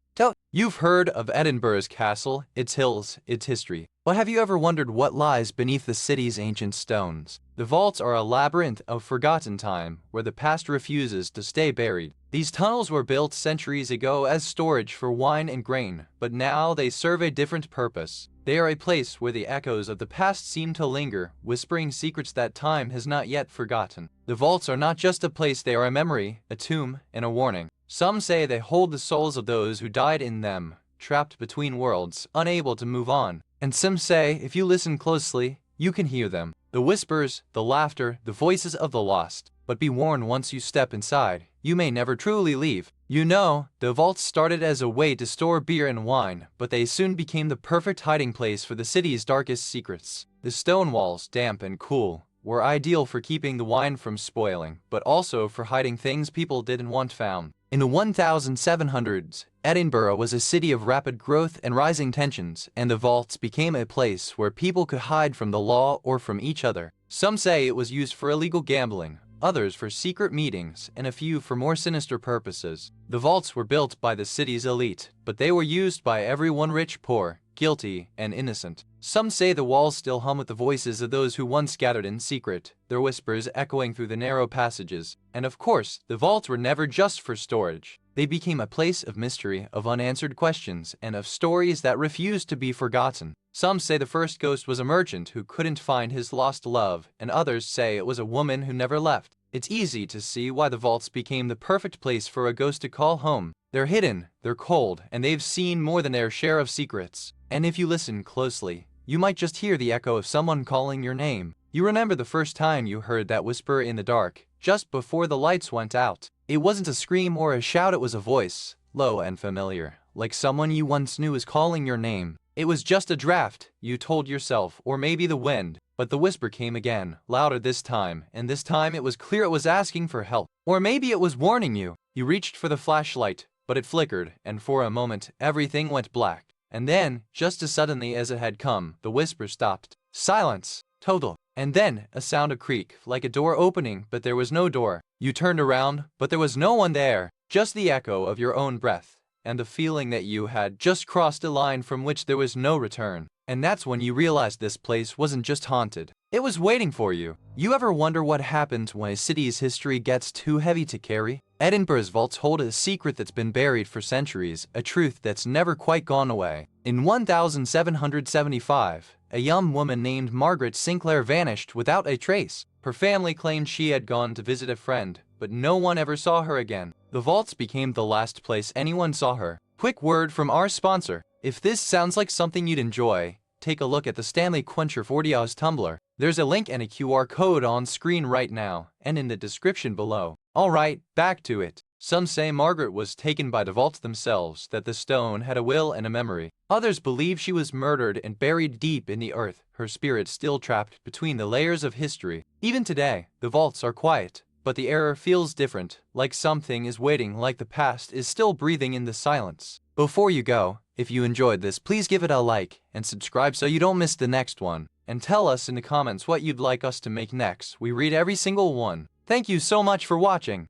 You've heard of Edinburgh's castle, its hills, its history. But have you ever wondered what lies beneath the city's ancient stones? The vaults are a labyrinth of forgotten time, where the past refuses to stay buried. These tunnels were built centuries ago as storage for wine and grain, but now they serve a different purpose. They are a place where the echoes of the past seem to linger, whispering secrets that time has not yet forgotten. The vaults are not just a place, they are a memory, a tomb, and a warning. Some say they hold the souls of those who died in them, trapped between worlds, unable to move on. And some say, if you listen closely, you can hear them. The whispers, the laughter, the voices of the lost. But be warned, once you step inside, you may never truly leave. You know, the vaults started as a way to store beer and wine, but they soon became the perfect hiding place for the city's darkest secrets. The stone walls, damp and cool, were ideal for keeping the wine from spoiling, but also for hiding things people didn't want found. In the 1700s, Edinburgh was a city of rapid growth and rising tensions, and the vaults became a place where people could hide from the law or from each other. Some say it was used for illegal gambling, others for secret meetings, and a few for more sinister purposes. The vaults were built by the city's elite, but they were used by everyone, rich, poor, guilty, and innocent. Some say the walls still hum with the voices of those who once gathered in secret, their whispers echoing through the narrow passages. And of course, the vaults were never just for storage. They became a place of mystery, of unanswered questions, and of stories that refused to be forgotten. Some say the first ghost was a merchant who couldn't find his lost love, and others say it was a woman who never left. It's easy to see why the vaults became the perfect place for a ghost to call home. They're hidden, they're cold, and they've seen more than their share of secrets. And if you listen closely, you might just hear the echo of someone calling your name. You remember the first time you heard that whisper in the dark, just before the lights went out. It wasn't a scream or a shout, it was a voice, low and familiar, like someone you once knew was calling your name. It was just a draft, you told yourself, or maybe the wind. But the whisper came again, louder this time, and this time it was clear it was asking for help. Or maybe it was warning you. You reached for the flashlight, but it flickered, and for a moment, everything went black. And then, just as suddenly as it had come, the whisper stopped. Silence. Total. And then, a sound, a creak, like a door opening, but there was no door. You turned around, but there was no one there. Just the echo of your own breath, and the feeling that you had just crossed a line from which there was no return. And that's when you realized this place wasn't just haunted. It was waiting for you. You ever wonder what happens when a city's history gets too heavy to carry? Edinburgh's vaults hold a secret that's been buried for centuries, a truth that's never quite gone away. In 1775, a young woman named Margaret Sinclair vanished without a trace. Her family claimed she had gone to visit a friend, but no one ever saw her again. The vaults became the last place anyone saw her. Quick word from our sponsor. If this sounds like something you'd enjoy, take a look at the Stanley Quencher 40 tumbler. There's a link and a QR code on screen right now and in the description below. Alright, back to it. Some say Margaret was taken by the vaults themselves, that the stone had a will and a memory. Others believe she was murdered and buried deep in the earth, her spirit still trapped between the layers of history. Even today, the vaults are quiet, but the air feels different, like something is waiting, like the past is still breathing in the silence. Before you go, if you enjoyed this, please give it a like and subscribe so you don't miss the next one. And tell us in the comments what you'd like us to make next. We read every single one. Thank you so much for watching.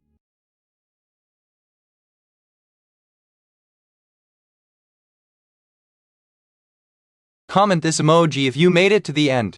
Comment this emoji if you made it to the end.